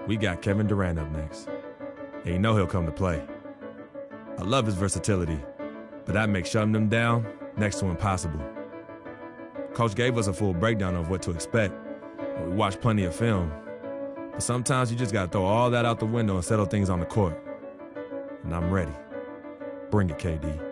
we got Kevin Durant up next. And you know he'll come to play. I love his versatility, but that makes shutting him down next to impossible. Coach gave us a full breakdown of what to expect, and we watched plenty of film. But sometimes you just gotta throw all that out the window and settle things on the court. And I'm ready. Bring it, KD.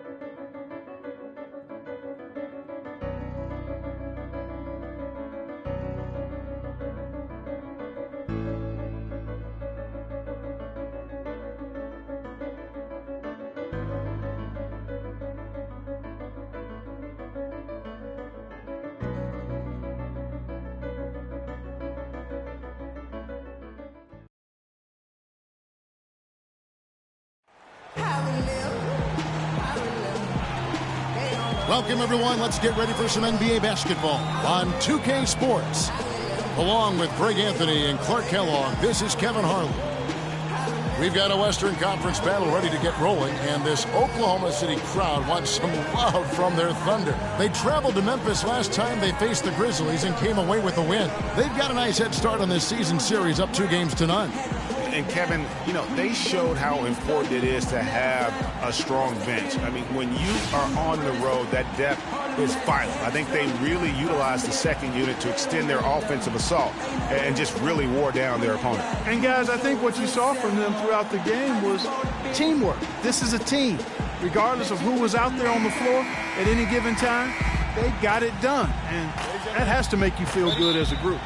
Welcome, everyone. Let's get ready for some NBA basketball on 2K Sports. Along with Greg Anthony and Clark Kellogg, this is Kevin Harlan. We've got a Western Conference battle ready to get rolling, and this Oklahoma City crowd wants some love from their Thunder. They traveled to Memphis last time they faced the Grizzlies and came away with a win. They've got a nice head start on this season series, up 2-0. And Kevin, you know, they showed how important it is to have a strong bench. I mean, when you are on the road, that depth is vital. I think they really utilized the second unit to extend their offensive assault and just really wore down their opponent. And guys, I think what you saw from them throughout the game was teamwork. This is a team. Regardless of who was out there on the floor at any given time, they got it done. And that has to make you feel good as a group.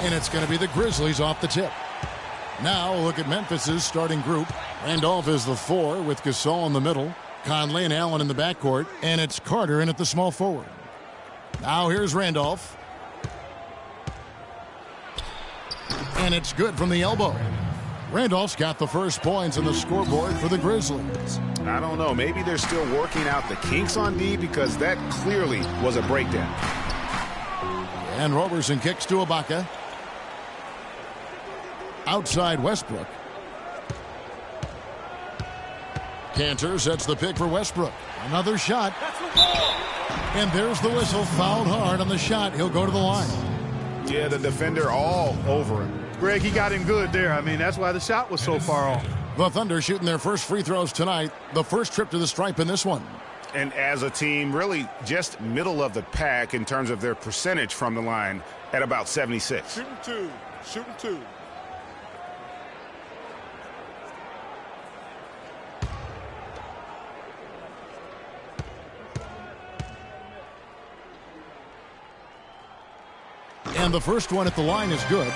And it's going to be the Grizzlies off the tip. Now look at Memphis's starting group. Randolph is the 4 with Gasol in the middle. Conley and Allen in the backcourt. And it's Carter in at the small forward. Now here's Randolph. And it's good from the elbow. Randolph's got the first points on the scoreboard for the Grizzlies. I don't know. Maybe they're still working out the kinks on D, because that clearly was a breakdown. And Roberson kicks to Ibaka. Outside Westbrook. Cantor sets the pick for Westbrook. Another shot. And there's the whistle. Fouled hard on the shot. He'll go to the line. Yeah, the defender all over him. Greg, he got him good there. I mean, that's why the shot was so far off. The Thunder shooting their first free throws tonight. The first trip to the stripe in this one. And as a team, really just middle of the pack in terms of their percentage from the line at about 76. Shooting two. Shooting two. And the first one at the line is good.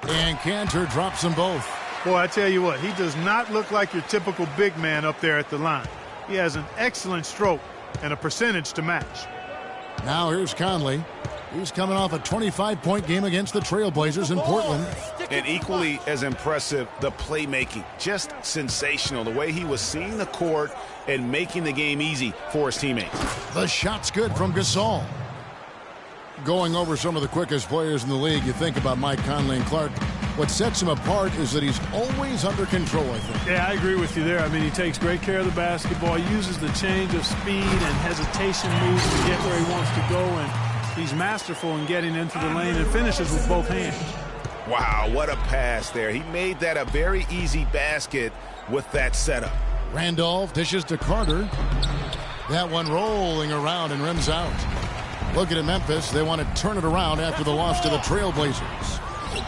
And Cantor drops them both. Boy, I tell you what, he does not look like your typical big man up there at the line. He has an excellent stroke and a percentage to match. Now here's Conley. He's coming off a 25-point game against the Trailblazers in Portland. And equally as impressive, the playmaking. Just sensational. The way he was seeing the court and making the game easy for his teammates. The shot's good from Gasol. Going over some of the quickest players in the league, you think about Mike Conley and Clark. What sets him apart is that he's always under control, I think. Yeah, I agree with you there. I mean, he takes great care of the basketball, uses the change of speed and hesitation moves to get where he wants to go, and he's masterful in getting into the lane and finishes with both hands. Wow, what a pass there. He made that a very easy basket with that setup. Randolph dishes to Carter. That one rolling around and rims out. Looking at Memphis, they want to turn it around after the loss to the Trailblazers.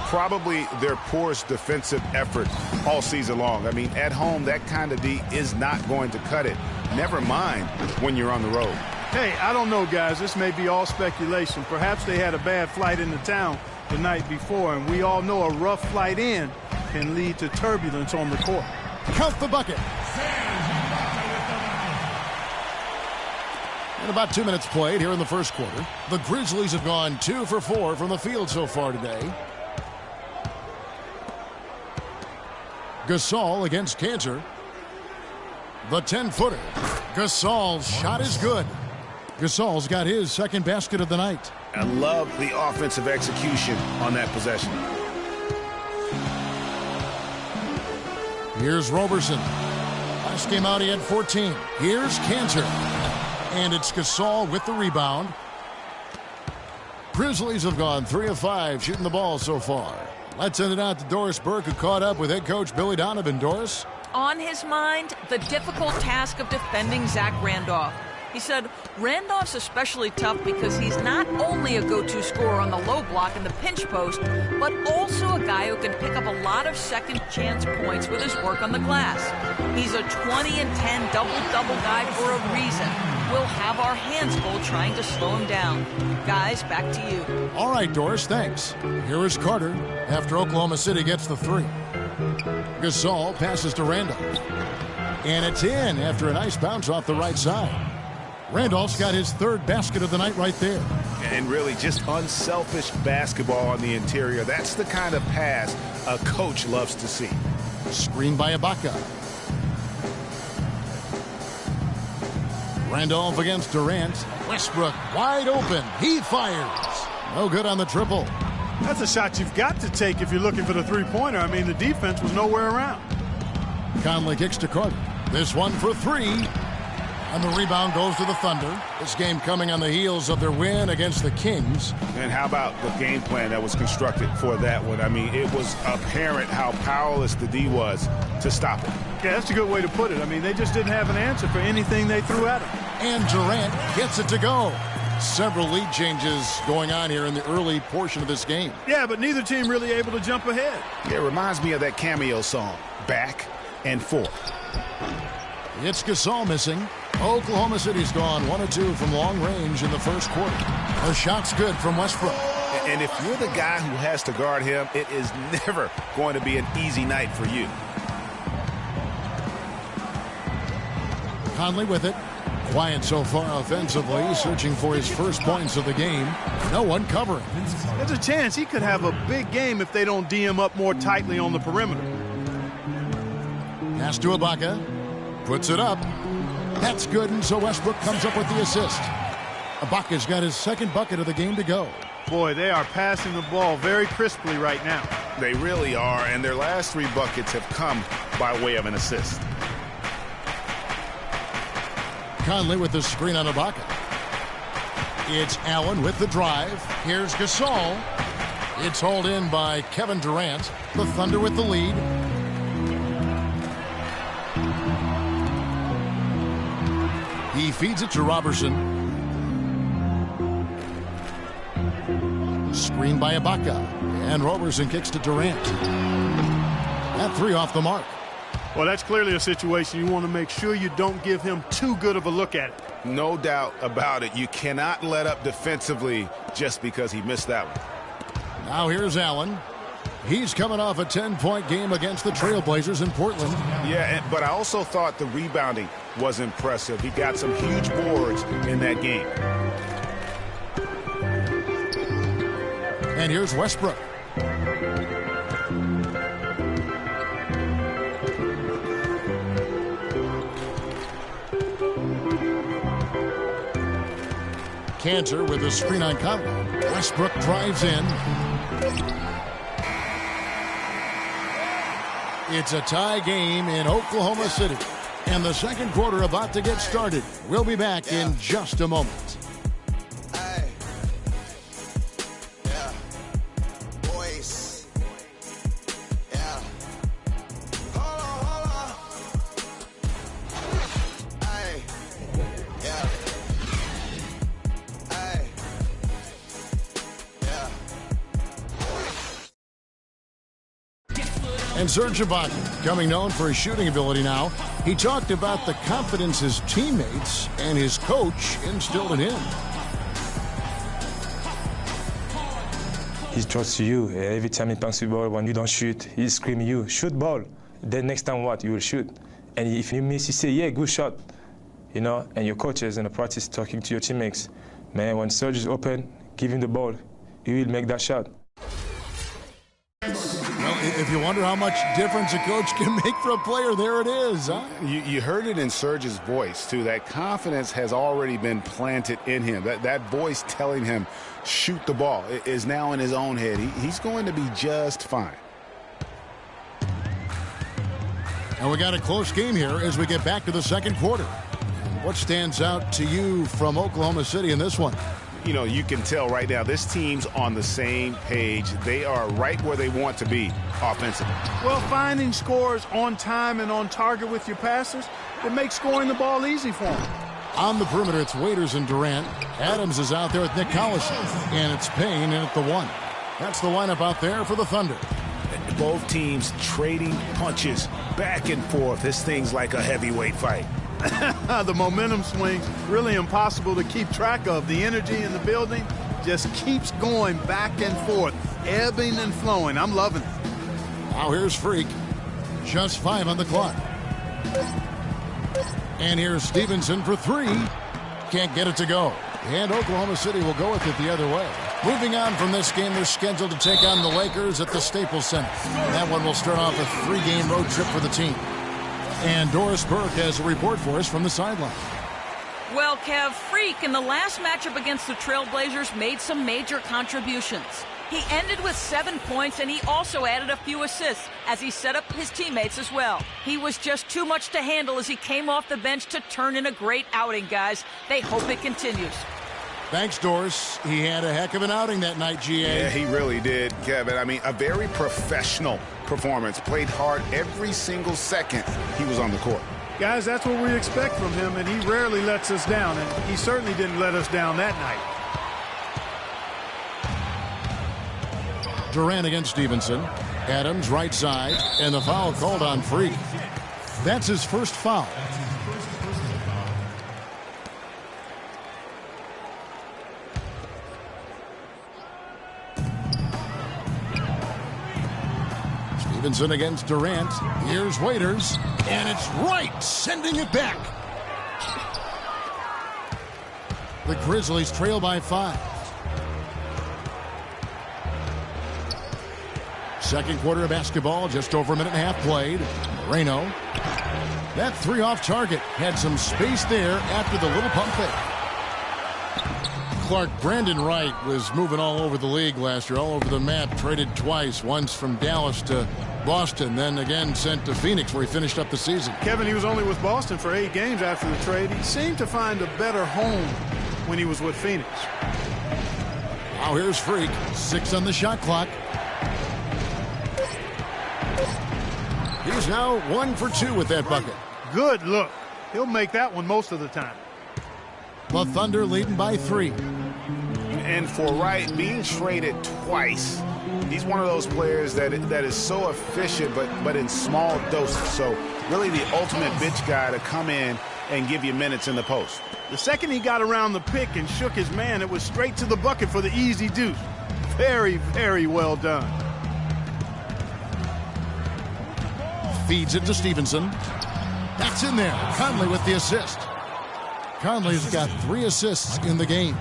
Probably their poorest defensive effort all season long. I mean, at home, that kind of D is not going to cut it. Never mind when you're on the road. Hey, I don't know, guys. This may be all speculation. Perhaps they had a bad flight into town the night before, and we all know a rough flight in can lead to turbulence on the court. Count the bucket. And about 2 minutes played here in the first quarter. The Grizzlies have gone 2 for 4 from the field so far today. Gasol against Cantor. The 10-footer. Gasol's shot is good. Gasol's got his second basket of the night. I love the offensive execution on that possession. Here's Roberson. Last game out, he had 14. Here's Cantor. And it's Gasol with the rebound. Grizzlies have gone 3 of 5 shooting the ball so far. Let's send it out to Doris Burke, who caught up with head coach Billy Donovan. Doris? On his mind, the difficult task of defending Zach Randolph. He said, Randolph's especially tough because he's not only a go-to scorer on the low block and the pinch post, but also a guy who can pick up a lot of second chance points with his work on the glass. He's a 20 and 10 double-double guy for a reason. We'll have our hands full trying to slow him down. Guys, back to you. All right, Doris, thanks. Here is Carter after Oklahoma City gets the 3. Gasol passes to Randolph. And it's in after a nice bounce off the right side. Randolph's got his third basket of the night right there. And really just unselfish basketball on the interior. That's the kind of pass a coach loves to see. Screen by Ibaka. Randolph against Durant. Westbrook wide open. He fires. No good on the triple. That's a shot you've got to take if you're looking for the three-pointer. I mean, the defense was nowhere around. Conley kicks to Carter. This one for 3. And the rebound goes to the Thunder. This game coming on the heels of their win against the Kings. And how about the game plan that was constructed for that one? I mean, it was apparent how powerless the D was to stop it. Yeah, that's a good way to put it. I mean, they just didn't have an answer for anything they threw at him. And Durant gets it to go. Several lead changes going on here in the early portion of this game. Yeah, but neither team really able to jump ahead. It reminds me of that cameo song, Back and Forth. It's Gasol missing. Oklahoma City's gone 1 of 2 from long range in the first quarter. The shot's good from Westbrook. And if you're the guy who has to guard him, it is never going to be an easy night for you. Conley with it. Quiet so far offensively, searching for his first points of the game. No one covering. There's a chance he could have a big game if they don't D him up more tightly on the perimeter. Pass to Ibaka. Puts it up. That's good, and so Westbrook comes up with the assist. Ibaka's got his second bucket of the game to go. Boy, they are passing the ball very crisply right now. They really are, and their last 3 buckets have come by way of an assist. Conley with the screen on Ibaka. It's Allen with the drive. Here's Gasol. It's hauled in by Kevin Durant. The Thunder with the lead. He feeds it to Robertson. Screen by Ibaka. And Robertson kicks to Durant. That 3 off the mark. Well, that's clearly a situation you want to make sure you don't give him too good of a look at it. No doubt about it. You cannot let up defensively just because he missed that one. Now here's Allen. He's coming off a 10-point game against the Trailblazers in Portland. Yeah, but I also thought the rebounding was impressive. He got some huge boards in that game. And here's Westbrook. Cantor with a screen on Conley. Westbrook drives in. It's a tie game in Oklahoma City. And the second quarter about to get started. We'll be back in just a moment. And Serge Ibaka, becoming known for his shooting ability now, he talked about the confidence his teammates and his coach instilled in him. He trusts you. Every time he punts the ball, when you don't shoot, he's screaming you, shoot ball. Then next time what? You will shoot. And if you miss, he say, yeah, good shot. You know, and your coaches in the practice talking to your teammates. Man, when Serge is open, give him the ball. He will make that shot. Well, if you wonder how much difference a coach can make for a player, there it is, huh? You heard it in Serge's voice, too. That confidence has already been planted in him. That voice telling him, shoot the ball, is now in his own head. He's going to be just fine. And we got a close game here as we get back to the second quarter. What stands out to you from Oklahoma City in this one? You know, you can tell right now this team's on the same page. They are right where they want to be offensively. Well, finding scores on time and on target with your passes, it makes scoring the ball easy for them. On the perimeter, it's Waiters and Durant. Adams is out there with Nick Collison. And it's Payne in at the 1. That's the lineup out there for the Thunder. Both teams trading punches back and forth. This thing's like a heavyweight fight. The momentum swings, really impossible to keep track of. The energy in the building just keeps going back and forth, ebbing and flowing. I'm loving it. Now here's Freak. Just 5 on the clock. And here's Stevenson for 3. Can't get it to go. And Oklahoma City will go with it the other way. Moving on from this game, they're scheduled to take on the Lakers at the Staples Center. That one will start off a 3-game road trip for the team. And Doris Burke has a report for us from the sideline. Well, Kev, Freak in the last matchup against the Trailblazers made some major contributions. He ended with 7 points, and he also added a few assists as he set up his teammates as well. He was just too much to handle as he came off the bench to turn in a great outing, guys. They hope it continues. Thanks, Doris. He had a heck of an outing that night, GA. Yeah, he really did, Kevin. I mean, a very professional performance. Played hard every single second he was on the court. Guys, that's what we expect from him, and he rarely lets us down, and he certainly didn't let us down that night. Durant against Stevenson. Adams right side, and the foul called on Freak. That's his first foul. Stevenson against Durant. Here's Waiters, and it's right, sending it back. The Grizzlies trail by 5. Second quarter of basketball, just over a minute and a half played. Moreno. That 3 off target. Had some space there after the little pump fake. Clark, Brandon Wright was moving all over the league last year, all over the map. Traded twice, once from Dallas to Boston, then again sent to Phoenix where he finished up the season. Kevin, he was only with Boston for 8 games after the trade. He seemed to find a better home when he was with Phoenix. Now here's Freak. 6 on the shot clock. He's now 1 for 2 with that bucket. Good look. He'll make that one most of the time. The Thunder leading by 3. And for Wright, being traded twice, he's one of those players that is so efficient, but in small doses. So really the ultimate bench guy to come in and give you minutes in the post. The second he got around the pick and shook his man, it was straight to the bucket for the easy deuce. Very, very well done. Feeds it to Stevenson. That's in there. Conley with the assist. Conley's got 3 assists in the game.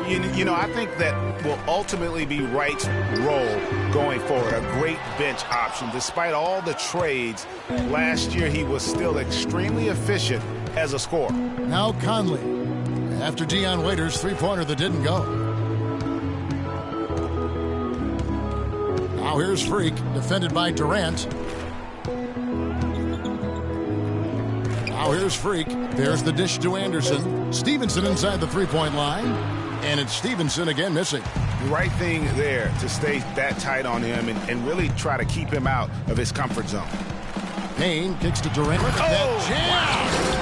You know, I think that will ultimately be Wright's role going forward. A great bench option. Despite all the trades, last year he was still extremely efficient as a scorer. Now Conley. After Dion Waiters' 3-pointer that didn't go. Now here's Freak, defended by Durant. Now here's Freak. There's the dish to Anderson. Stevenson inside the 3-point line. And it's Stevenson again missing. The right thing there to stay that tight on him and really try to keep him out of his comfort zone. Payne kicks to Durant. Look at that jam.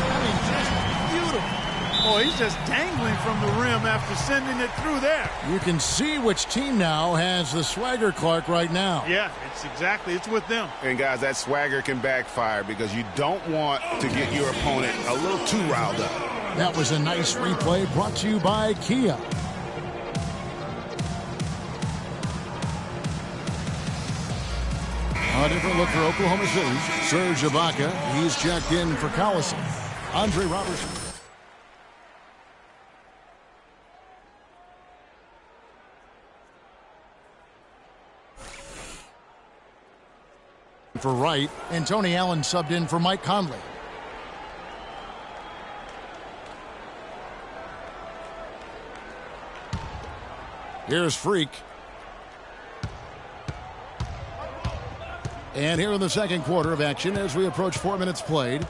I mean, just beautiful. Oh, he's just dangling from the rim after sending it through there. You can see which team now has the swagger, Clark, right now. Yeah, it's with them. And guys, that swagger can backfire because you don't want to get your opponent a little too riled up. That was a nice replay brought to you by Kia. A different look for Oklahoma City. Serge Ibaka, he's checked in for Collison. Andre Robertson. for Wright, and Tony Allen subbed in for Mike Conley. Here's Freak. And here in the second quarter of action as we approach 4 minutes played.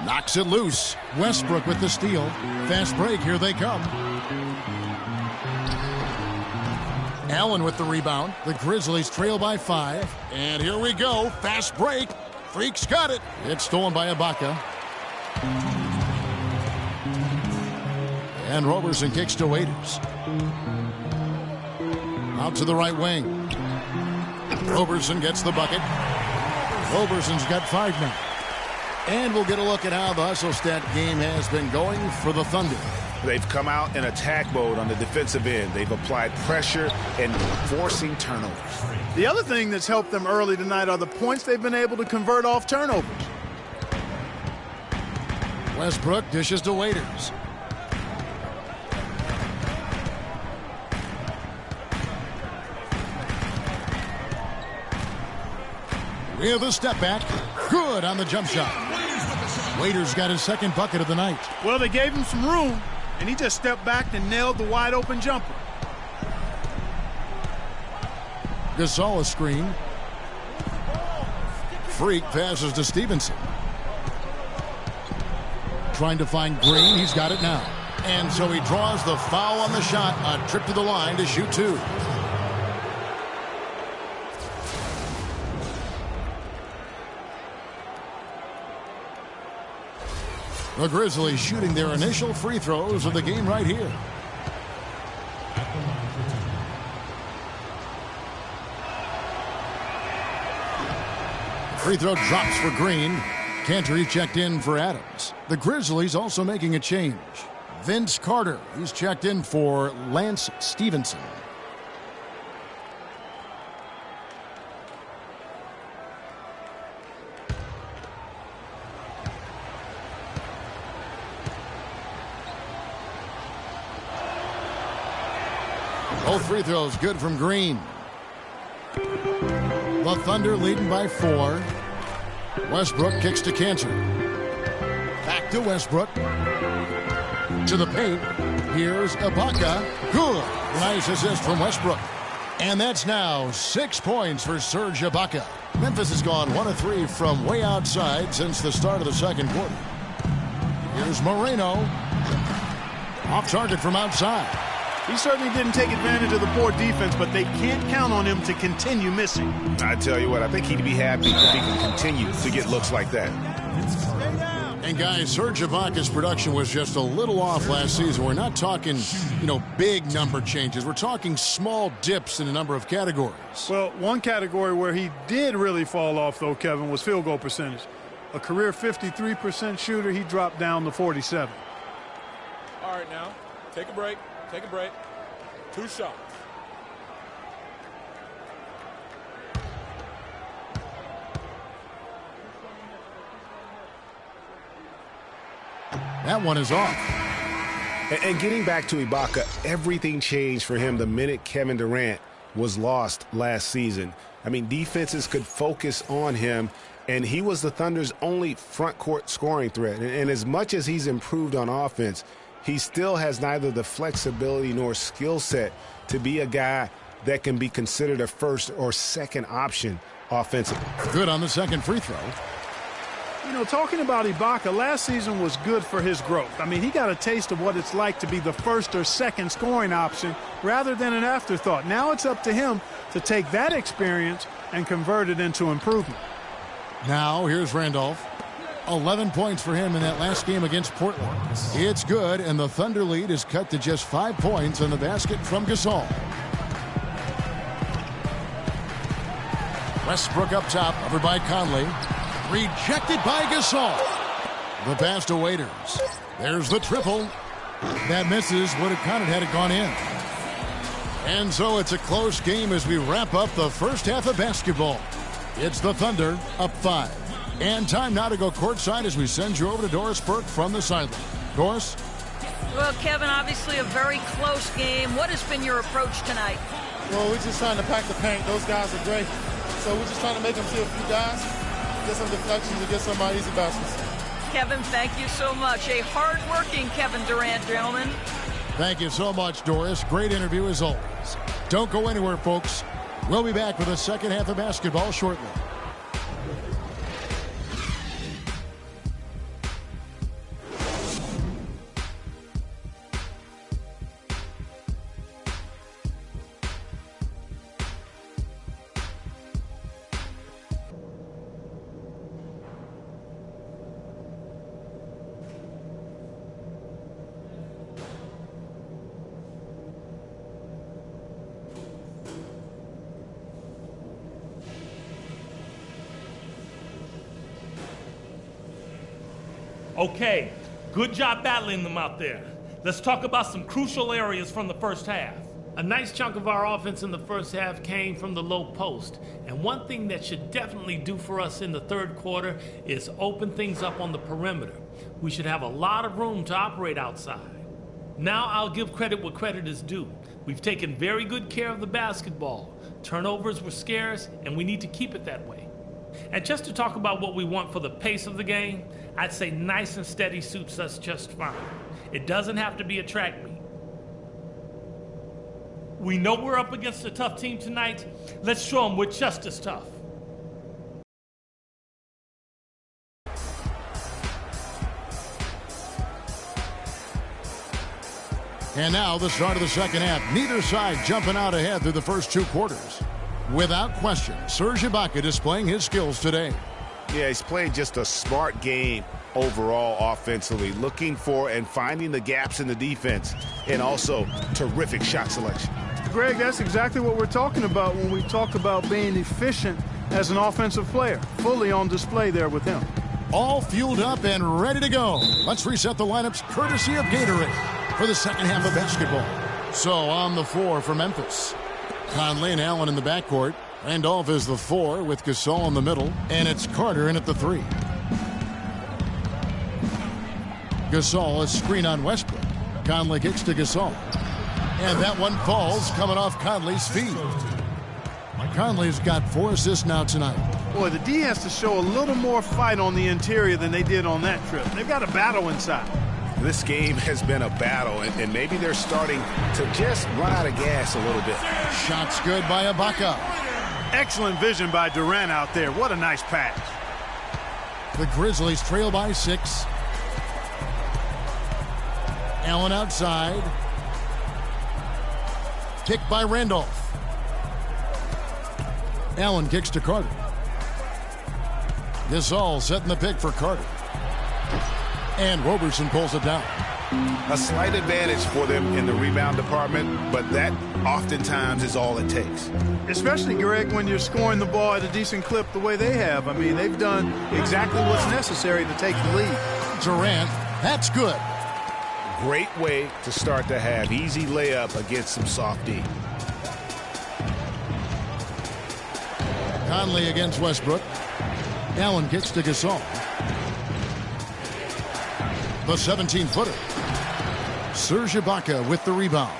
Knocks it loose. Westbrook with the steal. Fast break. Here they come. Allen with the rebound. The Grizzlies trail by 5. And here we go. Fast break. Freak's got it. It's stolen by Ibaka. And Roberson kicks to Waiters. Out to the right wing. Roberson gets the bucket. Roberson's got 5 now. And we'll get a look at how the hustle stat game has been going for the Thunder. They've come out in attack mode on the defensive end. They've applied pressure and forcing turnovers. The other thing that's helped them early tonight are the points they've been able to convert off turnovers. Westbrook dishes to Waiters. With a step back. Good on the jump shot. Waiters got his second bucket of the night. Well, they gave him some room, and he just stepped back and nailed the wide-open jumper. Gasol a screen. Freak passes to Stevenson. Trying to find Green. He's got it now. And so he draws the foul on the shot. A trip to the line to shoot 2. The Grizzlies shooting their initial free throws of the game right here. Free throw drops for Green. Cantor checked in for Adams. The Grizzlies also making a change. Vince Carter, he's checked in for Lance Stevenson. Both free throws good from Green. The Thunder leading by 4. Westbrook kicks to Cantor. Back to Westbrook. To the paint. Here's Ibaka. Good. Nice assist from Westbrook. And that's now 6 points for Serge Ibaka. Memphis has gone 1 of 3 from way outside since the start of the second quarter. Here's Moreno. Off target from outside. He certainly didn't take advantage of the poor defense, but they can't count on him to continue missing. I tell you what, I think he'd be happy if he can continue to get looks like that. And guys, Serge Ibaka's production was just a little off last season. We're not talking, big number changes. We're talking small dips in a number of categories. Well, one category where he did really fall off, though, Kevin, was field goal percentage. A career 53% shooter, he dropped down to 47. All right, now, take a break. Take a break. 2 shots. That one is off. And getting back to Ibaka, everything changed for him the minute Kevin Durant was lost last season. I mean, defenses could focus on him, and he was the Thunder's only front court scoring threat. And as much as he's improved on offense, he still has neither the flexibility nor skill set to be a guy that can be considered a first or second option offensively. Good on the second free throw. Talking about Ibaka, last season was good for his growth. I mean, he got a taste of what it's like to be the first or second scoring option rather than an afterthought. Now it's up to him to take that experience and convert it into improvement. Now here's Randolph. 11 points for him in that last game against Portland. It's good, and the Thunder lead is cut to just 5 points on the basket from Gasol. Westbrook up top, over by Conley. Rejected by Gasol. The pass to Waiters. There's the triple. That misses, would have counted had it gone in. And so it's a close game as we wrap up the first half of basketball. It's the Thunder up 5. And time now to go courtside as we send you over to Doris Burke from the sideline. Doris? Well, Kevin, obviously a very close game. What has been your approach tonight? Well, we're just trying to pack the paint. Those guys are great. So we're just trying to make them see a few guys, get some deflections, and get some easy baskets. Kevin, thank you so much. A hard-working Kevin Durant, gentlemen. Thank you so much, Doris. Great interview as always. Don't go anywhere, folks. We'll be back with the second half of basketball shortly. Okay, good job battling them out there. Let's talk about some crucial areas from the first half. A nice chunk of our offense in the first half came from the low post. And one thing that should definitely do for us in the third quarter is open things up on the perimeter. We should have a lot of room to operate outside. Now I'll give credit where credit is due. We've taken very good care of the basketball. Turnovers were scarce, and we need to keep it that way. And just to talk about what we want for the pace of the game, I'd say nice and steady suits us just fine. It doesn't have to be a track meet. We know we're up against a tough team tonight. Let's show them we're just as tough. And now the start of the second half. Neither side jumping out ahead through the first two quarters. Without question, Serge Ibaka displaying his skills today. Yeah, he's playing just a smart game overall offensively, looking for and finding the gaps in the defense, and also terrific shot selection. Greg, that's exactly what we're talking about when we talk about being efficient as an offensive player. Fully on display there with him. All fueled up and ready to go. Let's reset the lineups courtesy of Gatorade for the second half of basketball. So on the floor for Memphis, Conley and Allen in the backcourt. Randolph is the 4 with Gasol in the middle, and it's Carter in at the 3. Gasol is screen on Westbrook. Conley kicks to Gasol. And that one falls coming off Conley's feet. Conley's got 4 assists now tonight. Boy, the D has to show a little more fight on the interior than they did on that trip. They've got a battle inside. This game has been a battle, and maybe they're starting to just run out of gas a little bit. Shots good by Ibaka. Excellent vision by Durant out there. What a nice pass. The Grizzlies trail by 6. Allen outside. Kick by Randolph. Allen kicks to Carter. Gasol setting the pick for Carter. And Roberson pulls it down. A slight advantage for them in the rebound department, but that oftentimes is all it takes. Especially, Greg, when you're scoring the ball at a decent clip the way they have. I mean, they've done exactly what's necessary to take the lead. Durant, that's good. Great way to start the half. Easy layup against some soft D. Conley against Westbrook. Allen kicks to Gasol. The 17-footer. Serge Ibaka with the rebound.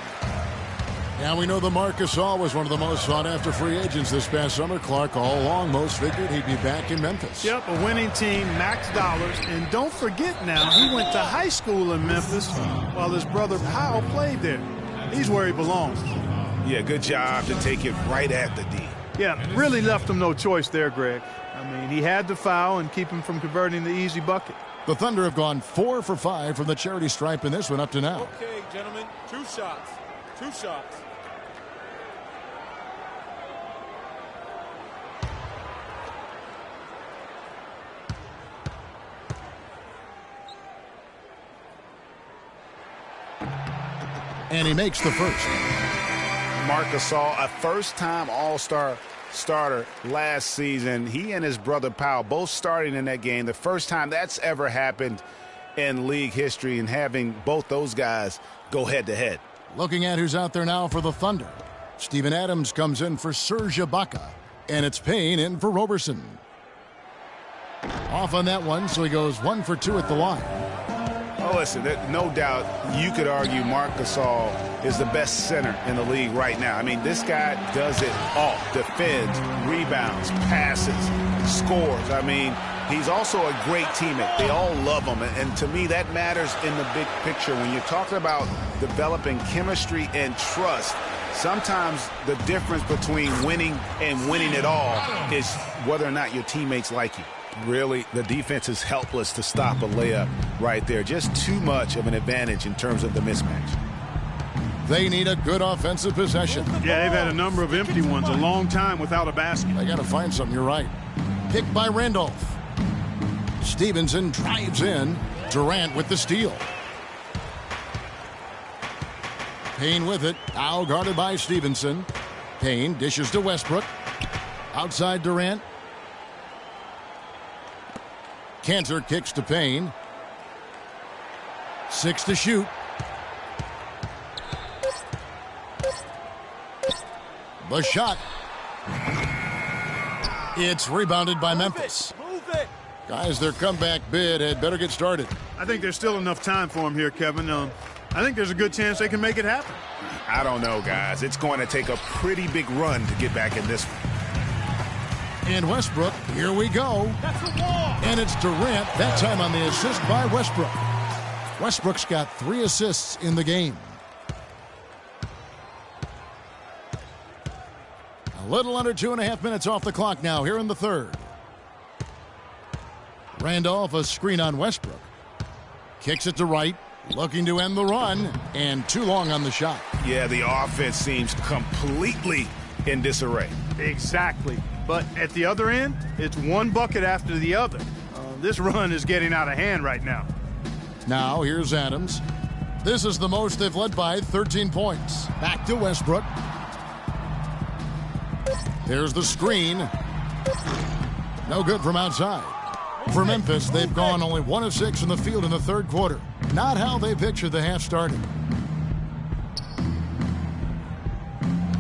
Now we know the Marcus Gasol was one of the most sought-after free agents this past summer. Clark all along most figured he'd be back in Memphis. Yep, a winning team, max dollars. And don't forget now, he went to high school in Memphis while his brother Powell played there. He's where he belongs. Yeah, good job to take it right at the D. Yeah, really left him no choice there, Greg. I mean, he had to foul and keep him from converting the easy bucket. The Thunder have gone 4 for 5 from the charity stripe in this one up to now. Okay, gentlemen, 2 shots. 2 shots. And he makes the first. Marcus Gasol, a first-time All-Star starter last season. He and his brother Powell both starting in that game. The first time that's ever happened in league history, and having both those guys go head-to-head. Looking at who's out there now for the Thunder. Steven Adams comes in for Serge Ibaka, and it's Payne in for Roberson. Off on that one, so he goes 1 for 2 at the line. Oh, Well, listen, no doubt you could argue Marc Gasol is the best center in the league right now. I mean, this guy does it all. Defends, rebounds, passes, scores. I mean, he's also a great teammate. They all love him. And to me, that matters in the big picture. When you're talking about developing chemistry and trust, sometimes the difference between winning and winning it all is whether or not your teammates like you. Really, the defense is helpless to stop a layup right there. Just too much of an advantage in terms of the mismatch. They need a good offensive possession. Yeah, they've had a number of empty ones, a long time without a basket. They got to find something, you're right. Picked by Randolph. Stevenson drives in. Durant with the steal. Payne with it. Now guarded by Stevenson. Payne dishes to Westbrook. Outside Durant. Cantor kicks to Payne. 6 to shoot. The shot. It's rebounded by Memphis. Guys, their comeback bid had better get started. I think there's still enough time for him here, Kevin. I think there's a good chance they can make it happen. I don't know, guys. It's going to take a pretty big run to get back in this one. And Westbrook, here we go. And it's Durant, that time on the assist by Westbrook. Westbrook's got 3 assists in the game. A little under 2.5 minutes off the clock now here in the third. Randolph, a screen on Westbrook. Kicks it to right, looking to end the run, and too long on the shot. Yeah, the offense seems completely in disarray. Exactly. But at the other end, it's one bucket after the other. This run is getting out of hand right now. Now here's Adams. This is the most they've led by, 13 points. Back to Westbrook. There's the screen. No good from outside. For Memphis, they've gone only 1 of 6 in the field in the third quarter. Not how they pictured the half starting.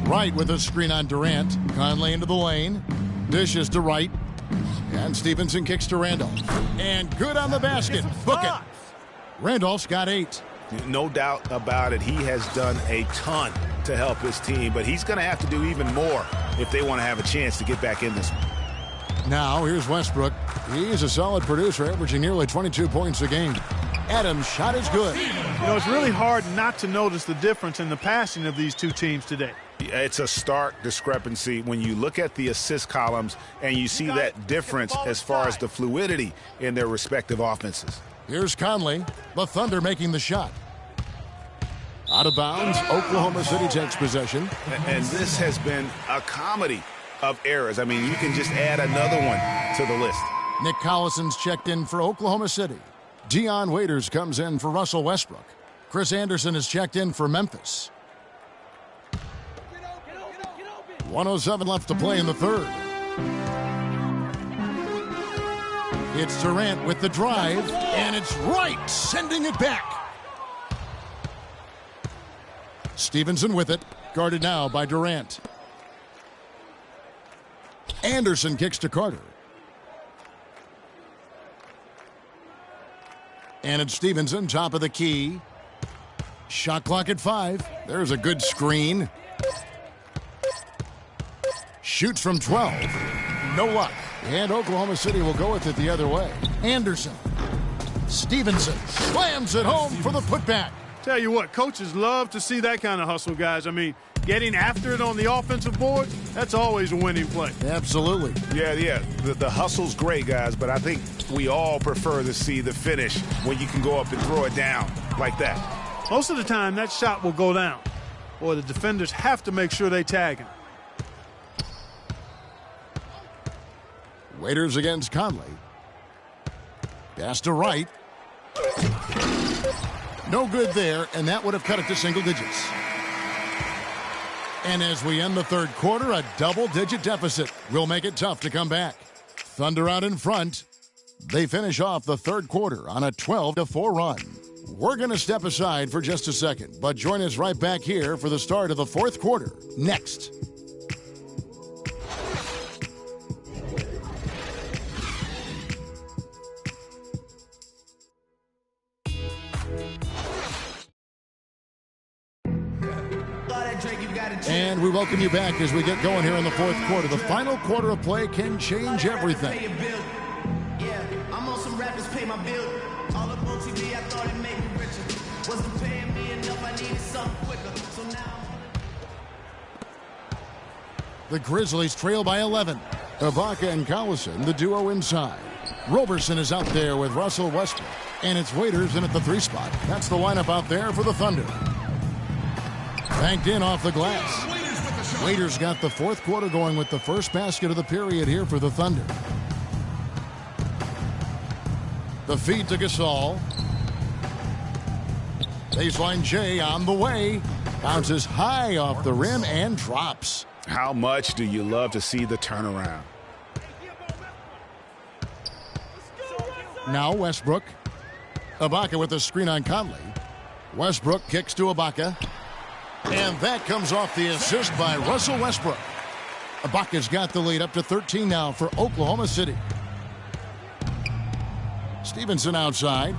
Wright with a screen on Durant. Conley into the lane. Dishes to Wright. And Stevenson kicks to Randolph. And good on the basket. Book it. Randolph's got 8. No doubt about it. He has done a ton to help his team, but he's going to have to do even more if they want to have a chance to get back in this one. Now here's Westbrook. He's a solid producer, averaging nearly 22 points a game. Adams' shot is good. You know, it's really hard not to notice the difference in the passing of these two teams today. It's a stark discrepancy when you look at the assist columns and you see that difference as far as the fluidity in their respective offenses. Here's Conley. The Thunder making the shot. Out of bounds, Oklahoma City takes possession. And this has been a comedy of errors. I mean, you can just add another one to the list. Nick Collison's checked in for Oklahoma City. Dion Waiters comes in for Russell Westbrook. Chris Anderson is checked in for Memphis. 1:07 left to play in the third. It's Durant with the drive, and it's Wright sending it back. Stevenson with it, guarded now by Durant. Anderson kicks to Carter. And it's Stevenson, top of the key. Shot clock at 5. There's a good screen. Shoots from 12. No luck. And Oklahoma City will go with it the other way. Anderson. Stevenson slams it home for the putback. Tell you what, coaches love to see that kind of hustle, guys. I mean, getting after it on the offensive board, that's always a winning play. Absolutely. Yeah. The hustle's great, guys, but I think we all prefer to see the finish when you can go up and throw it down like that. Most of the time, that shot will go down, or the defenders have to make sure they tag him. Waiters against Conley. Pass to Wright. No good there, and that would have cut it to single digits. And as we end the third quarter, a double-digit deficit will make it tough to come back. Thunder out in front. They finish off the third quarter on a 12-4 run. We're going to step aside for just a second, but join us right back here for the start of the fourth quarter next. welcome you back as we get going here in the fourth quarter. The final quarter of play can change everything. Yeah, I'm on some rappers pay my bill. All up on TV, I thought it made me richer. Wasn't paying me enough, I needed something quicker. So now the Grizzlies trail by 11. Ibaka and Collison, the duo inside. Roberson is out there with Russell Westbrook. And it's Waiters in at the 3 spot. That's the lineup out there for the Thunder. Banked in off the glass. Waiters got the fourth quarter going with the first basket of the period here for the Thunder. The feed to Gasol. Baseline J on the way. Bounces high off the rim and drops. How much do you love to see the turnaround? Now Westbrook. Ibaka with the screen on Conley. Westbrook kicks to Ibaka. And that comes off the assist by Russell Westbrook. Ibaka's got the lead up to 13 now for Oklahoma City. Stevenson outside.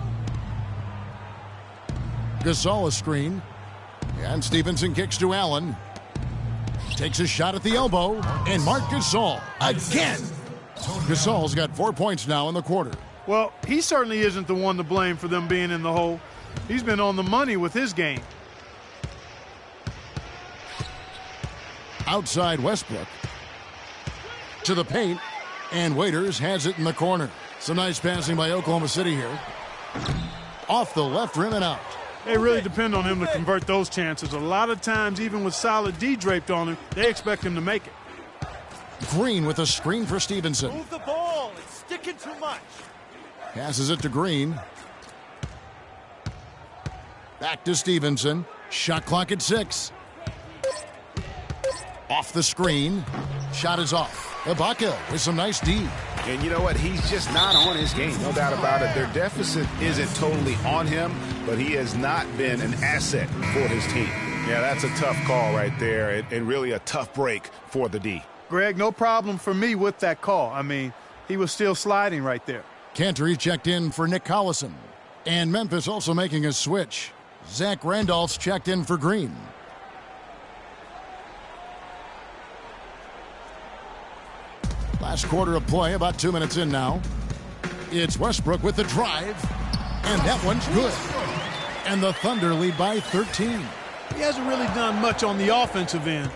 Gasol a screen. And Stevenson kicks to Allen. Takes a shot at the elbow. And Marc Gasol again. Gasol's got 4 points now in the quarter. Well, he certainly isn't the one to blame for them being in the hole. He's been on the money with his game. Outside Westbrook. To the paint. And Waiters has it in the corner. Some nice passing by Oklahoma City here. Off the left rim and out. They really depend on him to convert those chances. A lot of times, even with solid D draped on him, they expect him to make it. Green with a screen for Stevenson. Move the ball. It's sticking too much. Passes it to Green. Back to Stevenson. Shot clock at 6. Off the screen. Shot is off. Ibaka with some nice D. And you know what? He's just not on his game. No doubt about it. Their deficit isn't totally on him, but he has not been an asset for his team. Yeah, that's a tough call right there, and really a tough break for the D. Greg, no problem for me with that call. I mean, he was still sliding right there. Cantor checked in for Nick Collison. And Memphis also making a switch. Zach Randolph's checked in for Green. Last quarter of play, about 2 minutes in now. It's Westbrook with the drive. And that one's good. And the Thunder lead by 13. He hasn't really done much on the offensive end,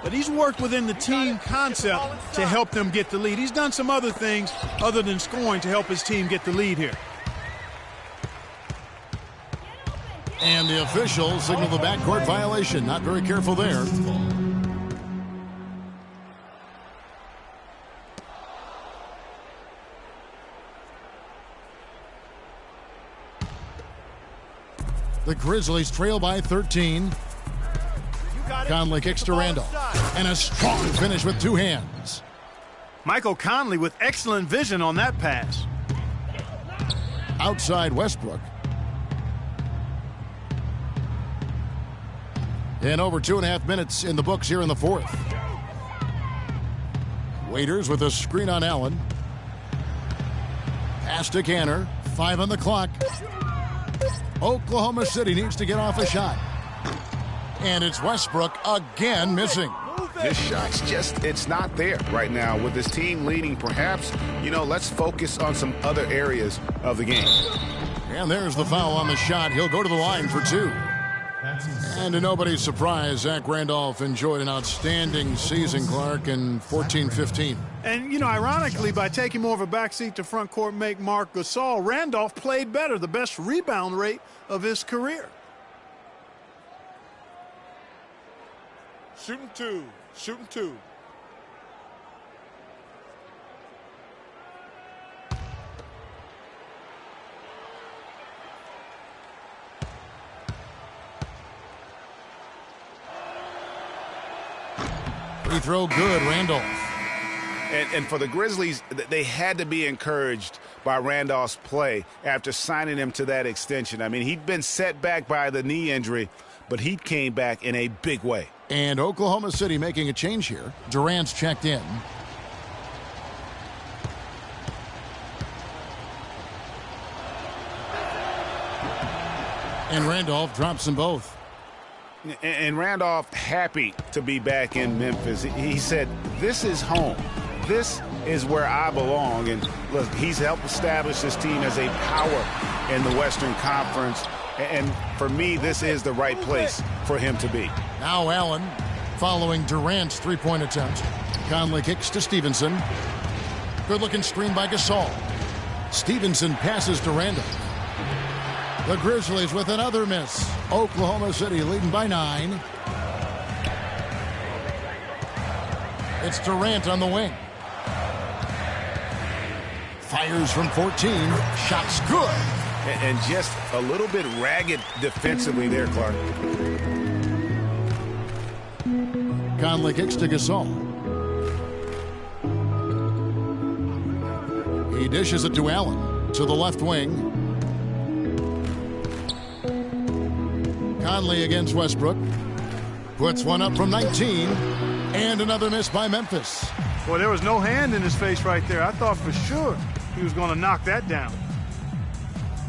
but he's worked within the team concept to help them get the lead. He's done some other things other than scoring to help his team get the lead here. And the officials signal the backcourt violation. Not very careful there. The Grizzlies trail by 13. Conley kicks to Randolph. And a strong finish with 2 hands. Michael Conley with excellent vision on that pass. Outside Westbrook. And over 2.5 minutes in the books here in the fourth. Waiters with a screen on Allen. Pass to Cantor. 5 on the clock. Oklahoma City needs to get off a shot. And it's Westbrook again missing. This shot's just, it's not there right now. With this team leading, perhaps, let's focus on some other areas of the game. And there's the foul on the shot. He'll go to the line for 2. And to nobody's surprise, Zach Randolph enjoyed an outstanding season, Clark, in 14-15. And, ironically, by taking more of a backseat to front court make Marc Gasol, Randolph played better, the best rebound rate of his career. Shooting 2. Shooting 2. Free throw good, Randolph. And for the Grizzlies, they had to be encouraged by Randolph's play after signing him to that extension. I mean, he'd been set back by the knee injury, but he came back in a big way. And Oklahoma City making a change here. Durant's checked in. And Randolph drops them both. And Randolph happy to be back in Memphis. He said, this is home. This is where I belong. And look, he's helped establish this team as a power in the Western Conference. And for me, this is the right place for him to be. Now Allen following Durant's three-point attempt. Conley kicks to Stevenson. Good-looking screen by Gasol. Stevenson passes to Randolph. The Grizzlies with another miss. Oklahoma City leading by 9. It's Durant on the wing. Fires from 14. Shot's good. And just a little bit ragged defensively there, Clark. Conley kicks to Gasol. He dishes it to Allen. To the left wing. Conley against Westbrook. Puts one up from 19. And another miss by Memphis. Boy, there was no hand in his face right there. I thought for sure he was going to knock that down.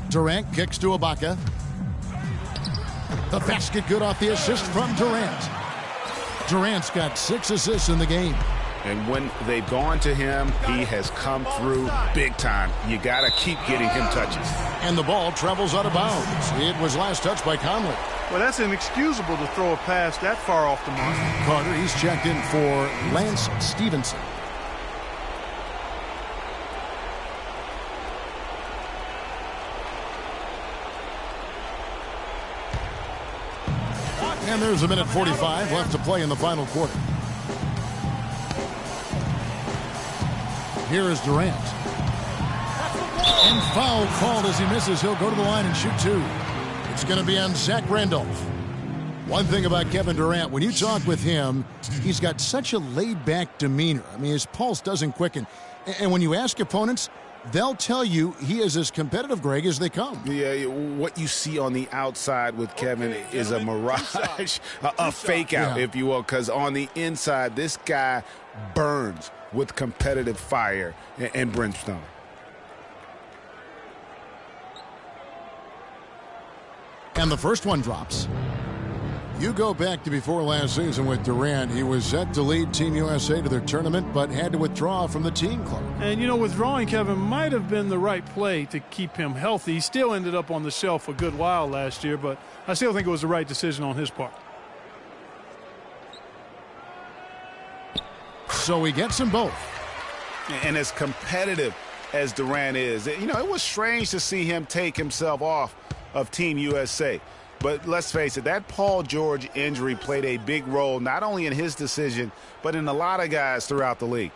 Durant kicks to Ibaka. The basket good off the assist from Durant. Durant's got 6 assists in the game. And when they've gone to him, he has come through big time. You got to keep getting him touches. And the ball travels out of bounds. It was last touched by Conley. Well, that's inexcusable to throw a pass that far off the mark. Carter, he's checked in for Lance Stevenson. And there's a minute 45 left to play in the final quarter. Here is Durant. And foul called as he misses. He'll go to the line and shoot 2. It's going to be on Zach Randolph. One thing about Kevin Durant, when you talk with him, he's got such a laid-back demeanor. I mean, his pulse doesn't quicken. And when you ask opponents, they'll tell you he is as competitive, Greg, as they come. Yeah, what you see on the outside with Kevin is a mirage, a fake out, if you will, because on the inside, this guy burns with competitive fire and brimstone. And the first one drops. You go back to before last season with Durant. He was set to lead Team USA to their tournament, but had to withdraw from the team club. And, you know, withdrawing Kevin might have been the right play to keep him healthy. He still ended up on the shelf a good while last year, but I still think it was the right decision on his part. So he gets them both. And as competitive as Durant is, you know, it was strange to see him take himself off of Team USA. But let's face it, that Paul George injury played a big role, not only in his decision, but in a lot of guys throughout the league.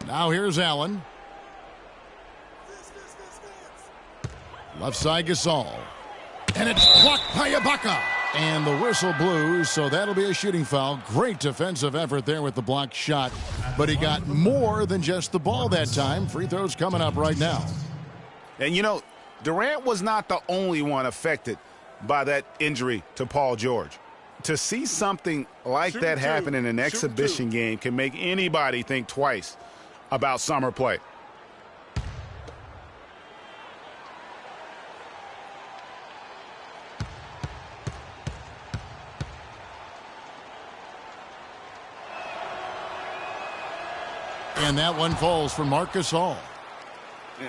Now here's Allen. Left side Gasol. And it's blocked by Ibaka. And the whistle blew, so that'll be a shooting foul. Great defensive effort there with the blocked shot. But he got more than just the ball that time. Free throws coming up right now. And, you know, Durant was not the only one affected by that injury to Paul George. To see something like that happen in an exhibition game can make anybody think twice about summer play. And that one falls for Marcus Hall.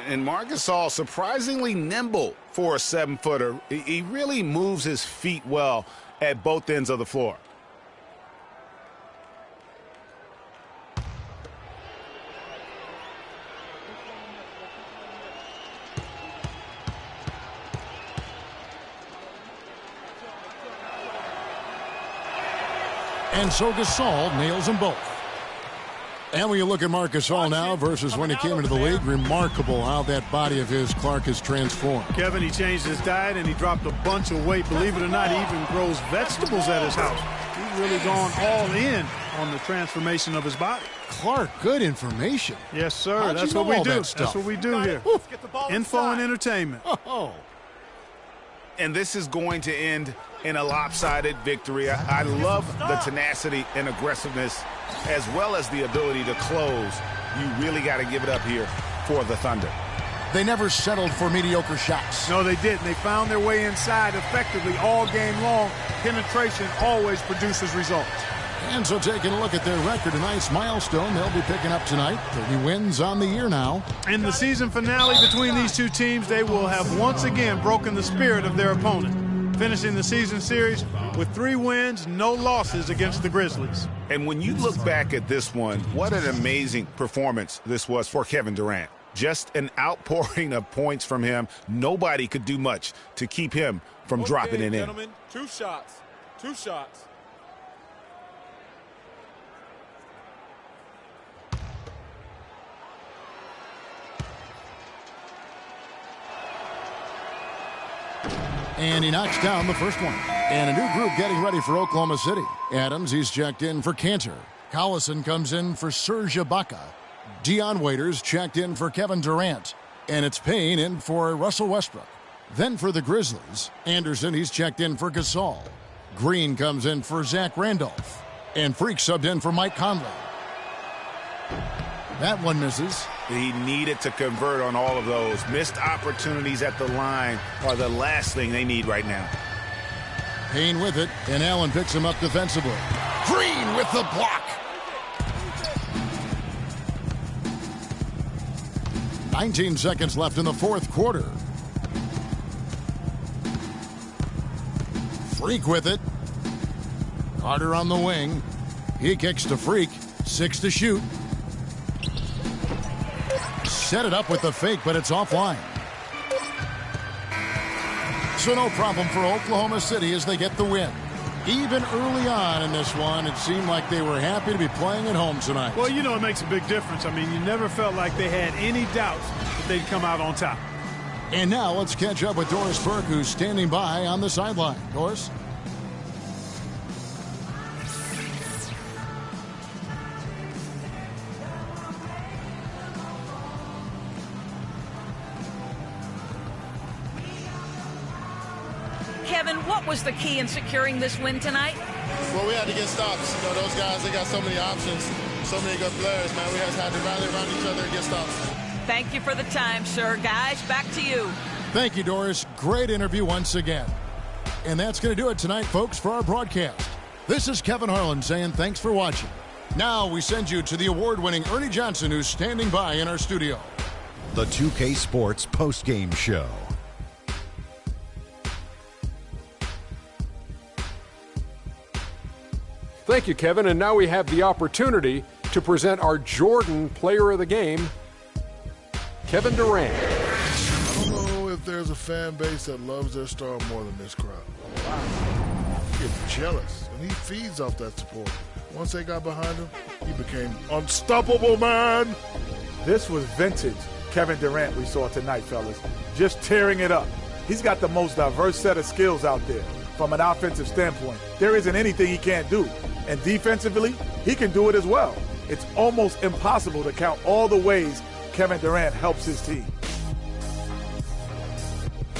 And Marcus Hall, surprisingly nimble for a 7-footer. He really moves his feet well at both ends of the floor. And so Gasol nails them both. And when you look at Marcus Hall now versus when he came into the league, remarkable how that body of his, Clark, has transformed. Kevin, he changed his diet and he dropped a bunch of weight. Believe it or not, he even grows vegetables at his house. He's really gone all in on the transformation of his body. Clark, good information. Yes, sir. How'd That's you what know we all do. that stuff? That's what we do here. Info and entertainment. Oh. And this is going to end in a lopsided victory. I love the tenacity and aggressiveness as well as the ability to close. You really got to give it up here for the Thunder. They never settled for mediocre shots. No, they didn't. They found their way inside effectively all game long. Penetration always produces results. And so taking a look at their record, a nice milestone they'll be picking up tonight. 30 wins on the year now. In the season finale between these two teams, they will have once again broken the spirit of their opponent, finishing the season series with 3 wins, no losses against the Grizzlies. And when you look back at this one, what an amazing performance this was for Kevin Durant. Just an outpouring of points from him. Nobody could do much to keep him from dropping it in. Gentlemen, 2 shots. 2 shots. And he knocks down the first one. And a new group getting ready for Oklahoma City. Adams, he's checked in for Cantor. Collison comes in for Serge Ibaka. Dion Waiters checked in for Kevin Durant. And it's Payne in for Russell Westbrook. Then for the Grizzlies, Anderson, he's checked in for Gasol. Green comes in for Zach Randolph. And Freak subbed in for Mike Conley. That one misses. He needed to convert on all of those. Missed opportunities at the line are the last thing they need right now. Payne with it, and Allen picks him up defensively. Green with the block. 19 seconds left in the fourth quarter. Freak with it. Carter on the wing. He kicks to Freak. 6 to shoot. Set it up with the fake, but it's offline. So no problem for Oklahoma City as they get the win. Even early on in this one, it seemed like they were happy to be playing at home tonight. Well, you know, it makes a big difference. I mean, you never felt like they had any doubts that they'd come out on top. And now let's catch up with Doris Burke, who's standing by on the sideline. Doris? Kevin, what was the key in securing this win tonight? Well, we had to get stops. You know, those guys, they got so many options, so many good players, man. We just had to rally around each other and get stops. Thank you for the time, sir. Guys, back to you. Thank you, Doris. Great interview once again. And that's going to do it tonight, folks, for our broadcast. This is Kevin Harlan saying thanks for watching. Now we send you to the award-winning Ernie Johnson, who's standing by in our studio. The 2K Sports postgame show. Thank you, Kevin. And now we have the opportunity to present our Jordan Player of the Game, Kevin Durant. I don't know if there's a fan base that loves their star more than this crowd. Wow. He gets jealous, and he feeds off that support. Once they got behind him, he became unstoppable, man. This was vintage Kevin Durant we saw tonight, fellas. Just tearing it up. He's got the most diverse set of skills out there from an offensive standpoint. There isn't anything he can't do. And defensively, he can do it as well. It's almost impossible to count all the ways Kevin Durant helps his team.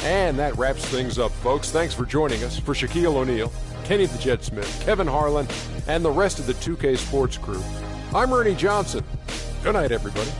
And that wraps things up, folks. Thanks for joining us. For Shaquille O'Neal, Kenny the Jet Smith, Kevin Harlan, and the rest of the 2K Sports crew, I'm Ernie Johnson. Good night, everybody.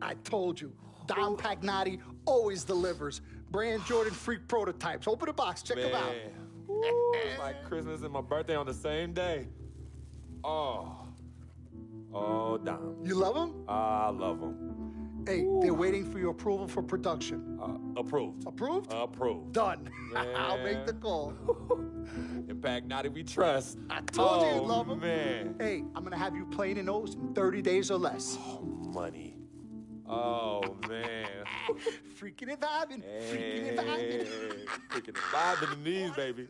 I told you, Dom Pagnati always delivers. Brand Jordan Freak prototypes. Open the box, check them out. Ooh, it's like Christmas and my birthday on the same day. Oh, Dom. You love them? I love them. Hey, they're waiting for your approval for production. Approved. Approved? Approved. Done. I'll make the call. In Pagnati we trust. I told you you'd love them. Man. Hey, I'm going to have you playing in those in 30 days or less. Oh, money. Oh, man. Freaking and vibing. Freaking and vibing. Freaking and vibing in these, baby.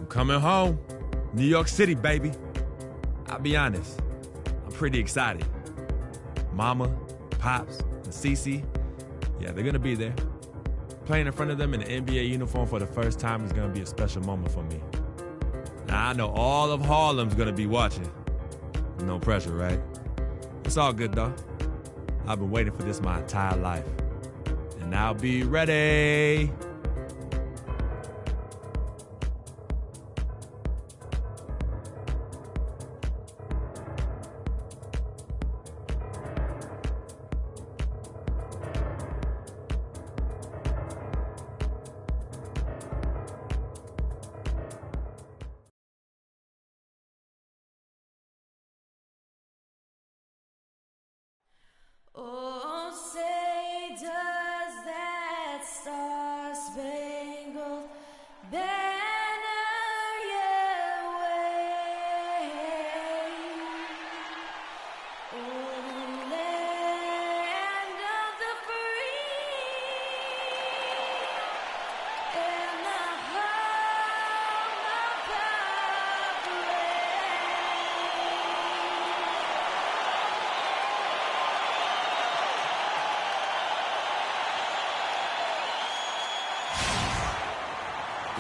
coming home. New York City, baby. I'll be honest, I'm pretty excited. Mama, Pops, and Cece, yeah, they're gonna be there. Playing in front of them in an NBA uniform for the first time is gonna be a special moment for me. Now, I know all of Harlem's gonna be watching. No pressure, right? It's all good, though. I've been waiting for this my entire life. And I'll be ready. Oh, say does that star-spangled banner yet wave? Oh, land of the free and the home of the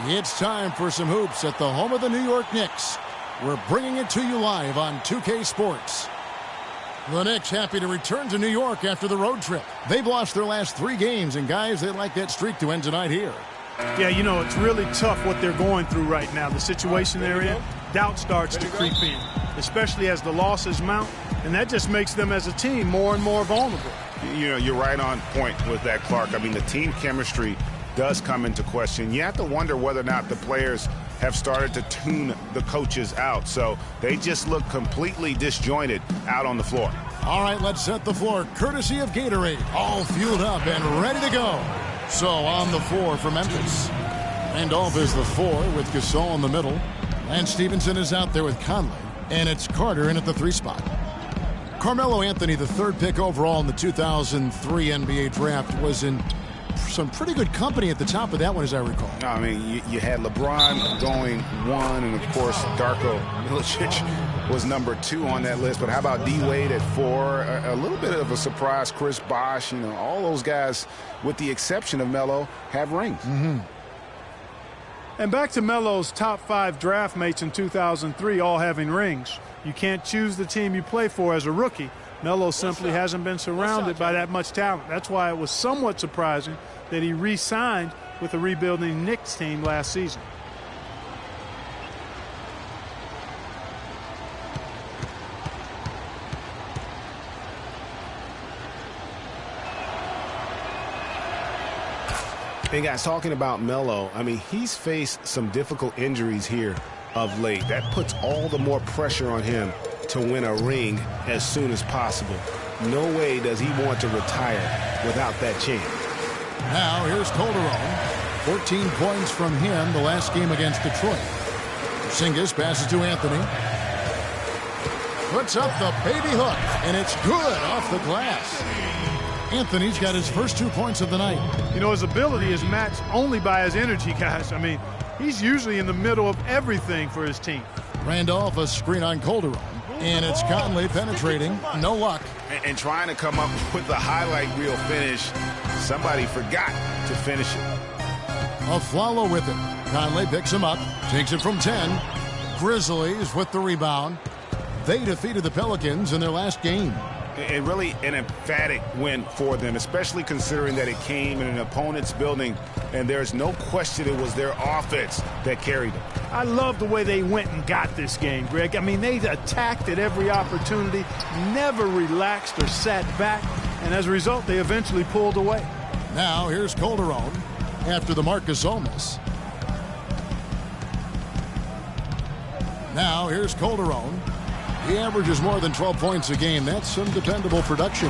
It's time for some hoops at the home of the New York Knicks. We're bringing it to you live on 2K Sports. The Knicks happy to return to New York after the road trip. They've lost their last 3 games, and guys, they'd like that streak to end tonight here. Yeah, you know, it's really tough what they're going through right now. The situation they're in, doubt starts to creep in, especially as the losses mount, and that just makes them as a team more and more vulnerable. You know, you're right on point with that, Clark. I mean, the team chemistry does come into question. You have to wonder whether or not the players have started to tune the coaches out. So they just look completely disjointed out on the floor. All right, let's set the floor courtesy of Gatorade. All fueled up and ready to go. So on the 4 for Memphis. Randolph is the 4 with Gasol in the middle. Lance Stevenson is out there with Conley. And it's Carter in at the 3 spot. Carmelo Anthony, the 3rd pick overall in the 2003 NBA draft, was in some pretty good company at the top of that one, as I recall. I mean, you had LeBron going 1, and, of course, Darko Milicic was number 2 on that list. But how about D-Wade at 4? A little bit of a surprise, Chris Bosh. You know, all those guys, with the exception of Melo, have rings. Mm-hmm. And back to Melo's top 5 draft mates in 2003, all having rings. You can't choose the team you play for as a rookie. Melo simply hasn't been surrounded by that much talent. That's why it was somewhat surprising that he re-signed with the rebuilding Knicks team last season. And guys, talking about Melo, I mean, he's faced some difficult injuries here of late. That puts all the more pressure on him to win a ring as soon as possible. No way does he want to retire without that chance. Now here's Calderon. 14 points from him the last game against Detroit. Porzingis passes to Anthony. Puts up the baby hook, and it's good off the glass. Anthony's got his first 2 points of the night. You know, his ability is matched only by his energy, guys. I mean, he's usually in the middle of everything for his team. Randolph, a screen on Calderon. And it's Conley penetrating. No luck. And trying to come up with the highlight reel finish. Somebody forgot to finish it. Afflalo with it. Conley picks him up. Takes it from 10. Grizzlies with the rebound. They defeated the Pelicans in their last game. And really an emphatic win for them, especially considering that it came in an opponent's building, and there's no question it was their offense that carried them. I love the way they went and got this game, Greg. I mean, they attacked at every opportunity, never relaxed or sat back, and as a result, they eventually pulled away. Now here's Calderon after the Marcus Olmis. Now here's Calderon. He averages more than 12 points a game. That's some dependable production.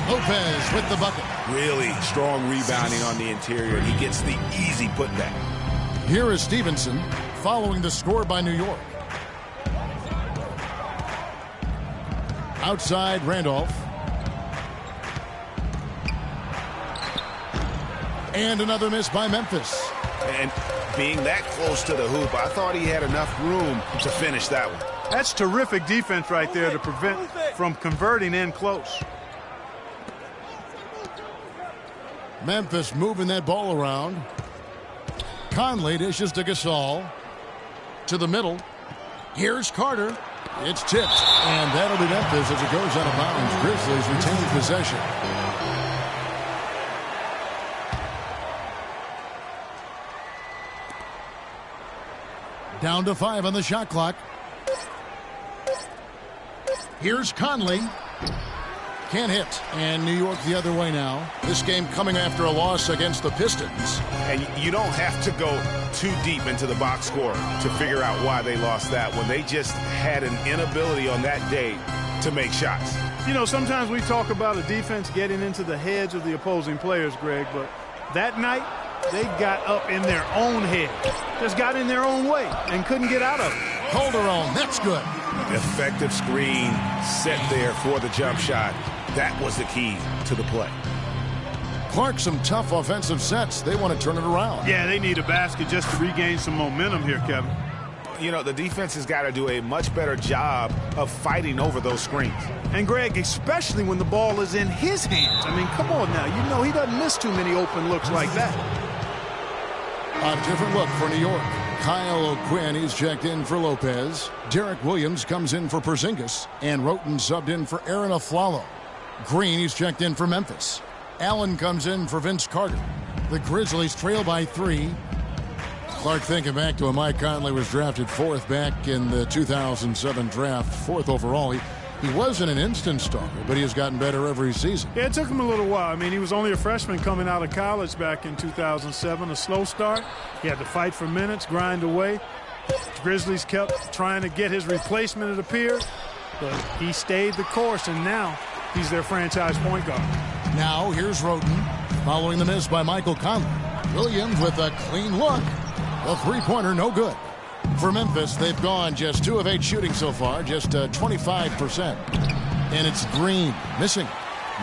Lopez with the bucket. Really strong rebounding on the interior. He gets the easy putback. Here is Stevenson following the score by New York. Outside Randolph. And another miss by Memphis. And being that close to the hoop, I thought he had enough room to finish that one. That's terrific defense right there to prevent from converting in close. Memphis moving that ball around. Conley dishes to Gasol. To the middle. Here's Carter. It's tipped. And that'll be Memphis as it goes out of bounds. Grizzlies retain possession. Down to 5 on the shot clock. Here's Conley. Can't hit. And New York the other way now. This game coming after a loss against the Pistons. And you don't have to go too deep into the box score to figure out why they lost that one. They just had an inability on that day to make shots. You know, sometimes we talk about a defense getting into the heads of the opposing players, Greg, but that night they got up in their own head. Just got in their own way and couldn't get out of it. Calderon, that's good. Effective screen set there for the jump shot. That was the key to the play. Clark, some tough offensive sets. They want to turn it around. Yeah, they need a basket just to regain some momentum here, Kevin. You know, the defense has got to do a much better job of fighting over those screens. And, Greg, especially when the ball is in his hands. I mean, come on now. You know he doesn't miss too many open looks like that. A different look for New York. Kyle O'Quinn, he's checked in for Lopez. Derek Williams comes in for Porzingis. And Roten subbed in for Aaron Aflalo. Green, he's checked in for Memphis. Allen comes in for Vince Carter. The Grizzlies trail by 3. Clark, thinking back to when Mike Conley was drafted 4th back in the 2007 draft, 4th overall. He wasn't an instant starter, but he has gotten better every season. Yeah, it took him a little while. I mean, he was only a freshman coming out of college back in 2007. A slow start. He had to fight for minutes, grind away. The Grizzlies kept trying to get his replacement, it appeared, but he stayed the course, and now he's their franchise point guard. Now here's Roten, following the miss by Michael Conley. Williams with a clean look. A three-pointer, no good. For Memphis, they've gone just 2 of 8 shooting so far, just 25%. And it's Green missing.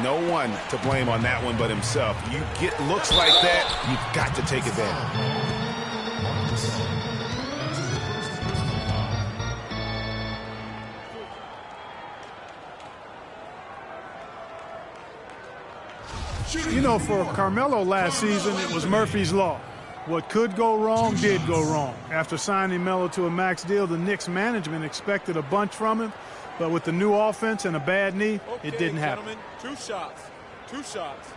No one to blame on that one but himself. You get looks like that, you've got to take advantage. You know, for Carmelo last season, it was Murphy's Law. What could go wrong did go wrong. After signing Melo to a max deal, the Knicks management expected a bunch from him, but with the new offense and a bad knee, it didn't happen. Gentlemen, 2 shots. 2 shots.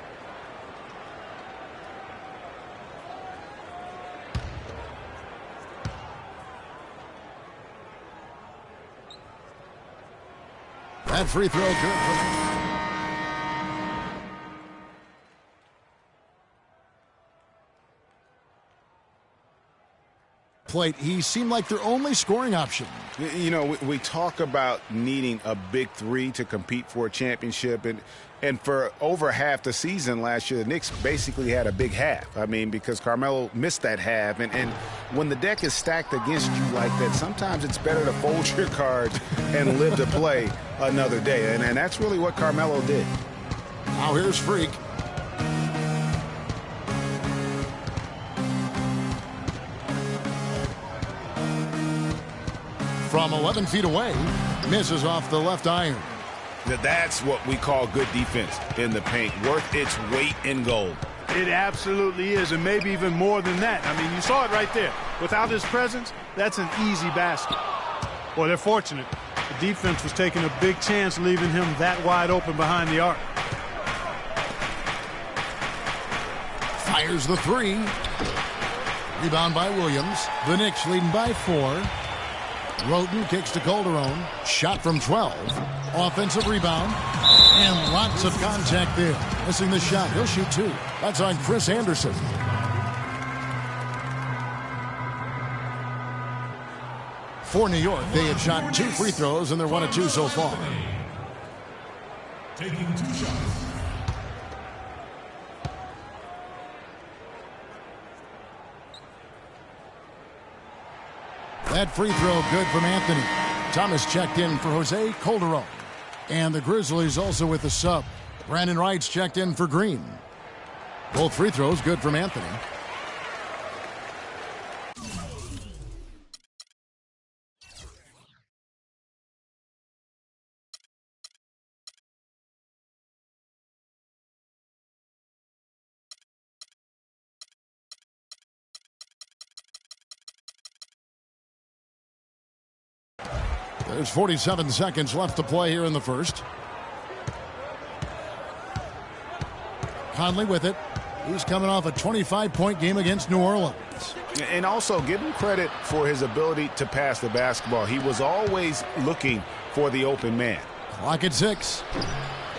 That free throw good. Plate, he seemed like their only scoring option. You know, we talk about needing a big 3 to compete for a championship, and for over half the season last year, the Knicks basically had a big half. I mean, because Carmelo missed that half, and when the deck is stacked against you like that, sometimes it's better to fold your cards and live to play another day, and that's really what Carmelo did. Now here's Freak. From 11 feet away, misses off the left iron. That's what we call good defense in the paint, worth its weight in gold. It absolutely is, and maybe even more than that. I mean, you saw it right there. Without his presence, that's an easy basket. Well, they're fortunate. The defense was taking a big chance leaving him that wide open behind the arc. Fires the 3. Rebound by Williams. The Knicks leading by 4. Roten kicks to Calderon. Shot from 12. Offensive rebound. And lots of contact there. Missing the shot. He'll shoot 2. That's on Chris Anderson. For New York, they had shot 2 free throws, and they're 1 of 2 so far. Taking 2 shots. That free throw good from Anthony. Thomas checked in for Jose Calderon. And the Grizzlies also with the sub. Brandon Wright's checked in for Green. Both free throws good from Anthony. There's 47 seconds left to play here in the first. Conley with it. He's coming off a 25-point game against New Orleans. And also give him credit for his ability to pass the basketball. He was always looking for the open man. Clock at 6.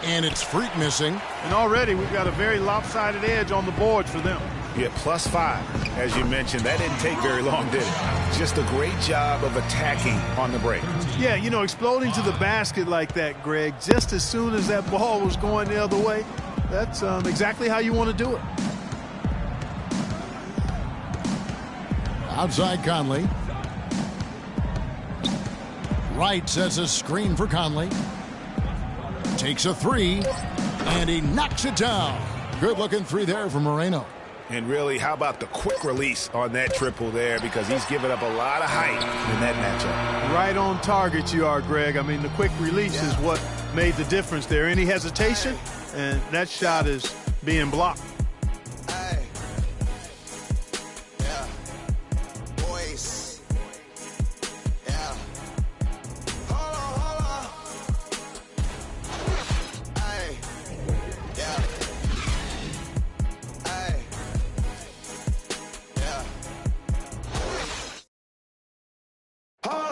And it's Freak missing. And already we've got a very lopsided edge on the board for them. Yeah, +5, as you mentioned. That didn't take very long, did it? Just a great job of attacking on the break. Yeah, you know, exploding to the basket like that, Greg, just as soon as that ball was going the other way, that's exactly how you want to do it. Outside Conley. Wright sets a screen for Conley. Takes a 3, and he knocks it down. Good-looking 3 there from Moreno. And really, how about the quick release on that triple there, because he's given up a lot of height in that matchup. Right on target you are, Greg. I mean, the quick release is what made the difference there. Any hesitation, and that shot is being blocked.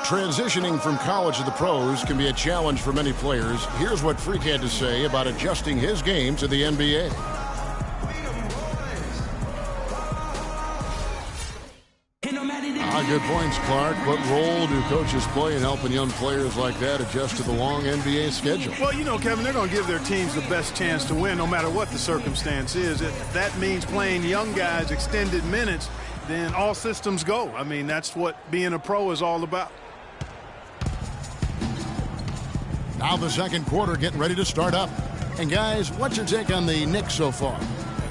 Transitioning from college to the pros can be a challenge for many players. Here's what Freak had to say about adjusting his game to the NBA. Good points, Clark. What role do coaches play in helping young players like that adjust to the long NBA schedule? Well, you know, Kevin, they're going to give their teams the best chance to win no matter what the circumstance is. If that means playing young guys extended minutes, then all systems go. I mean, that's what being a pro is all about. Now the second quarter getting ready to start up. And guys, what's your take on the Knicks so far?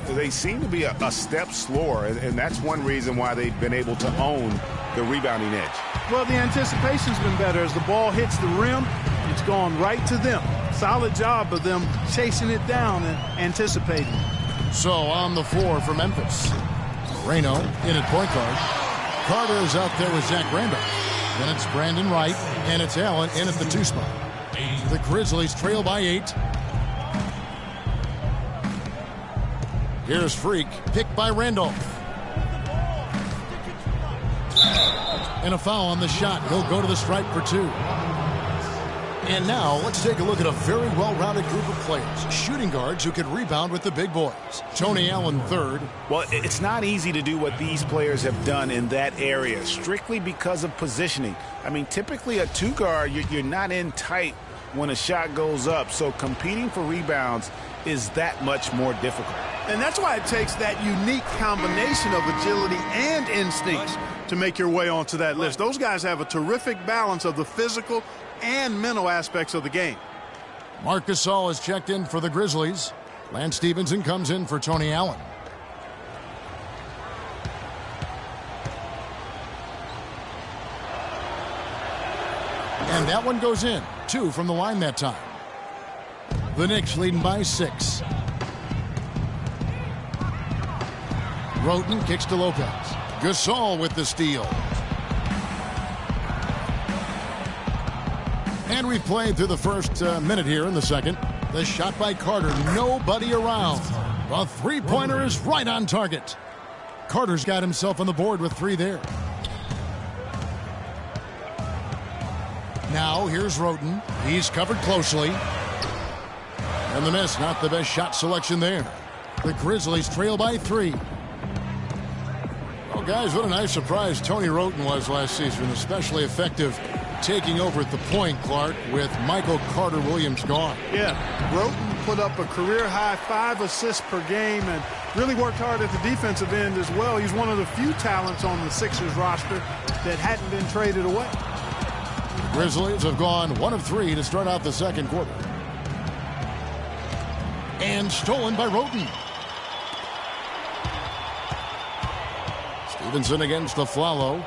They seem to be a step slower, and that's one reason why they've been able to own the rebounding edge. Well, the anticipation's been better. As the ball hits the rim, it's gone right to them. Solid job of them chasing it down and anticipating. So on the floor for Memphis. Moreno in at point guard. Carter is out there with Zach Randolph. Then it's Brandon Wright, and it's Allen in at the 2 spot. The Grizzlies trail by 8. Here's Freak, picked by Randolph. And a foul on the shot. He'll go to the stripe for 2. And now let's take a look at a very well-rounded group of players. Shooting guards who can rebound with the big boys. Tony Allen, 3rd. Well, it's not easy to do what these players have done in that area, strictly because of positioning. I mean, typically a 2 guard, you're not in tight when a shot goes up. So competing for rebounds is that much more difficult. And that's why it takes that unique combination of agility and instincts to make your way onto that list. Those guys have a terrific balance of the physical and mental aspects of the game. Marc Gasol is checked in for the Grizzlies. Lance Stevenson comes in for Tony Allen. And that one goes in. 2 from the line that time. The Knicks leading by 6. Roten kicks to Lopez. Gasol with the steal. And we've played through the first minute here in the second. The shot by Carter, nobody around. The 3-pointer is right on target. Carter's got himself on the board with 3 there. Now here's Roten. He's covered closely. And the miss, not the best shot selection there. The Grizzlies trail by 3. Well, guys, what a nice surprise Tony Roten was last season, especially effective taking over at the point, Clark, with Michael Carter-Williams gone. Yeah, Roten put up a career-high 5 assists per game and really worked hard at the defensive end as well. He's one of the few talents on the Sixers roster that hadn't been traded away. The Grizzlies have gone 1 of 3 to start out the second quarter. And stolen by Roten. Stevenson against the Flalo.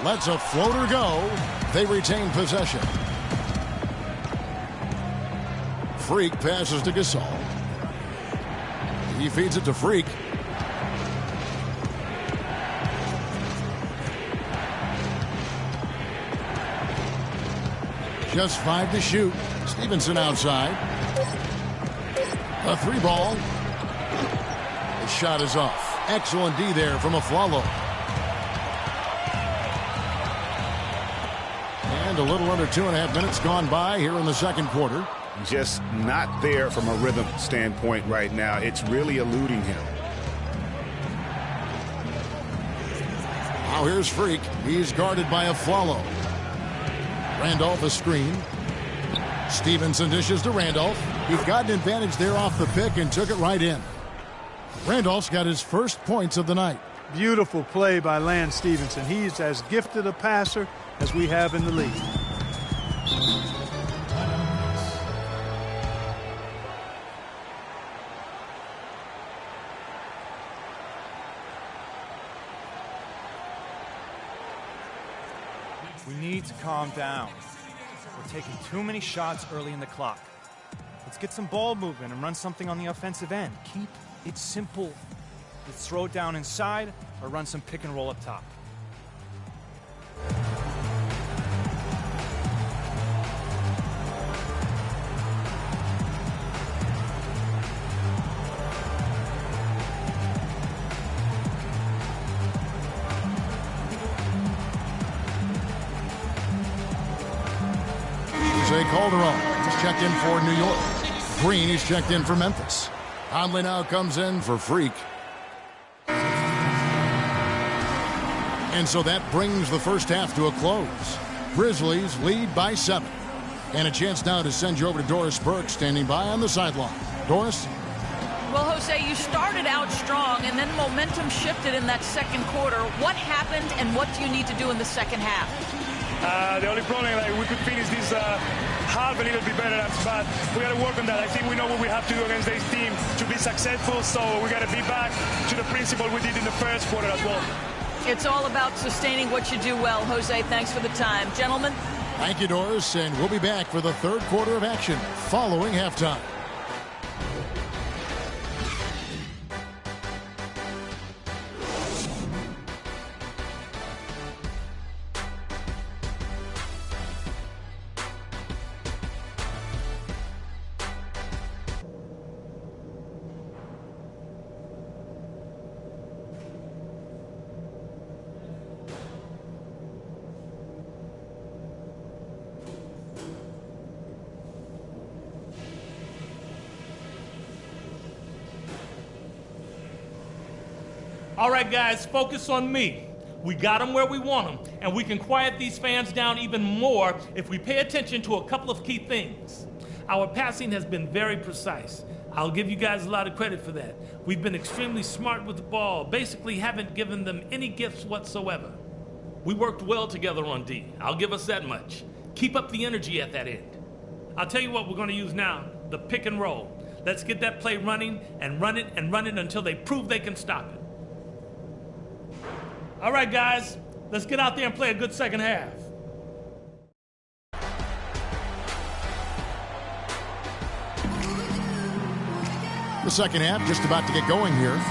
Lets a floater go. They retain possession. Freak passes to Gasol. He feeds it to Freak. Just 5 to shoot. Stevenson outside. A 3-ball. The shot is off. Excellent D there from Aflalo. And a little under 2.5 minutes gone by here in the second quarter. Just not there from a rhythm standpoint right now. It's really eluding him. Now here's Freak. He's guarded by Aflalo. Randolph a screen. Stevenson dishes to Randolph. He got an advantage there off the pick and took it right in. Randolph's got his first points of the night. Beautiful play by Lance Stevenson. He's as gifted a passer as we have in the league. We need to calm down. We're taking too many shots early in the clock. Let's get some ball movement and run something on the offensive end. Keep it simple. Let's throw it down inside or run some pick and roll up top. Calderon is checked in for New York. Green is checked in for Memphis. Conley now comes in for Freak. And so that brings the first half to a close. Grizzlies lead by 7. And a chance now to send you over to Doris Burke standing by on the sideline. Doris? Well, Jose, you started out strong, and then momentum shifted in that second quarter. What happened, and what do you need to do in the second half? The only problem, we could finish this half a little bit better, but we got to work on that. I think we know what we have to do against this team to be successful, so we got to be back to the principle we did in the first quarter as well. It's all about sustaining what you do well. Jose, thanks for the time. Gentlemen? Thank you, Doris, and we'll be back for the third quarter of action following halftime. All right, guys, focus on me. We got them where we want them, and we can quiet these fans down even more if we pay attention to a couple of key things. Our passing has been very precise. I'll give you guys a lot of credit for that. We've been extremely smart with the ball, basically haven't given them any gifts whatsoever. We worked well together on D. I'll give us that much. Keep up the energy at that end. I'll tell you what we're going to use now, the pick and roll. Let's get that play running and run it and run it until they prove they can stop it. All right, guys, let's get out there and play a good second half. The second half just about to get going here.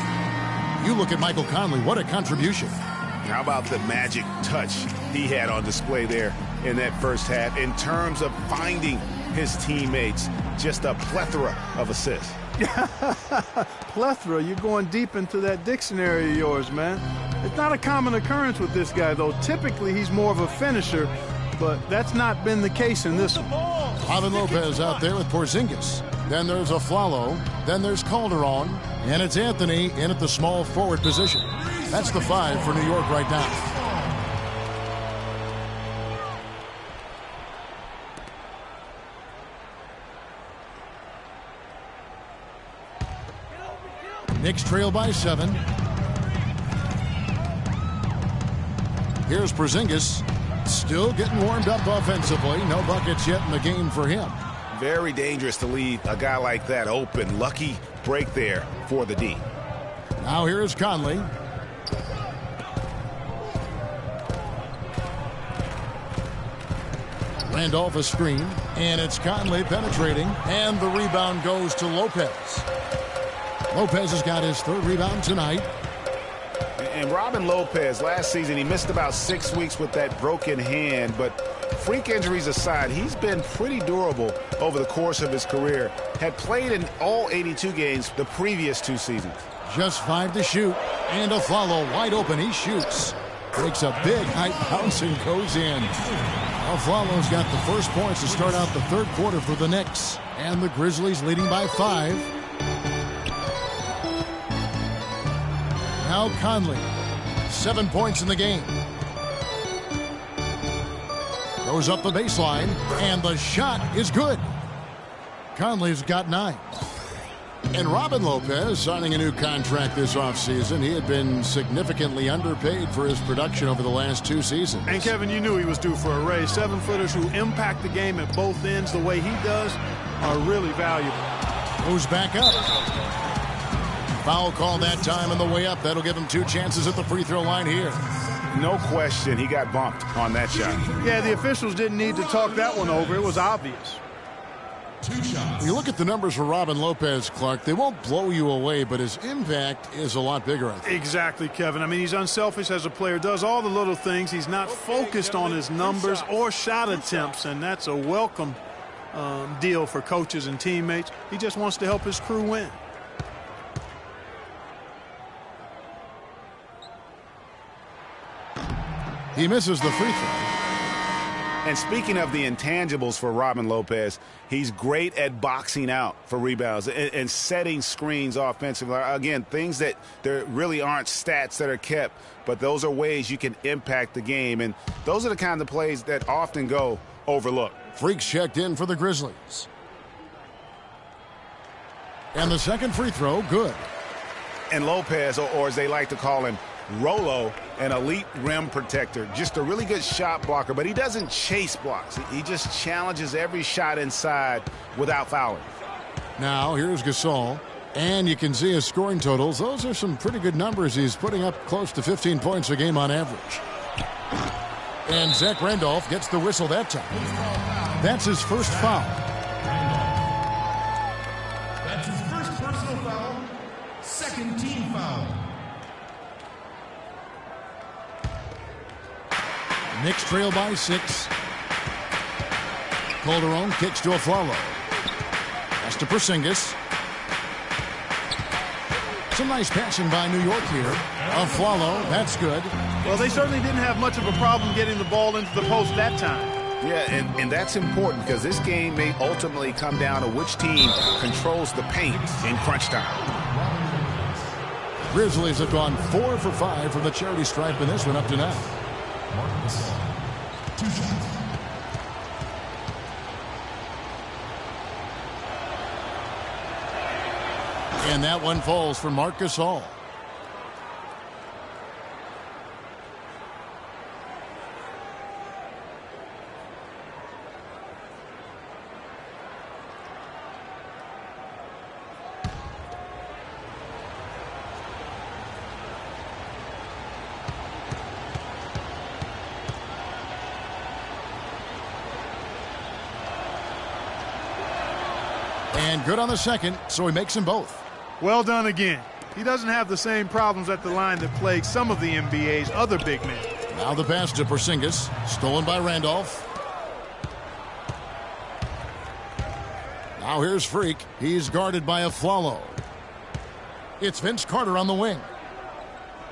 You look at Michael Conley, what a contribution. How about the magic touch he had on display there in that first half in terms of finding his teammates? Just a plethora of assists. Plethora, you're going deep into that dictionary of yours, man. It's not a common occurrence with this guy, though. Typically, he's more of a finisher, but that's not been the case in this one. Ivan Lopez out there with Porzingis. Then there's Aflalo. Then there's Calderon. And it's Anthony in at the small forward position. That's the 5 for New York right now. Knicks trail by 7. Here's Porzingis, still getting warmed up offensively. No buckets yet in the game for him. Very dangerous to leave a guy like that open. Lucky break there for the D. Now here's Conley. Randolph a screen, and it's Conley penetrating, and the rebound goes to Lopez. Lopez has got his third rebound tonight. And Robin Lopez, last season, he missed about 6 weeks with that broken hand, but freak injuries aside, he's been pretty durable over the course of his career. Had played in all 82 games the previous 2 seasons. Just 5 to shoot, and a follow wide open. He shoots. Takes a big high bounce and goes in. Aflalo's got the first points to start out the third quarter for the Knicks. And the Grizzlies leading by 5. Now Conley, 7 points in the game. Goes up the baseline, and the shot is good. Conley's got 9. And Robin Lopez signing a new contract this offseason. He had been significantly underpaid for his production over the last 2 seasons. And, Kevin, you knew he was due for a raise. 7-footers who impact the game at both ends the way he does are really valuable. Goes back up. Foul call that time on the way up. That'll give him 2 chances at the free throw line here. No question he got bumped on that shot. Yeah, the officials didn't need to talk that one over. It was obvious. 2 shots. You look at the numbers for Robin Lopez, Clark. They won't blow you away, but his impact is a lot bigger, I think. Exactly, Kevin. I mean, he's unselfish as a player, does all the little things. He's not focused on his numbers or shot attempts, and that's a welcome deal for coaches and teammates. He just wants to help his crew win. He misses the free throw. And speaking of the intangibles for Robin Lopez, he's great at boxing out for rebounds and setting screens offensively. Again, things that there really aren't stats that are kept, but those are ways you can impact the game. And those are the kind of plays that often go overlooked. Freaks checked in for the Grizzlies. And the second free throw, good. And Lopez, or as they like to call him, Rolo, an elite rim protector, just a really good shot blocker, but he doesn't chase blocks. He just challenges every shot inside without fouling. Now here's Gasol, and you can see his scoring totals. Those are some pretty good numbers. He's putting up close to 15 points a game on average. And Zach Randolph gets the whistle that time. That's his first foul. That's his first personal foul, second team foul. Knicks trail by 6. Calderon kicks to Aflalo. Pass to Porzingis. Some nice passing by New York here. Aflalo, that's good. Well, they certainly didn't have much of a problem getting the ball into the post that time. Yeah, and that's important because this game may ultimately come down to which team controls the paint in crunch time. Grizzlies have gone 4 for 5 from the charity stripe in this one up to now. 2 shots. And that one falls for Marc Gasol. And good on the second, so he makes them both. Well done again. He doesn't have the same problems at the line that plague some of the NBA's other big men. Now the pass to Porzingis, stolen by Randolph. Now here's Freak. He's guarded by Aflalo. It's Vince Carter on the wing.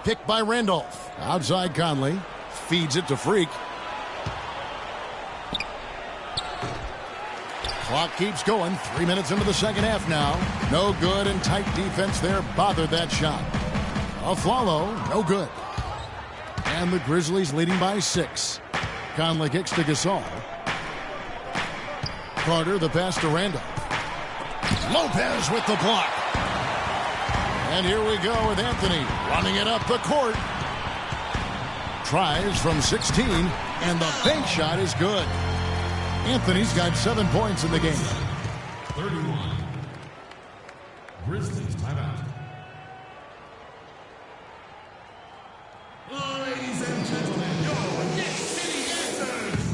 Picked by Randolph. Outside Conley. Feeds it to Freak. Clock keeps going. 3 minutes into the second half now. No good, and tight defense there bothered that shot. Aflalo, no good. And the Grizzlies leading by 6. Conley kicks to Gasol. Carter, the pass to Randolph. Lopez with the block. And here we go with Anthony running it up the court. Tries from 16, and the bank shot is good. Anthony's got 7 points in the game. 31. Grizzlies timeout. Ladies and gentlemen, your Knicks City Dancers.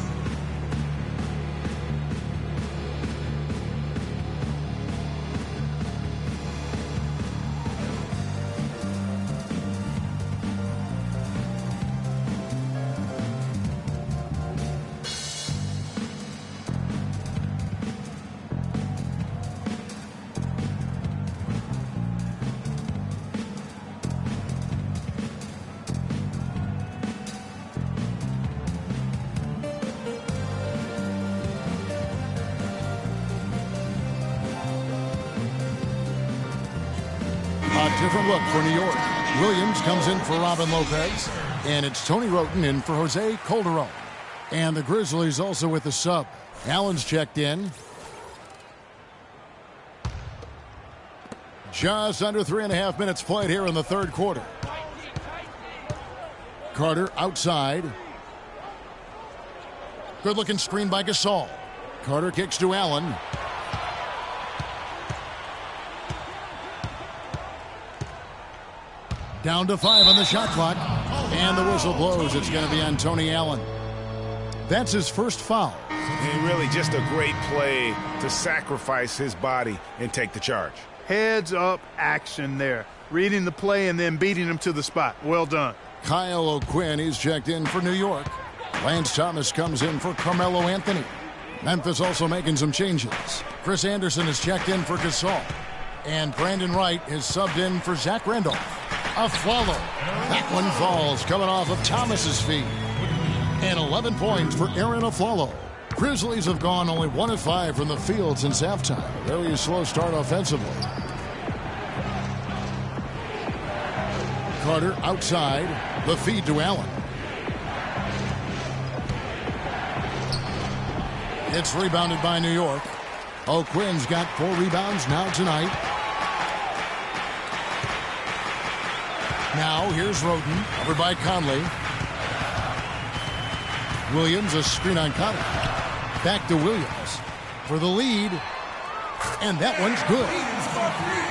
Different look for New York. Williams comes in for Robin Lopez, and it's Tony Roten in for Jose Calderon. And the Grizzlies also with the sub. Allen's checked in. Just under 3.5 minutes played here in the third quarter. Carter outside. Good-looking screen by Gasol. Carter kicks to Allen. Down to 5 on the shot clock. And the whistle blows. It's going to be on Tony Allen. That's his first foul. And really just a great play to sacrifice his body and take the charge. Heads up action there. Reading the play and then beating him to the spot. Well done. Kyle O'Quinn is checked in for New York. Lance Thomas comes in for Carmelo Anthony. Memphis also making some changes. Chris Anderson is checked in for Gasol. And Brandon Wright is subbed in for Zach Randolph. Afflalo. That one falls coming off of Thomas's feet. And 11 points for Aaron Afflalo. Grizzlies have gone only 1 of 5 from the field since halftime. Very slow start offensively. Carter outside. The feed to Allen. It's rebounded by New York. O'Quinn's got 4 rebounds now tonight. Now here's Roten, over by Conley. Williams, a screen on Conley. Back to Williams for the lead. And that one's good.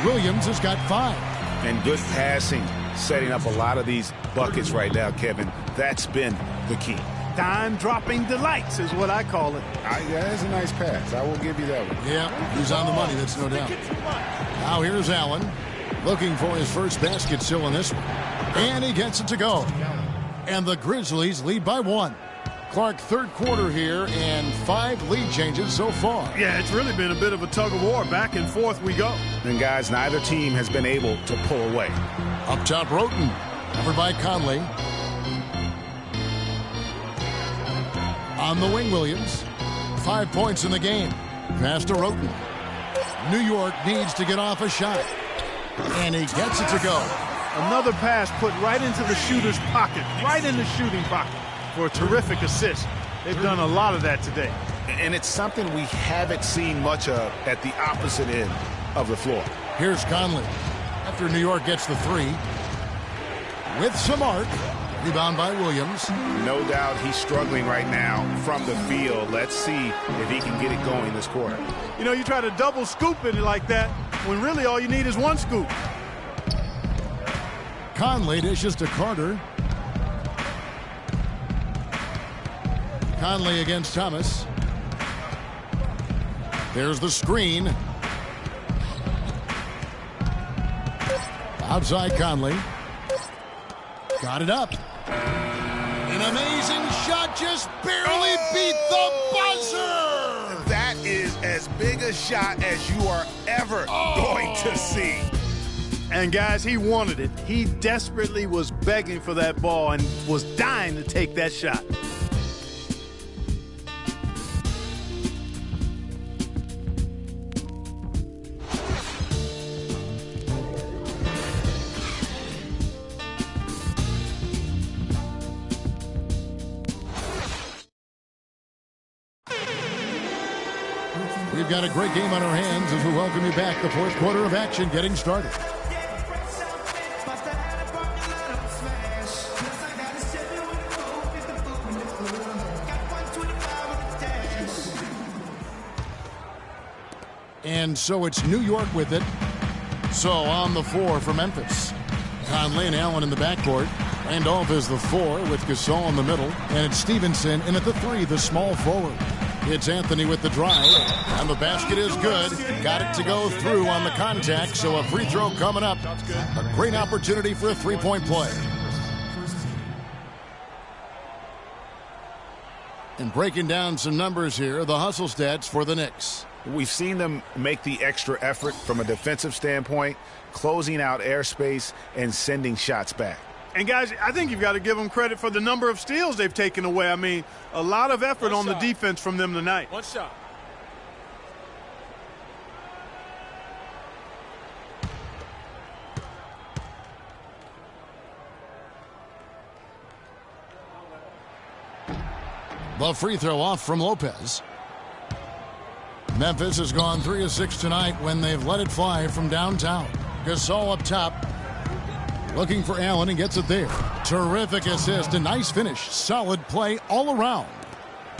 Williams has got 5. And good passing, setting up a lot of these buckets right now, Kevin. That's been the key. Dime-dropping delights is what I call it. Yeah, that's a nice pass. I will give you that one. Yeah, he's on the money, that's no doubt. Now here's Allen, looking for his first basket still in this one. And he gets it to go. And the Grizzlies lead by 1. Clark, third quarter here, and 5 lead changes so far. Yeah, it's really been a bit of a tug-of-war. Back and forth we go. And, guys, neither team has been able to pull away. Up top, Roten, covered by Conley. On the wing, Williams. 5 points in the game. Pass to Roten. New York needs to get off a shot. And he gets it to go. Another pass put right into the shooter's pocket, right in the shooting pocket for a terrific assist. They've done a lot of that today. And it's something we haven't seen much of at the opposite end of the floor. Here's Conley. After New York gets the 3. With some arc. Rebound by Williams. No doubt he's struggling right now from the field. Let's see if he can get it going this quarter. You know, you try to double scoop it like that when really all you need is 1 scoop. Conley dishes to Carter. Conley against Thomas. There's the screen. Outside Conley. Got it up. An amazing shot, just barely beat the buzzer. That is as big a shot as you are ever going to see. And guys, he wanted it. He desperately was begging for that ball and was dying to take that shot. We've got a great game on our hands as we welcome you back. The fourth quarter of action getting started. And so it's New York with it. So on the 4 for Memphis. Conley and Allen in the backcourt. Randolph is the 4 with Gasol in the middle. And it's Stevenson in at the 3, the small forward. It's Anthony with the drive. And the basket is good. Got it to go through on the contact. So a free throw coming up. A great opportunity for a 3-point play. And breaking down some numbers here, the hustle stats for the Knicks. We've seen them make the extra effort from a defensive standpoint, closing out airspace and sending shots back. And, guys, I think you've got to give them credit for the number of steals they've taken away. I mean, a lot of effort on the defense from them tonight. 1 shot. The free throw off from Lopez. Memphis has gone 3 of 6 tonight when they've let it fly from downtown. Gasol up top. Looking for Allen and gets it there. Terrific assist, a nice finish. Solid play all around.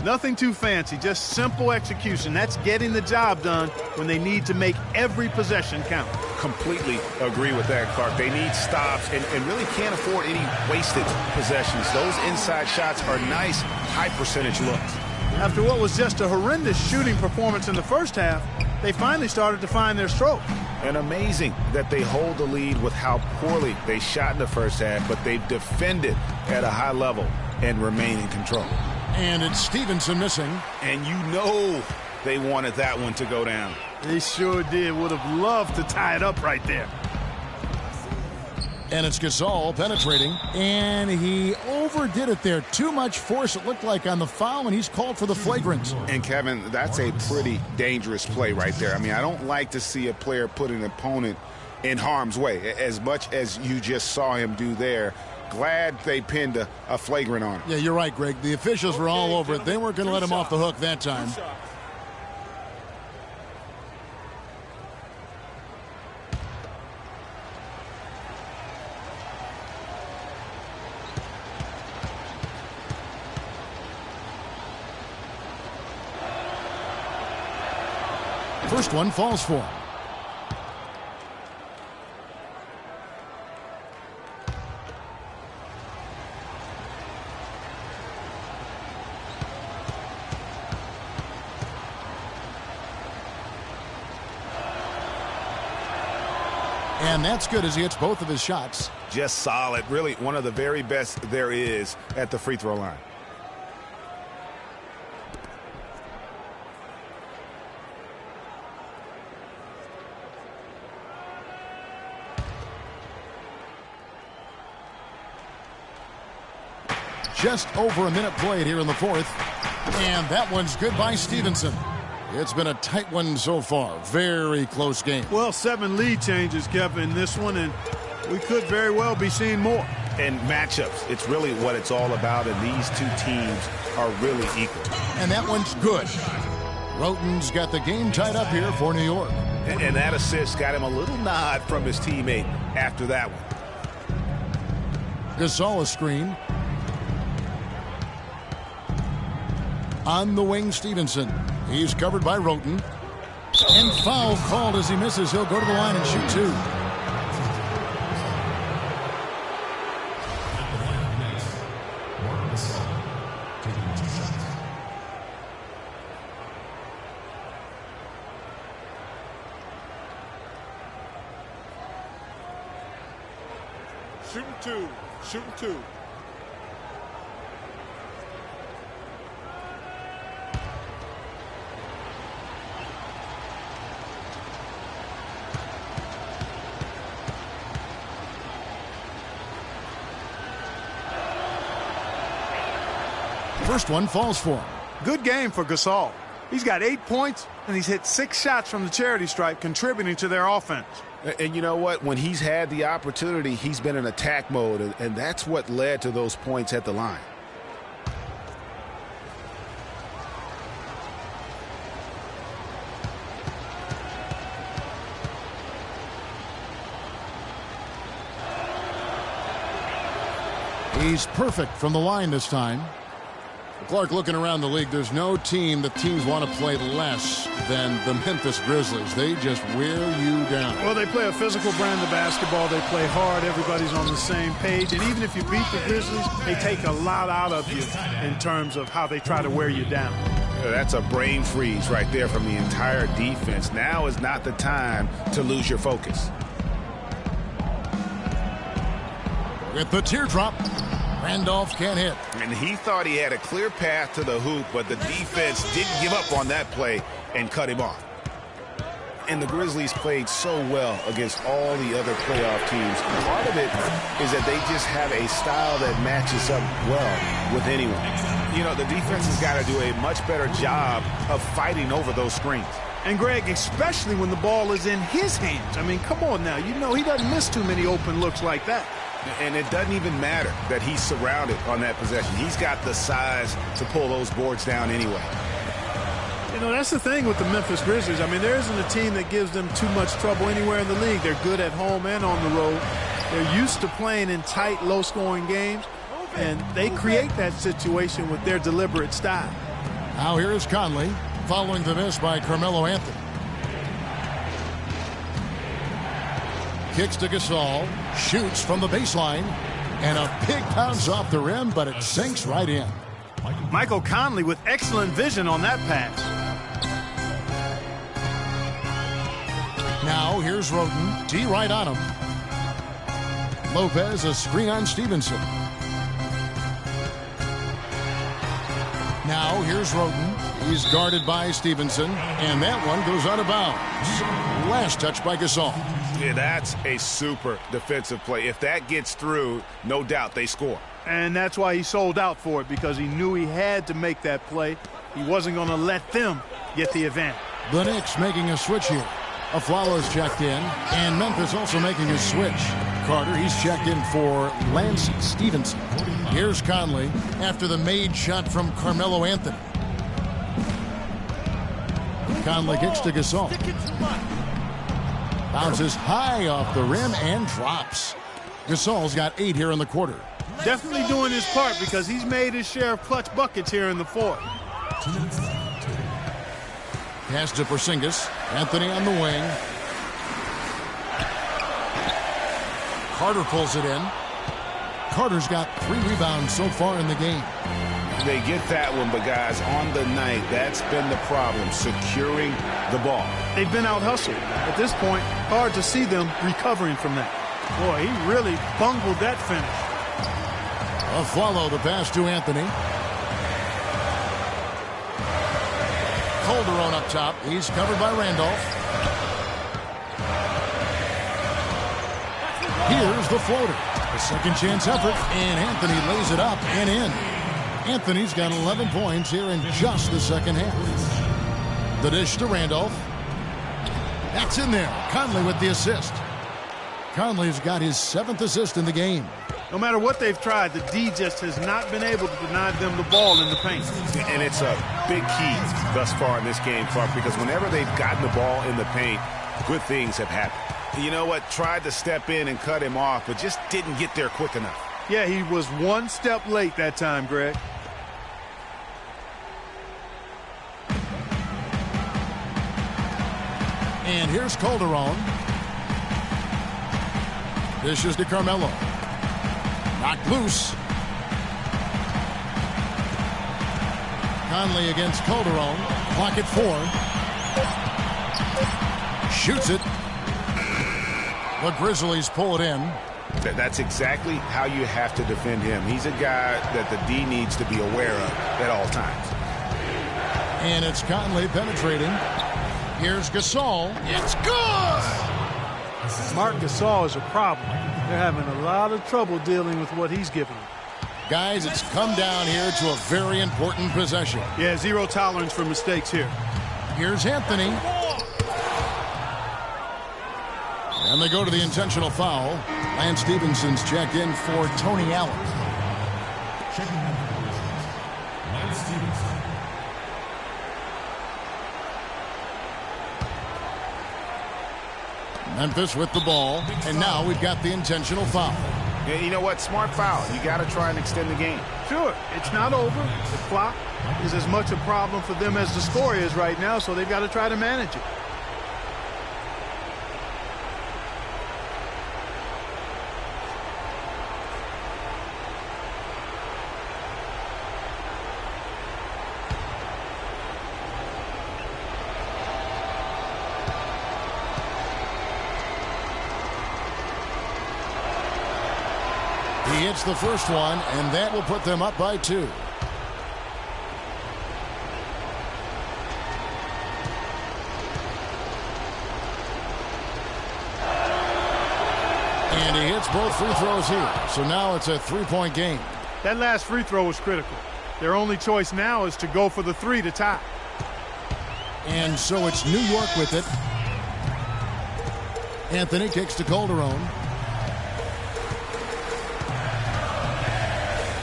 Nothing too fancy, just simple execution. That's getting the job done when they need to make every possession count. Completely agree with that, Clark. They need stops and really can't afford any wasted possessions. Those inside shots are nice, high-percentage looks. After what was just a horrendous shooting performance in the first half, they finally started to find their stroke. And amazing that they hold the lead with how poorly they shot in the first half, but they've defended at a high level and remain in control. And it's Stevenson missing. And you know they wanted that one to go down. They sure did. Would have loved to tie it up right there. And it's Gasol penetrating. And he overdid it there. Too much force, it looked like, on the foul, and he's called for the flagrant. And, Kevin, that's a pretty dangerous play right there. I mean, I don't like to see a player put an opponent in harm's way, as much as you just saw him do there. Glad they pinned a flagrant on him. Yeah, you're right, Greg. The officials were all over it. They weren't going to let him off the hook that time. First one falls for him. And that's good as he hits both of his shots. Just solid. Really one of the very best there is at the free throw line. Just over a minute played here in the fourth. And that one's good by Stevenson. It's been a tight one so far. Very close game. Well, 7 lead changes, Kevin, in this one, and we could very well be seeing more. And matchups, it's really what it's all about, and these two teams are really equal. And that one's good. Roten's got the game tied up here for New York. And that assist got him a little nod from his teammate after that one. Gasol a screen. On the wing, Stevenson. He's covered by Roten. And foul called as he misses. He'll go to the line and shoot 2. Shooting 2. Shooting 2. First one falls for him. Good game for Gasol. He's got 8 points, and he's hit 6 shots from the charity stripe, contributing to their offense. And you know what? When he's had the opportunity, he's been in attack mode, and that's what led to those points at the line. He's perfect from the line this time. Clark, looking around the league, there's no team that teams want to play less than the Memphis Grizzlies. They just wear you down. Well, they play a physical brand of basketball. They play hard. Everybody's on the same page. And even if you beat the Grizzlies, they take a lot out of you in terms of how they try to wear you down. That's a brain freeze right there from the entire defense. Now is not the time to lose your focus. With the teardrop, Randolph can't hit. And he thought he had a clear path to the hoop, but the defense didn't give up on that play and cut him off. And the Grizzlies played so well against all the other playoff teams. Part of it is that they just have a style that matches up well with anyone. You know, the defense has got to do a much better job of fighting over those screens. And, Greg, especially when the ball is in his hands. I mean, come on now. You know he doesn't miss too many open looks like that. And it doesn't even matter that he's surrounded on that possession. He's got the size to pull those boards down anyway. You know, that's the thing with the Memphis Grizzlies. I mean, there isn't a team that gives them too much trouble anywhere in the league. They're good at home and on the road. They're used to playing in tight, low-scoring games, and they create that situation with their deliberate style. Now here is Conley, following the miss by Carmelo Anthony. Kicks to Gasol, shoots from the baseline, and a big bounce off the rim, but it sinks right in. Michael Conley with excellent vision on that pass. Now here's Roden, D right on him. Lopez a screen on Stevenson. Now here's Roden. He's guarded by Stevenson, and that one goes out of bounds. Last touch by Gasol. Yeah, that's a super defensive play. If that gets through, no doubt they score. And that's why he sold out for it, because he knew he had to make that play. He wasn't going to let them get the advantage. The Knicks making a switch here. Aflalo's checked in, and Memphis also making a switch. Carter, he's checked in for Lance Stevenson. Here's Conley after the made shot from Carmelo Anthony. Conley kicks to Gasol. Bounces high off the rim and drops. Gasol's got 8 here in the quarter. Definitely doing his part because he's made his share of clutch buckets here in the fourth. Pass to Porzingis. Anthony on the wing. Carter pulls it in. Carter's got 3 rebounds so far in the game. They get that one, but guys, on the night, that's been the problem, securing the ball. They've been out-hustled. At this point, hard to see them recovering from that. Boy, he really bungled that finish. Aflalo the pass to Anthony. Calderon up top. He's covered by Randolph. Here's the floater. A second chance effort, and Anthony lays it up and in. Anthony's got 11 points here in just the second half. The dish to Randolph. That's in there. Conley with the assist. Conley's got his 7th assist in the game. No matter what they've tried, the D just has not been able to deny them the ball in the paint. And it's a big key thus far in this game, Clark, because whenever they've gotten the ball in the paint, good things have happened. You know what? Tried to step in and cut him off, but just didn't get there quick enough. Yeah, he was one step late that time, Greg. And here's Calderon. Dishes to Carmelo. Knocked loose. Conley against Calderon. Clock at 4. Shoots it. The Grizzlies pull it in. That's exactly how you have to defend him. He's a guy that the D needs to be aware of at all times. And it's Conley penetrating. Here's Gasol. It's good! Marc Gasol is a problem. They're having a lot of trouble dealing with what he's giving them. Guys, it's come down here to a very important possession. Yeah, 0 tolerance for mistakes here. Here's Anthony. And they go to the intentional foul. Lance Stevenson's checked in for Tony Allen. Lance Stevenson. Memphis with the ball, and now we've got the intentional foul. Yeah, you know what? Smart foul. You got to try and extend the game. Sure, it's not over. The clock is as much a problem for them as the score is right now, so they've got to try to manage it. He hits the first one, and that will put them up by 2. And he hits both free throws here. So now it's a 3-point game. That last free throw was critical. Their only choice now is to go for the 3 to tie. And so it's New York with it. Anthony kicks to Calderon.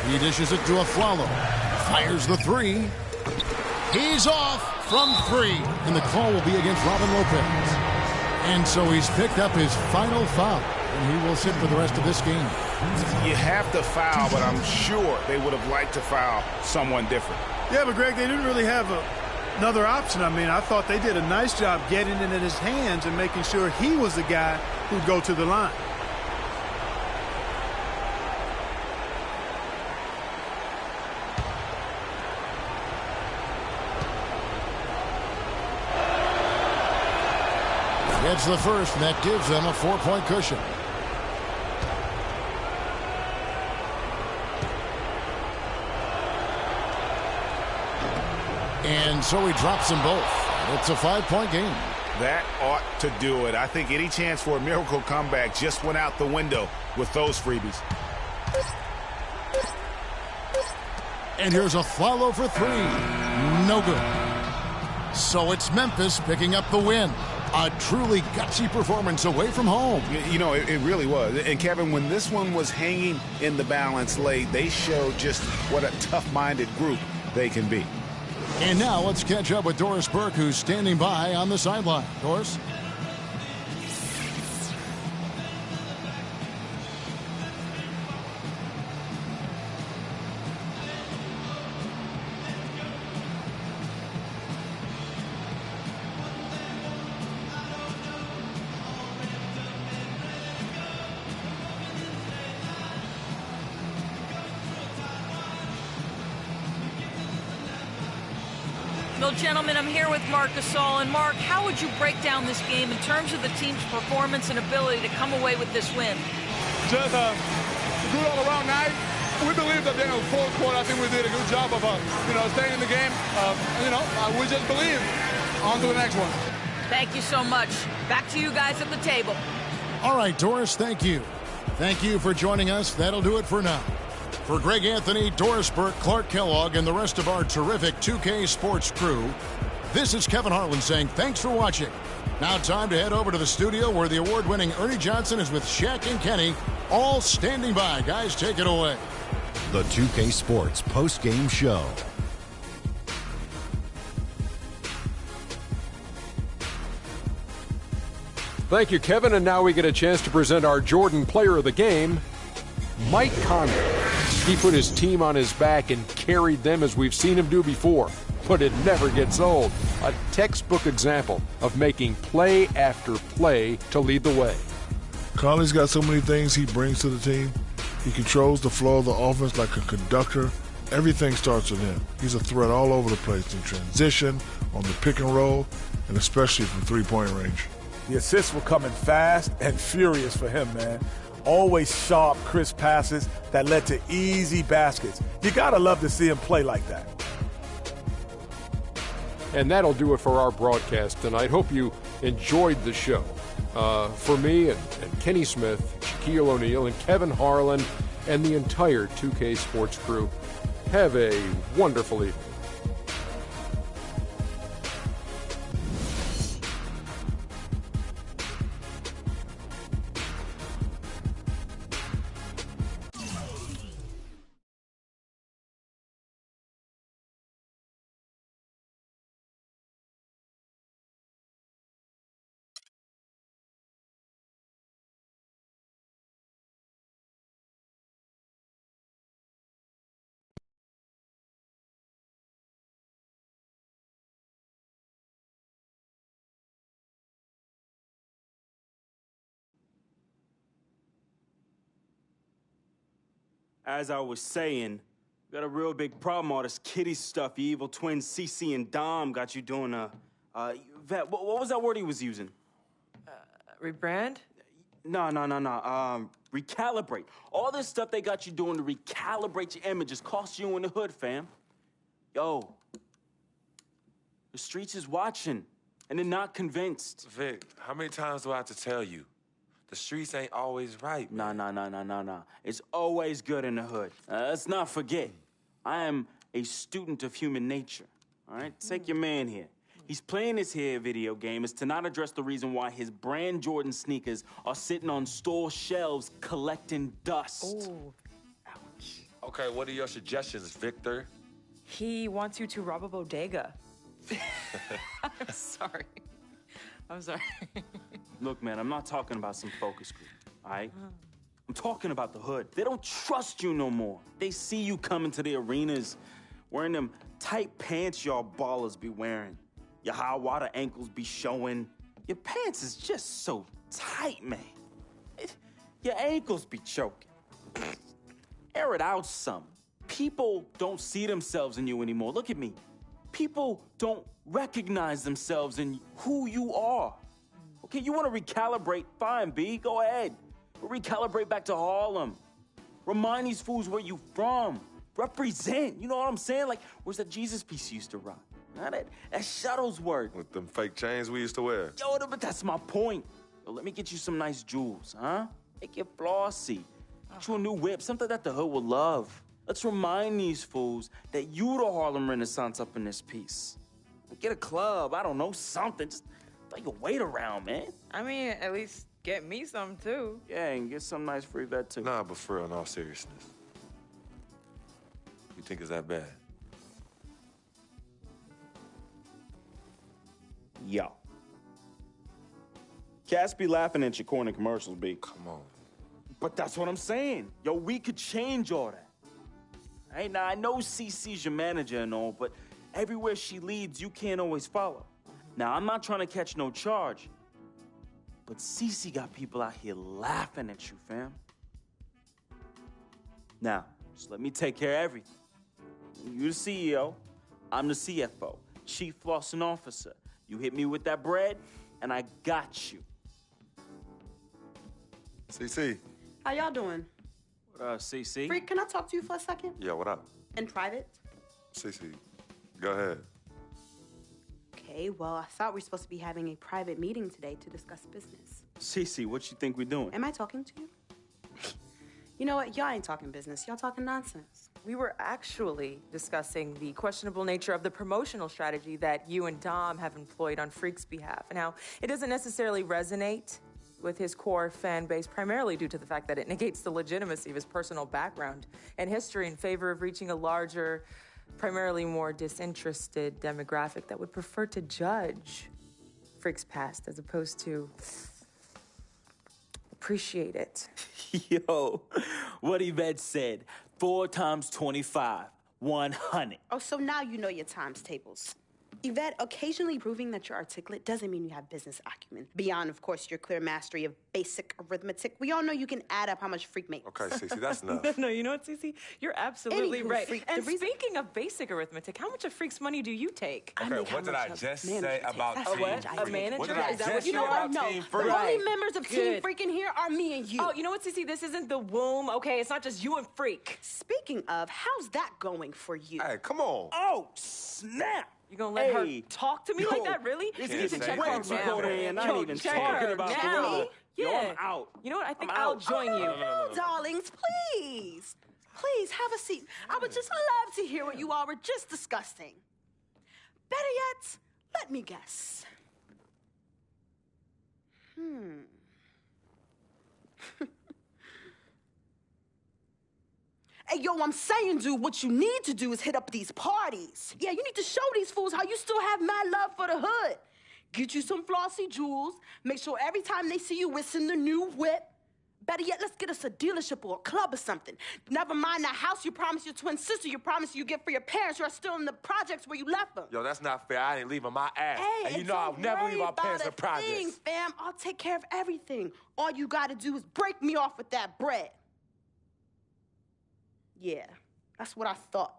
He dishes it to Aflalo. Fires the three. He's off from three. And the call will be against Robin Lopez. And so he's picked up his final foul. And he will sit for the rest of this game. You have to foul, but I'm sure they would have liked to foul someone different. Yeah, but Greg, they didn't really have another option. I mean, I thought they did a nice job getting it in his hands and making sure he was the guy who'd go to the line. Gets the first, and that gives them a 4-point cushion. And so he drops them both. It's a 5-point game. That ought to do it. I think any chance for a miracle comeback just went out the window with those freebies. And here's a follow for three. No good. So it's Memphis picking up the win. A truly gutsy performance away from home. You know, it really was. And Kevin, when this one was hanging in the balance late, they showed just what a tough-minded group they can be. And now let's catch up with Doris Burke, who's standing by on the sideline. Doris? Well, gentlemen, I'm here with Mark Gasol. And Mark, how would you break down this game in terms of the team's performance and ability to come away with this win? Just a good all-around night. We believe that in the fourth quarter, I think we did a good job of, staying in the game. We just believe. On to the next one. Thank you so much. Back to you guys at the table. All right, Doris, thank you. Thank you for joining us. That'll do it for now. For Greg Anthony, Doris Burke, Clark Kellogg, and the rest of our terrific 2K Sports crew, this is Kevin Harlan saying thanks for watching. Now time to head over to the studio where the award-winning Ernie Johnson is with Shaq and Kenny, all standing by. Guys, take it away. The 2K Sports post-game show. Thank you, Kevin. And now we get a chance to present our Jordan Player of the Game, Mike Conley. He put his team on his back and carried them as we've seen him do before. But it never gets old. A textbook example of making play after play to lead the way. Conley's got so many things he brings to the team. He controls the flow of the offense like a conductor. Everything starts with him. He's a threat all over the place in transition, on the pick and roll, and especially from three-point range. The assists were coming fast and furious for him, man. Always sharp, crisp passes that led to easy baskets. You gotta love to see him play like that. And that'll do it for our broadcast tonight. Hope you enjoyed the show. For me and Kenny Smith, Shaquille O'Neal, and Kevin Harlan, and the entire 2K Sports crew, have a wonderful evening. As I was saying, got a real big problem, all this kitty stuff. Your evil twins, CC and Dom, got you doing Vet, what was that word he was using? Rebrand? No. Recalibrate. All this stuff they got you doing to recalibrate your images costs you in the hood, fam. Yo, the streets is watching, and they're not convinced. Vic, how many times do I have to tell you? The streets ain't always right, man. Nah. It's always good in the hood. Let's not forget, I am a student of human nature, all right? Take your man here. He's playing this here video game is to not address the reason why his brand Jordan sneakers are sitting on store shelves collecting dust. Ooh. Ouch. Okay, what are your suggestions, Victor? He wants you to rob a bodega. I'm sorry. I'm sorry. Look, man, I'm not talking about some focus group, all right? I'm talking about the hood. They don't trust you no more. They see you coming to the arenas wearing them tight pants y'all ballers be wearing. Your high water ankles be showing. Your pants is just so tight, man. Your ankles be choking. Air it out some. People don't see themselves in you anymore. Look at me. People don't recognize themselves in who you are. Okay, you want to recalibrate? Fine, B, go ahead. But recalibrate back to Harlem. Remind these fools where you from. Represent, you know what I'm saying? Like, where's that Jesus piece you used to rock? Now that Shuttlesworth. With them fake chains we used to wear. Yo, but that's my point. Yo, let me get you some nice jewels, huh? Make it flossy. Get you a new whip, something that the hood will love. Let's remind these fools that you the Harlem Renaissance up in this piece. Get a club, I don't know, something. Just throw your weight around, man. I mean, at least get me some, too. Yeah, and get some nice free vet, too. Nah, but for real, in all seriousness. You think it's that bad? Yo. Cats be laughing at your corny commercials, B. Come on. But that's what I'm saying. Yo, we could change all that. Right? Now, I know CC's your manager and all, but everywhere she leads, you can't always follow. Now, I'm not trying to catch no charge, but CC got people out here laughing at you, fam. Now, just let me take care of everything. You the CEO, I'm the CFO, Chief Flossing Officer. You hit me with that bread, and I got you. CC. How y'all doing? What CC? Freak, can I talk to you for a second? Yeah, what up? In private? CC, go ahead. Okay, well, I thought we were supposed to be having a private meeting today to discuss business. CC, what you think we're doing? Am I talking to you? You know what? Y'all ain't talking business. Y'all talking nonsense. We were actually discussing the questionable nature of the promotional strategy that you and Dom have employed on Freak's behalf. Now, it doesn't necessarily resonate with his core fan base, primarily due to the fact that it negates the legitimacy of his personal background and history in favor of reaching a larger, primarily more disinterested demographic that would prefer to judge Freak's past as opposed to appreciate it. Yo, what Yvette said, 4 times 25, 100. Oh, so now you know your times tables. Yvette, occasionally proving that you're articulate doesn't mean you have business acumen. Beyond, of course, your clear mastery of basic arithmetic, we all know you can add up how much Freak makes. Okay, Cece, that's enough. No, you know what, Cece? You're absolutely Anywho, right. Freak, And speaking of basic arithmetic, how much of Freak's money do you take? Okay, what did I just say about Team what? Freak? A manager? What did I Is that just what say you know about No, Team the Freak? only members of Team Good. Freak in here are me and you. Oh, you know what, Cece? This isn't the womb, okay? It's not just you and Freak. Speaking of, how's that going for you? Hey, come on. Oh, snap. You gonna let her Hey. talk to me like that, really? This You need to is check way her too now. cold in, not Yo, even check talking her about now. Gorilla. Yo, Yeah. I'm out. You know what? I think I'm I'll out. join you. No, darlings, please. Please, have a seat. I would just love to hear what you all were just discussing. Better yet, let me guess. Hey, yo, I'm saying, dude, what you need to do is hit up these parties. Yeah, you need to show these fools how you still have mad love for the hood. Get you some flossy jewels. Make sure every time they see you, it's in the new whip. Better yet, let's get us a dealership or a club or something. Never mind that house you promised your twin sister, you promised you get for your parents who are still in the projects where you left them. Yo, that's not fair. I ain't leaving my ass. Hey, and you and know I'll don't never worry leave our about parents a in projects. thing, fam. I'll take care of everything. All you gotta do is break me off with that bread. Yeah, that's what I thought.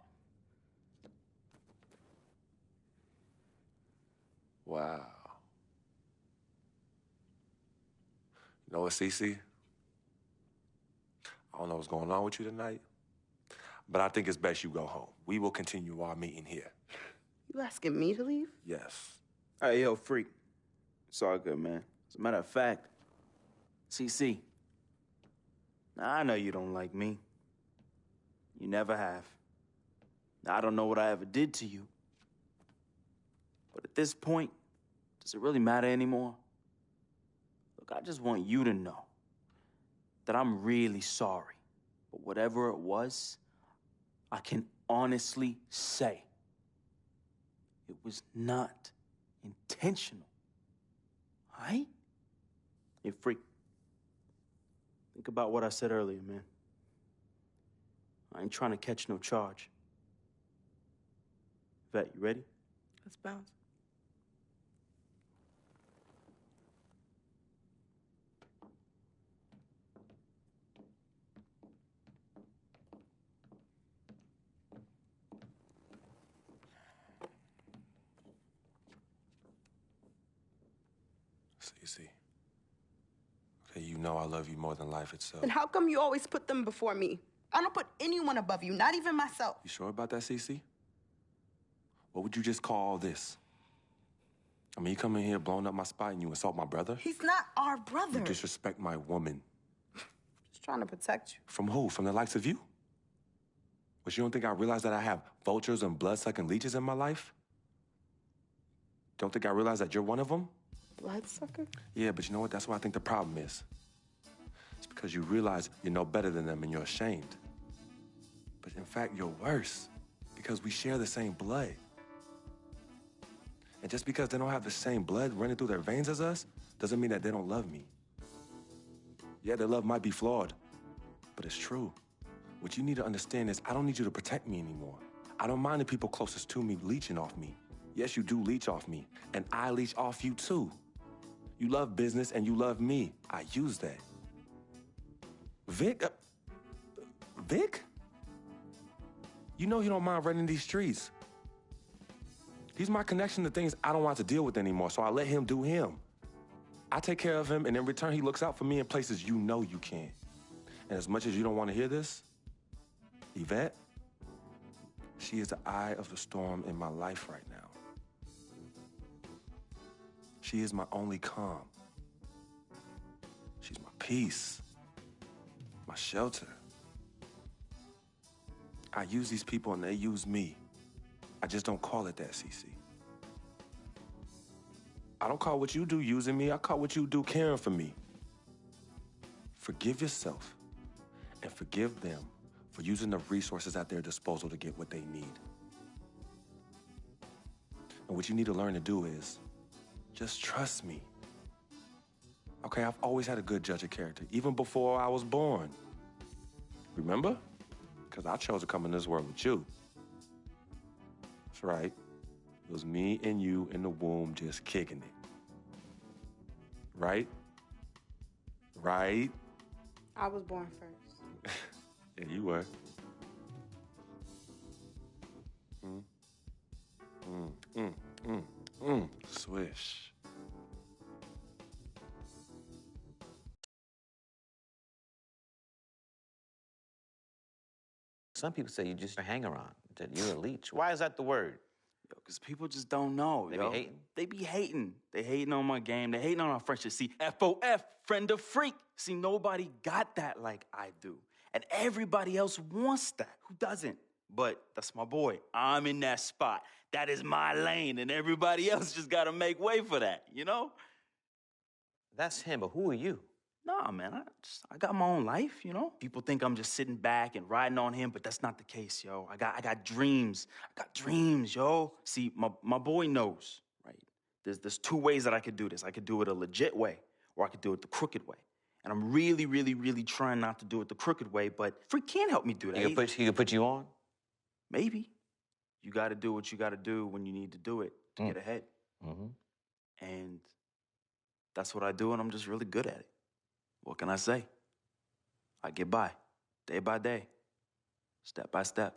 Wow. You know what, Cece? I don't know what's going on with you tonight, but I think it's best you go home. We will continue our meeting here. You asking me to leave? Yes. Hey, yo, Freak. It's all good, man. As a matter of fact, CC, I know you don't like me. You never have. I don't know what I ever did to you. But at this point, does it really matter anymore? Look, I just want you to know that I'm really sorry. But whatever it was, I can honestly say it was not intentional. All right? Hey, freak. Think about what I said earlier, man. I ain't trying to catch no charge. Vet, you ready? Let's bounce. See. Okay, you know I love you more than life itself. Then how come you always put them before me? I don't put anyone above you, not even myself. You sure about that, Cece? What would you just call all this? I mean, you come in here blowing up my spot and you insult my brother? He's not our brother. You disrespect my woman. Just trying to protect you. From who? From the likes of you? But you don't think I realize that I have vultures and blood-sucking leeches in my life? Don't think I realize that you're one of them? Bloodsucker? Yeah, but you know what? That's what I think the problem is. It's because you realize you're no better than them and you're ashamed. But in fact, you're worse because we share the same blood. And just because they don't have the same blood running through their veins as us, doesn't mean that they don't love me. Yeah, their love might be flawed, but it's true. What you need to understand is I don't need you to protect me anymore. I don't mind the people closest to me leeching off me. Yes, you do leech off me, and I leech off you too. You love business and you love me. I use that. Vic? Vic? You know he don't mind running these streets. He's my connection to things I don't want to deal with anymore, so I let him do him. I take care of him, and in return, he looks out for me in places you know you can't. And as much as you don't want to hear this, Yvette, she is the eye of the storm in my life right now. She is my only calm. She's my peace, my shelter. I use these people and they use me. I just don't call it that, Cece. I don't call what you do using me. I call what you do caring for me. Forgive yourself and forgive them for using the resources at their disposal to get what they need. And what you need to learn to do is just trust me. Okay, I've always had a good judge of character, even before I was born. Remember? Because I chose to come in this world with you. That's right. It was me and you in the womb just kicking it. Right? Right? I was born first. Yeah, you were. Swish. Some people say you just a hanger-on, that you're a leech. Why is that the word? Yo, because people just don't know, They yo. be hating? They be hating. They hating on my game. They hating on our friendship. See, FOF, friend of freak. See, nobody got that like I do. And everybody else wants that. Who doesn't? But that's my boy. I'm in that spot. That is my lane, and everybody else just gotta make way for that, you know? That's him, but who are you? Nah, man, I got my own life, you know? People think I'm just sitting back and riding on him, but that's not the case, yo. I got dreams. I got dreams, yo. See, my boy knows, right? There's two ways that I could do this. I could do it a legit way, or I could do it the crooked way. And I'm really, really, really trying not to do it the crooked way, but Freak can't help me do that. He could put you on? Maybe. You gotta do what you gotta do when you need to do it to get ahead. Mm-hmm. And that's what I do, and I'm just really good at it. What can I say? I get by, day by day, step by step.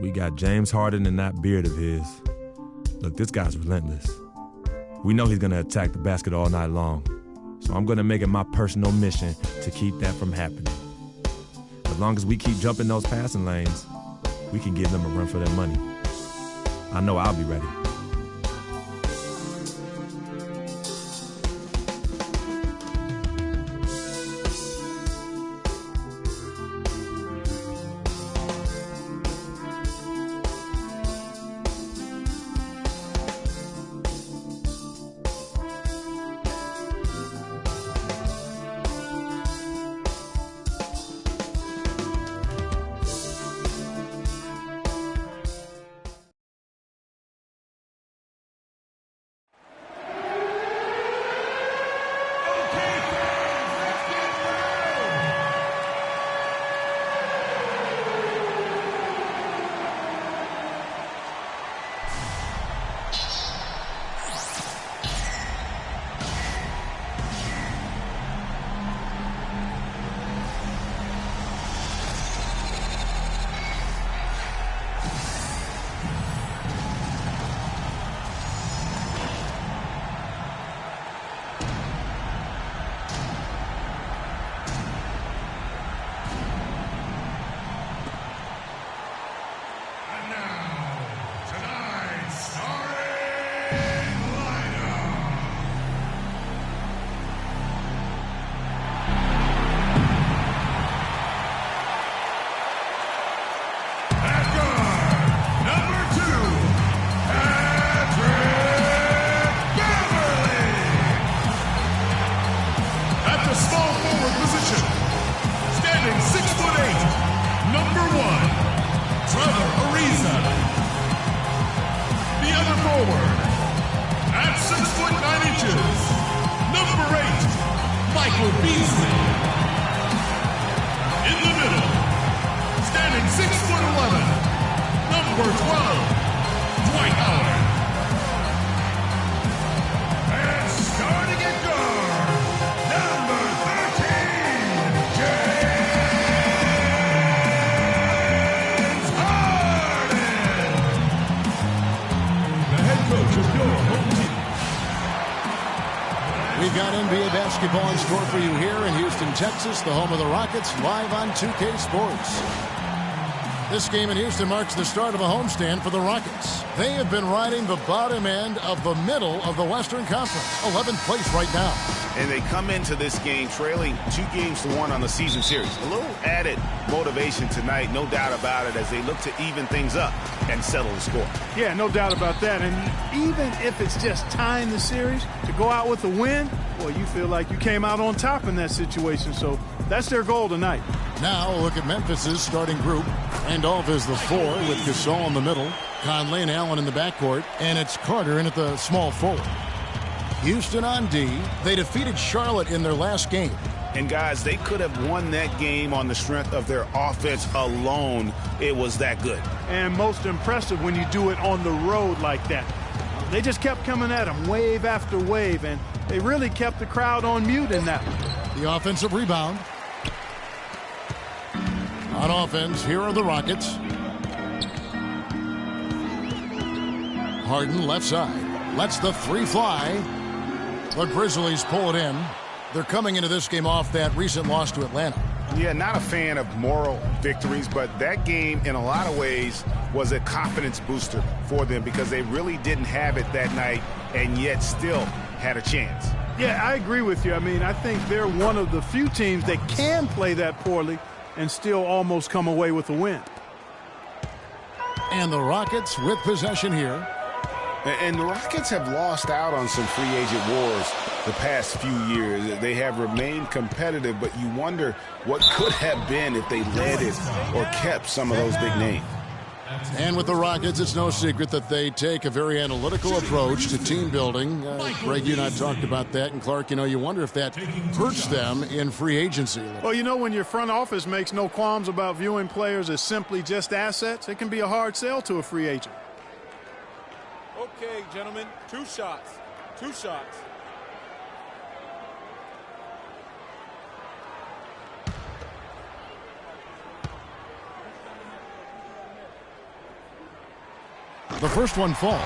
We got James Harden and that beard of his. Look, this guy's relentless. We know he's going to attack the basket all night long. So I'm going to make it my personal mission to keep that from happening. As long as we keep jumping those passing lanes, we can give them a run for their money. I know I'll be ready. We've got NBA basketball in store for you here in Houston, Texas, the home of the Rockets, live on 2K Sports. This game in Houston marks the start of a homestand for the Rockets. They have been riding the bottom end of the middle of the Western Conference, 11th place right now. And they come into this game trailing 2-1 on the season series. A little added motivation tonight, no doubt about it, as they look to even things up and settle the score. Yeah, no doubt about that. And even if it's just tying the series, to go out with a win, well, you feel like you came out on top in that situation. So that's their goal tonight. Now look at Memphis's starting group. Randolph is the 4 with Gasol in the middle, Conley and Allen in the backcourt, and it's Carter in at the small forward. Houston on D. They defeated Charlotte in their last game. And guys, they could have won that game on the strength of their offense alone. It was that good. And most impressive when you do it on the road like that. They just kept coming at them wave after wave, and they really kept the crowd on mute in that one. The offensive rebound. On offense, here are the Rockets. Harden left side. Lets the 3 fly. The Grizzlies pull it in. They're coming into this game off that recent loss to Atlanta. Yeah, not a fan of moral victories, but that game in a lot of ways was a confidence booster for them because they really didn't have it that night and yet still had a chance. Yeah, I agree with you. I mean, I think they're one of the few teams that can play that poorly and still almost come away with a win. And the Rockets with possession here. And the Rockets have lost out on some free agent wars the past few years. They have remained competitive, but you wonder what could have been if they led it or kept some of those big names. And with the Rockets, it's no secret that they take a very analytical approach to team building. Greg, you and I talked about that. And Clark, you wonder if that hurts them in free agency. Well, when your front office makes no qualms about viewing players as simply just assets, it can be a hard sell to a free agent. Okay, gentlemen, 2 shots. 2 shots. The first one falls.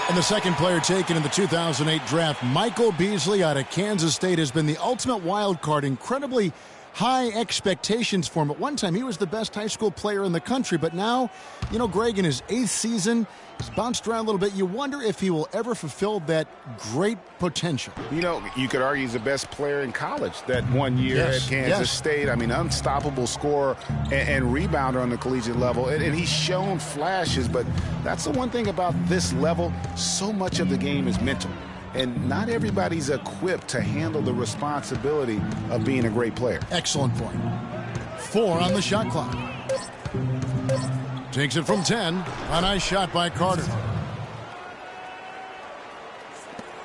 And the second player taken in the 2008 draft, Michael Beasley out of Kansas State, has been the ultimate wild card. Incredibly high expectations for him. At one time, he was the best high school player in the country. But now, you know, Greg, in his 8th season, he's bounced around a little bit. You wonder if he will ever fulfill that great potential. You know, you could argue he's the best player in college that 1 year at Kansas State. I mean, unstoppable scorer and rebounder on the collegiate level. And he's shown flashes, but that's the one thing about this level. So much of the game is mental. And not everybody's equipped to handle the responsibility of being a great player. Excellent point. 4 on the shot clock. Takes it from 10. A nice shot by Carter.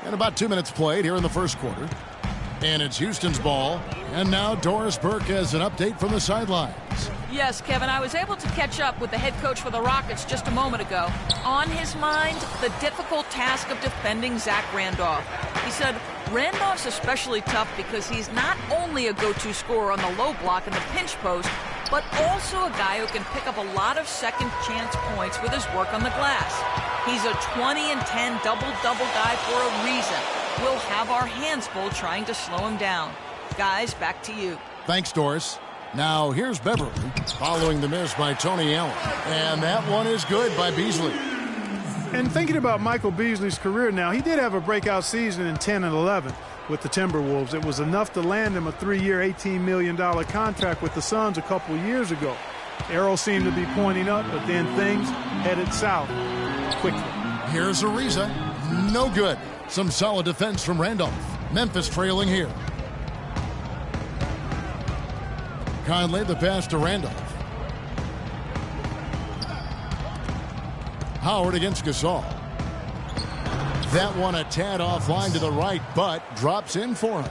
And about 2 minutes played here in the first quarter. And it's Houston's ball. And now Doris Burke has an update from the sidelines. Yes, Kevin, I was able to catch up with the head coach for the Rockets just a moment ago. On his mind, the difficult task of defending Zach Randolph. He said Randolph's especially tough because he's not only a go-to scorer on the low block and the pinch post, but also a guy who can pick up a lot of second chance points with his work on the glass. He's a 20 and 10 double-double guy for a reason. We'll have our hands full trying to slow him down. Guys, back to you. Thanks, Doris. Now here's Beverly following the miss by Tony Allen. And that one is good by Beasley. And thinking about Michael Beasley's career now, he did have a breakout season in 10 and 11 with the Timberwolves. It was enough to land him a 3-year, $18 million contract with the Suns a couple years ago. Arrow seemed to be pointing up, but then things headed south quickly. Here's Ariza. No good. Some solid defense from Randolph. Memphis trailing here. Conley, the pass to Randolph. Howard against Gasol. That one a tad offline to the right, but drops in for him.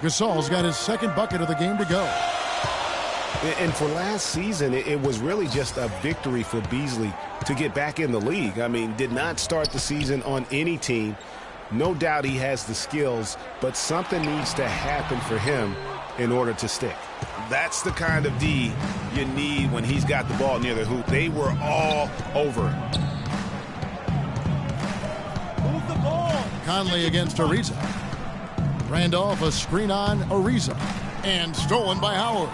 Gasol's got his second bucket of the game to go. And for last season, it was really just a victory for Beasley to get back in the league. I mean, did not start the season on any team. No doubt he has the skills, but something needs to happen for him in order to stick. That's the kind of D you need when he's got the ball near the hoop. They were all over it. Move the ball. Conley against Ariza. Randolph a screen on Ariza. And stolen by Howard.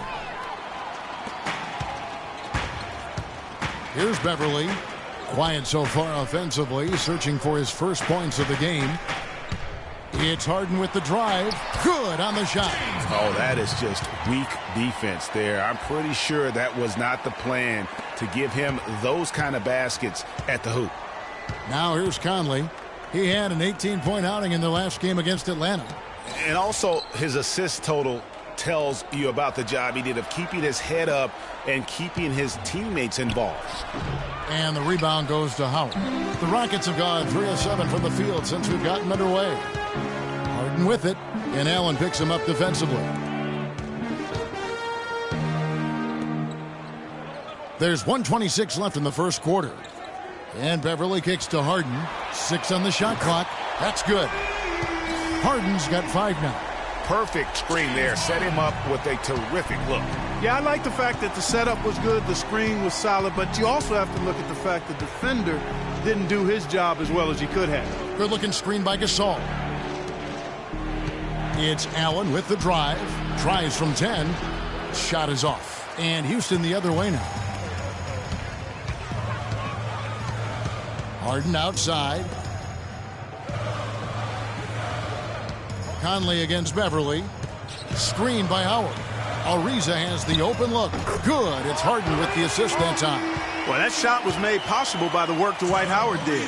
Here's Beverly. Quiet so far offensively, searching for his first points of the game. It's Harden with the drive. Good on the shot. Oh, that is just weak defense there. I'm pretty sure that was not the plan to give him those kind of baskets at the hoop. Now here's Conley. He had an 18-point outing in the last game against Atlanta. And also his assist total tells you about the job he did of keeping his head up and keeping his teammates involved. And the rebound goes to Howard. The Rockets have gone 3 of 7 from the field since we've gotten underway. Harden with it, and Allen picks him up defensively. There's 1:26 left in the first quarter. And Beverly kicks to Harden. 6 on the shot clock. That's good. Harden's got 5 now. Perfect screen there. Set him up with a terrific look. Yeah, I like the fact that the setup was good, the screen was solid, but you also have to look at the fact the defender didn't do his job as well as he could have. Good-looking screen by Gasol. It's Allen with the drive. Tries from 10. Shot is off. And Houston the other way now. Harden outside. Conley against Beverly. Screen by Howard. Ariza has the open look. Good. It's Harden with the assist that time. Well, that shot was made possible by the work Dwight Howard did.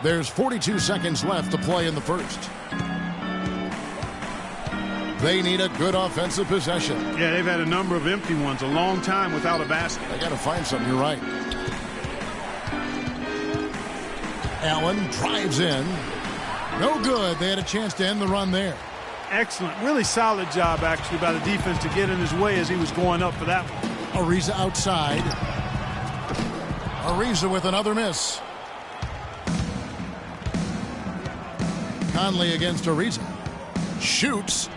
There's 42 seconds left to play in the first. They need a good offensive possession. Yeah, they've had a number of empty ones, a long time without a basket. They got to find something. You're right. Allen drives in. No good. They had a chance to end the run there. Excellent. Really solid job, actually, by the defense to get in his way as he was going up for that one. Ariza outside. Ariza with another miss. Conley against Ariza. Shoots.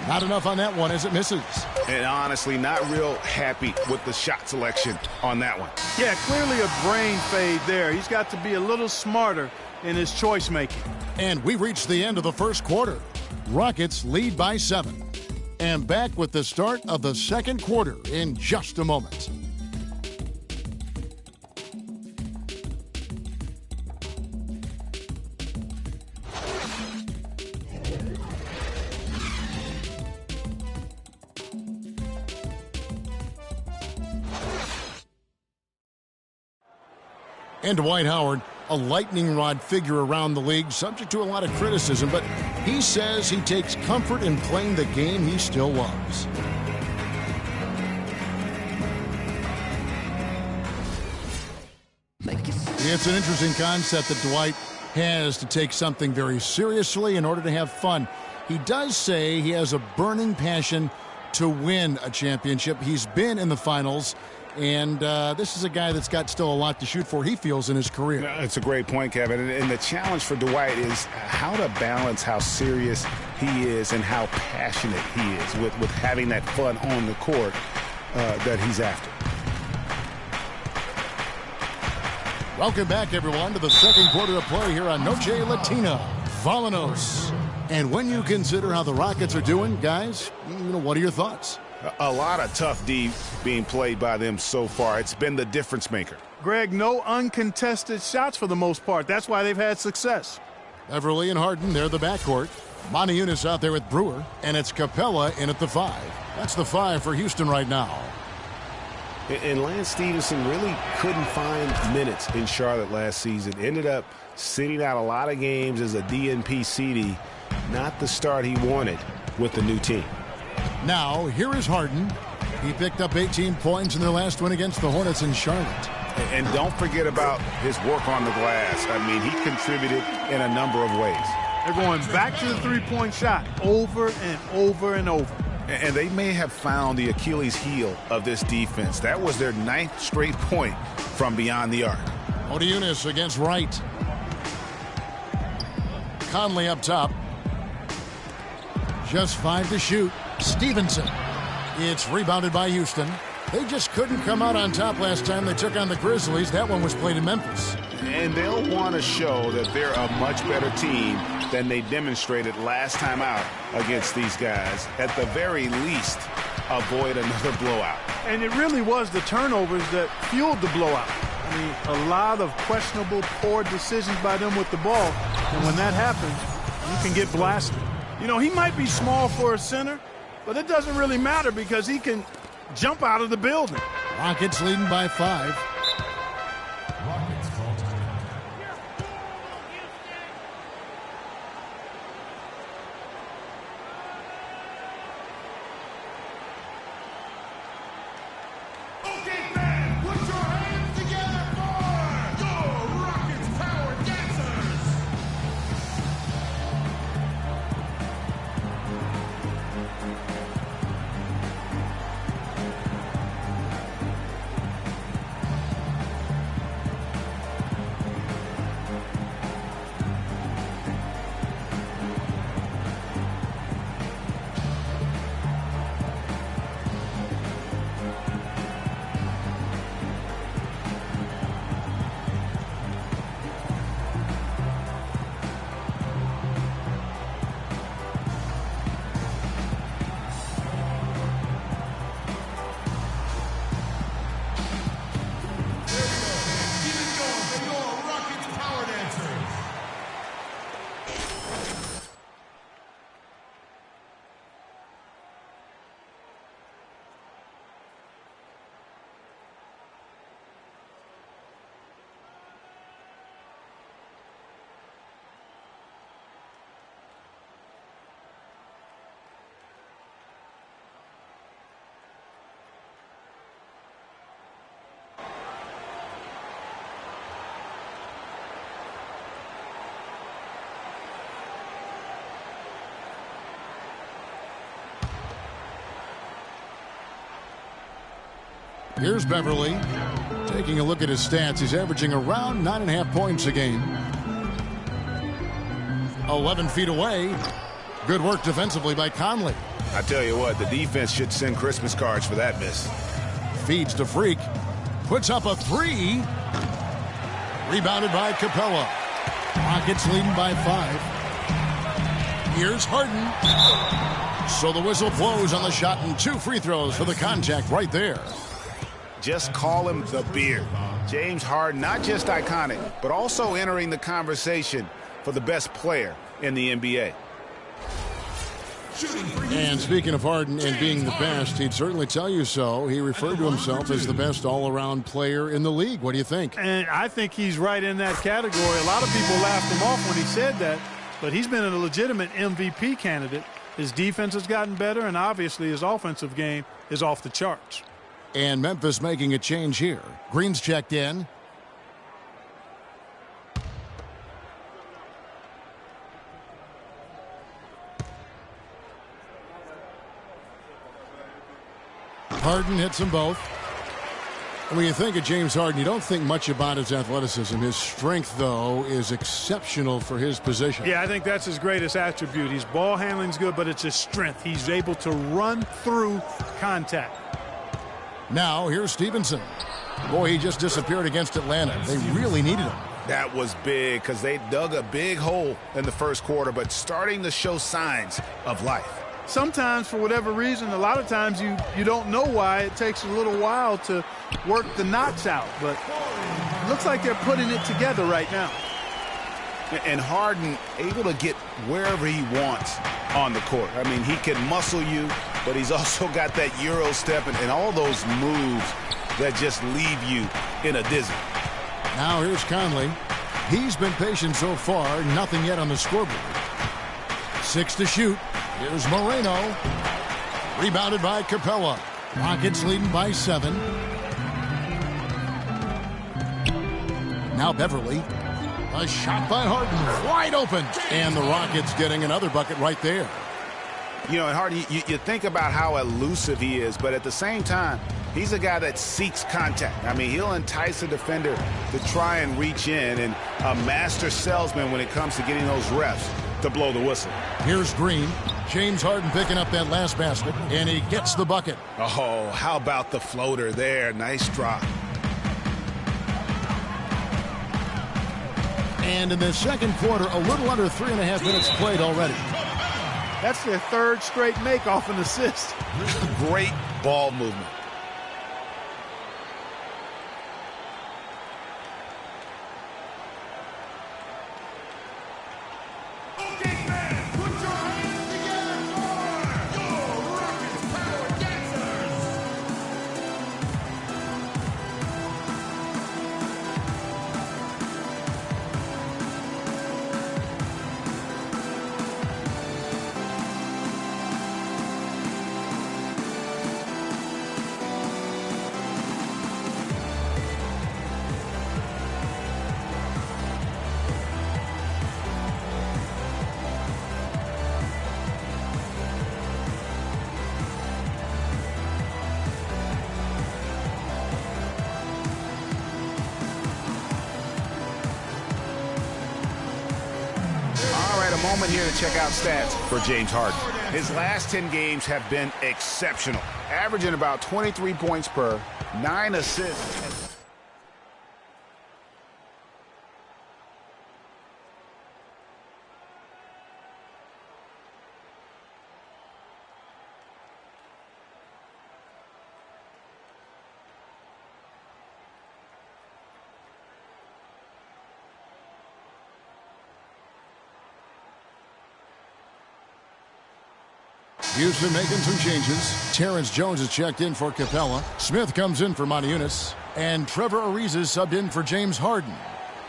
Not enough on that one as it misses. And honestly, not real happy with the shot selection on that one. Yeah, clearly a brain fade there. He's got to be a little smarter in his choice making. And we reached the end of the first quarter. Rockets lead by 7. And back with the start of the second quarter in just a moment. And Dwight Howard, a lightning rod figure around the league, subject to a lot of criticism, but he says he takes comfort in playing the game he still loves. It's an interesting concept that Dwight has to take something very seriously in order to have fun. He does say he has a burning passion to win a championship. He's been in the finals. And this is a guy that's got still a lot to shoot for, he feels, in his career. It's a great point, Kevin. And the challenge for Dwight is how to balance how serious he is and how passionate he is with having that fun on the court that he's after. Welcome back, everyone, to the second quarter of play here on Noche Latina. Vámonos. And when you consider how the Rockets are doing, guys, what are your thoughts? A lot of tough D being played by them so far. It's been the difference maker. Greg, no uncontested shots for the most part. That's why they've had success. Beverly and Harden, they're the backcourt. Montezumas out there with Brewer, and it's Capella in at the 5. That's the 5 for Houston right now. And Lance Stevenson really couldn't find minutes in Charlotte last season. Ended up sitting out a lot of games as a DNP CD. Not the start he wanted with the new team. Now, here is Harden. He picked up 18 points in their last win against the Hornets in Charlotte. And don't forget about his work on the glass. I mean, he contributed in a number of ways. They're going back to the three-point shot over and over and over. And they may have found the Achilles heel of this defense. That was their 9th straight point from beyond the arc. Montezumas against Wright. Conley up top. Just 5 to shoot. Stevenson. It's rebounded by Houston. They just couldn't come out on top last time they took on the Grizzlies. That one was played in Memphis. And they'll want to show that they're a much better team than they demonstrated last time out against these guys. At the very least, avoid another blowout. And it really was the turnovers that fueled the blowout. I mean, a lot of questionable, poor decisions by them with the ball. And when that happens, you can get blasted. You know, he might be small for a center, but it doesn't really matter because he can jump out of the building. Rockets leading by 5. Here's Beverly. Taking a look at his stats, he's averaging around 9.5 points a game. 11 feet away. Good work defensively by Conley. I tell you what, the defense should send Christmas cards for that miss. Feeds to Freak. Puts up a 3. Rebounded by Capella. Rockets leading by 5. Here's Harden. So the whistle blows on the shot and 2 free throws for the contact right there. Just call him the Beard. James Harden, not just iconic, but also entering the conversation for the best player in the NBA. And speaking of Harden and being the best, he'd certainly tell you so. He referred to himself as the best all-around player in the league. What do you think? And I think he's right in that category. A lot of people laughed him off when he said that, but he's been a legitimate MVP candidate. His defense has gotten better, and obviously his offensive game is off the charts. And Memphis making a change here. Green's checked in. Harden hits them both. And when you think of James Harden, you don't think much about his athleticism. His strength, though, is exceptional for his position. Yeah, I think that's his greatest attribute. His ball handling's good, but it's his strength. He's able to run through contact. Now, here's Stevenson. Boy, he just disappeared against Atlanta. They really needed him. That was big because they dug a big hole in the first quarter, but starting to show signs of life. Sometimes, for whatever reason, a lot of times you don't know why. It takes a little while to work the knots out, but it looks like they're putting it together right now. And Harden able to get wherever he wants on the court. I mean, he can muscle you, but he's also got that Euro step and all those moves that just leave you in a dizzy. Now here's Conley. He's been patient so far, nothing yet on the scoreboard. 6 to shoot. Here's Moreno. Rebounded by Capella. Rockets leading by 7. Now Beverly. A shot by Harden. Wide open. And the Rockets getting another bucket right there. You know, and Harden, you think about how elusive he is, but at the same time, he's a guy that seeks contact. I mean, he'll entice a defender to try and reach in, and a master salesman when it comes to getting those refs to blow the whistle. Here's Green. James Harden picking up that last basket, and he gets the bucket. Oh, how about the floater there? Nice drop. And in the second quarter, a little under 3.5 minutes played already. That's their third straight make off an assist. Great ball movement. Moment here to check out stats for James Harden. His last 10 games have been exceptional, averaging about 23 points per, 9 assists. Houston making some changes. Terrence Jones is checked in for Capella. Smith comes in for Moniunas. And Trevor Ariza is subbed in for James Harden.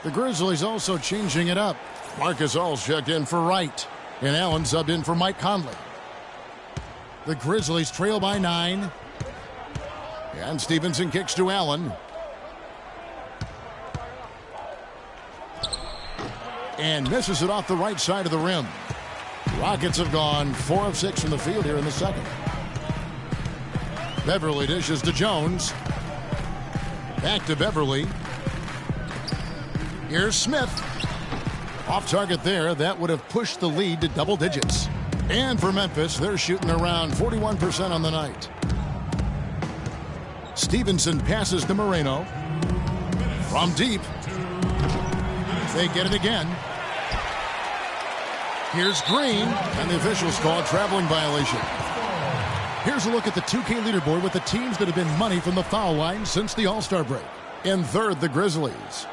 The Grizzlies also changing it up. Marcus All's checked in for Wright. And Allen subbed in for Mike Conley. The Grizzlies trail by 9. And Stevenson kicks to Allen. And misses it off the right side of the rim. Rockets have gone 4 of 6 from the field here in the second. Beverly dishes to Jones. Back to Beverly. Here's Smith. Off target there. That would have pushed the lead to double digits. And for Memphis, they're shooting around 41% on the night. Stevenson passes to Moreno. From deep. They get it again. Here's Green, and the officials call a traveling violation. Here's a look at the 2K leaderboard with the teams that have been money from the foul line since the All-Star break. In third, the Grizzlies.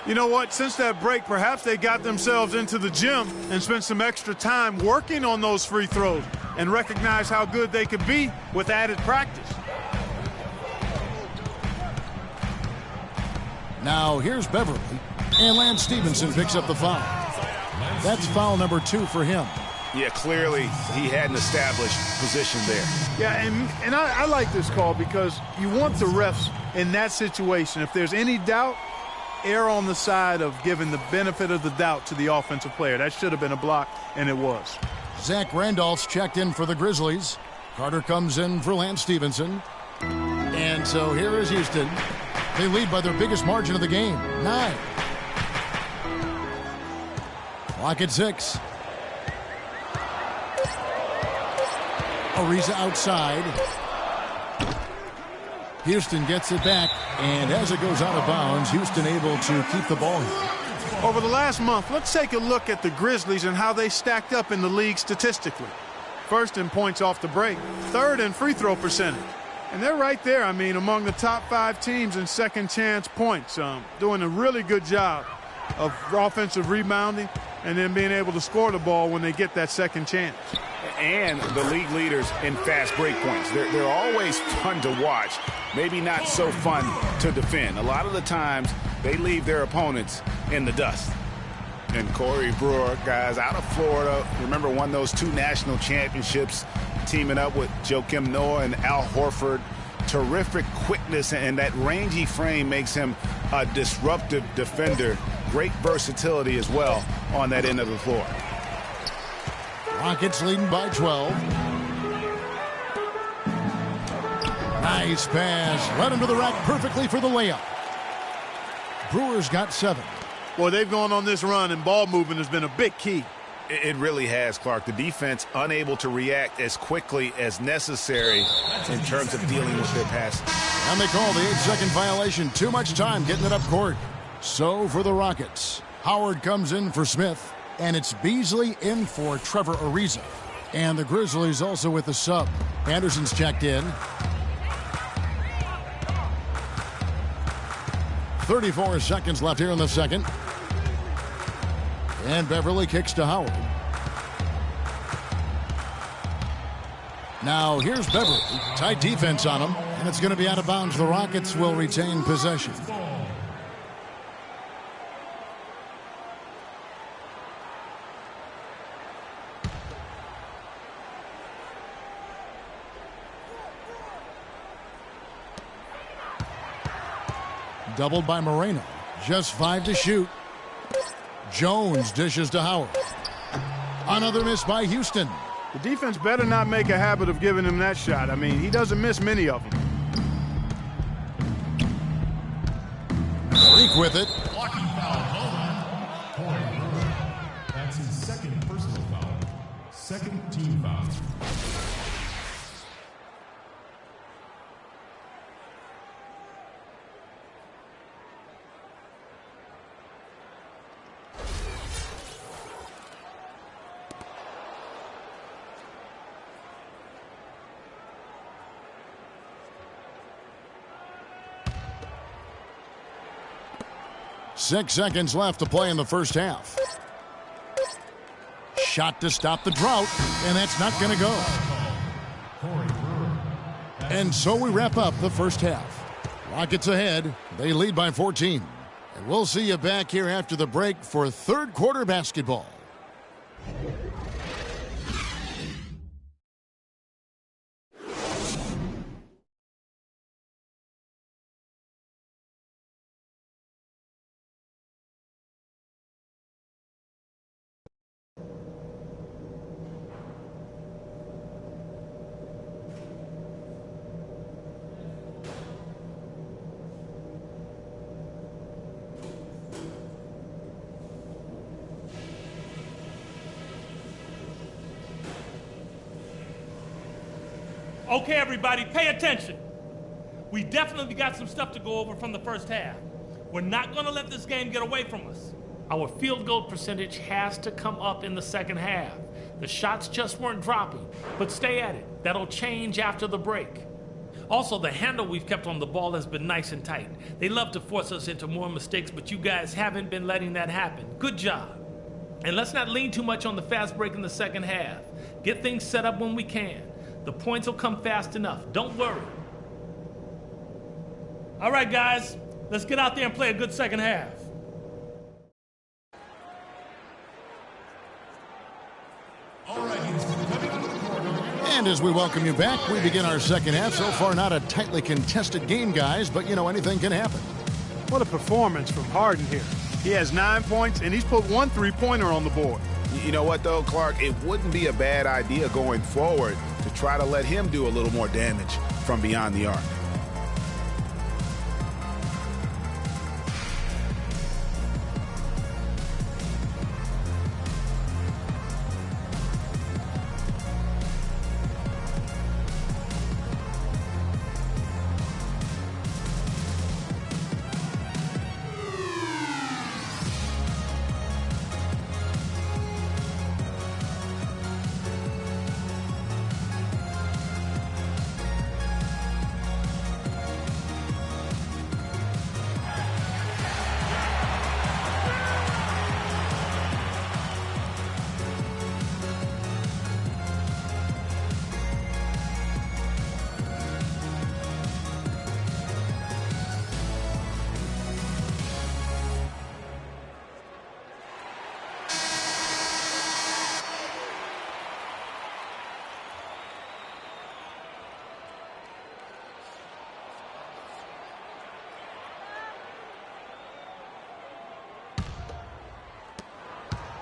You know what? Since that break, perhaps they got themselves into the gym and spent some extra time working on those free throws and recognize how good they could be with added practice. Now here's Beverly, and Lance Stevenson picks up the foul. That's foul number 2 for him. Yeah, clearly he had an established position there. Yeah, and I like this call because you want the refs in that situation. If there's any doubt, err on the side of giving the benefit of the doubt to the offensive player. That should have been a block, and it was. Zach Randolph's checked in for the Grizzlies. Carter comes in for Lance Stevenson. And so here is Houston. They lead by their biggest margin of the game, 9. Clock at 6. Ariza outside. Houston gets it back, and as it goes out of bounds, Houston able to keep the ball here. Over the last month, let's take a look at the Grizzlies and how they stacked up in the league statistically. First in points off the break, third in free throw percentage. And they're right there, I mean, among the top 5 teams in second chance points, doing a really good job of offensive rebounding and then being able to score the ball when they get that second chance. And the league leaders in fast break points. They're always fun to watch, maybe not so fun to defend. A lot of the times they leave their opponents in the dust. And Corey Brewer, guys, out of Florida, remember won those 2 national championships, teaming up with Joakim Noah and Al Horford. Terrific quickness, and that rangy frame makes him a disruptive defender. Great versatility as well on that end of the floor. Rockets leading by 12. Nice pass. Led him to the rack perfectly for the layup. Brewers got 7. Boy, they've gone on this run, and ball movement has been a big key. It really has, Clark. The defense unable to react as quickly as necessary in terms of dealing with their passes. And they call the 8-second violation. Too much time getting it up court. So for the Rockets, Howard comes in for Smith, and it's Beasley in for Trevor Ariza. And the Grizzlies also with the sub. Anderson's checked in. 34 seconds left here in the second. And Beverly kicks to Howard. Now here's Beverly. Tight defense on him, and it's going to be out of bounds. The Rockets will retain possession. Doubled by Moreno. Just 5 to shoot. Jones dishes to Howard. Another miss by Houston. The defense better not make a habit of giving him that shot. I mean, he doesn't miss many of them. Freak with it. Blocking foul called on. That's his second personal foul. Second team foul. Six seconds left to play in the first half. Shot to stop the drought, and that's not going to go. And so we wrap up the first half. Rockets ahead. They lead by 14. And we'll see you back here after the break for third quarter basketball. Okay, everybody, pay attention. We definitely got some stuff to go over from the first half. We're not going to let this game get away from us. Our field goal percentage has to come up in the second half. The shots just weren't dropping, but stay at it. That'll change after the break. Also, the handle we've kept on the ball has been nice and tight. They love to force us into more mistakes, but you guys haven't been letting that happen. Good job. And let's not lean too much on the fast break in the second half. Get things set up when we can. The points will come fast enough. Don't worry. All right, guys, let's get out there and play a good second half. And as we welcome you back, we begin our second half. So far, not a tightly contested game, guys, but, you know, anything can happen. What a performance from Harden here. He has 9 points, and he's put 1 3-pointer on the board. You know what, though, Clark? It wouldn't be a bad idea going forward to try to let him do a little more damage from beyond the arc.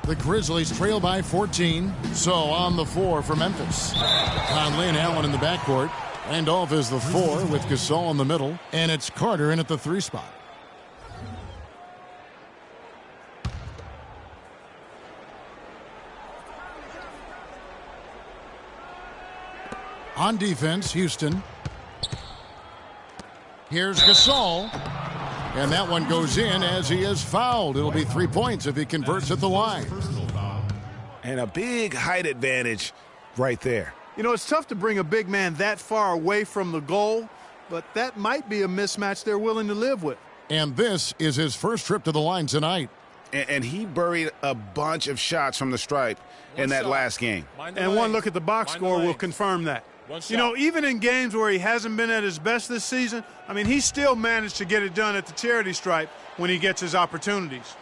The Grizzlies trail by 14. So on the 4 for Memphis. Conley and Allen in the backcourt. Randolph is the 4 with Gasol in the middle. And it's Carter in at the 3 spot. On defense, Houston. Here's Gasol. And that one goes in as he is fouled. It'll be 3 points if he converts at the line. And a big height advantage right there. You know, it's tough to bring a big man that far away from the goal, but that might be a mismatch they're willing to live with. And this is his first trip to the line tonight. And he buried a bunch of shots from the stripe in that last game. And one look at the box score will confirm that. You know, even in games where he hasn't been at his best this season, I mean, he still managed to get it done at the charity stripe when he gets his opportunities.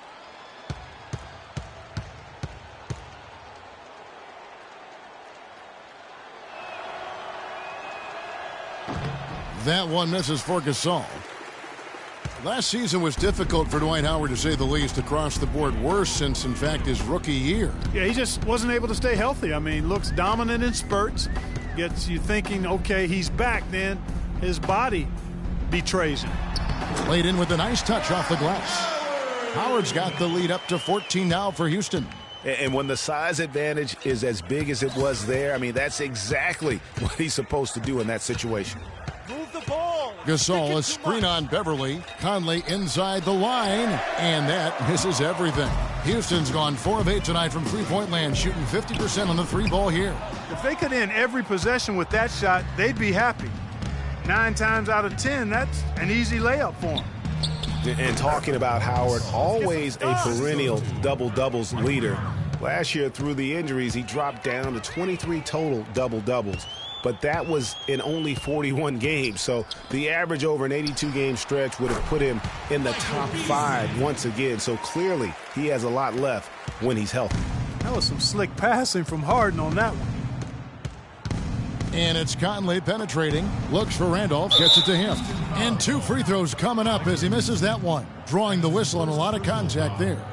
That one misses for Gasol. Last season was difficult for Dwight Howard, to say the least, across the board. Worse since, in fact, his rookie year. Yeah, he just wasn't able to stay healthy. I mean, looks dominant in spurts. Gets you thinking, okay, he's back. Then his body betrays him. Played in with a nice touch off the glass. Howard's got the lead up to 14 now for Houston. And when the size advantage is as big as it was there, I mean, that's exactly what he's supposed to do in that situation. Move the ball. Gasol, a screen on Beverly. Conley inside the line, and that misses everything. Houston's gone 4 of 8 tonight from three-point land, shooting 50% on the 3-ball here. If they could end every possession with that shot, they'd be happy. 9 times out of 10, that's an easy layup for them. And talking about Howard, always a perennial double-doubles leader. Last year, through the injuries, he dropped down to 23 total double-doubles. But that was in only 41 games. So the average over an 82-game stretch would have put him in the top 5 once again. So clearly, he has a lot left when he's healthy. That was some slick passing from Harden on that one. And it's Conley penetrating. Looks for Randolph. Gets it to him. And 2 free throws coming up as he misses that one. Drawing the whistle and a lot of contact there.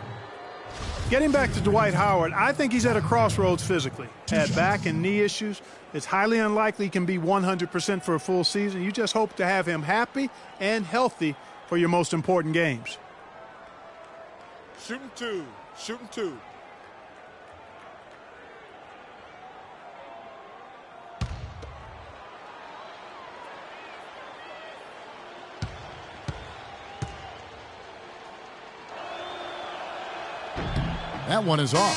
Getting back to Dwight Howard, I think he's at a crossroads physically. Had back and knee issues. It's highly unlikely he can be 100% for a full season. You just hope to have him happy and healthy for your most important games. Shooting 2. Shooting 2. That one is off.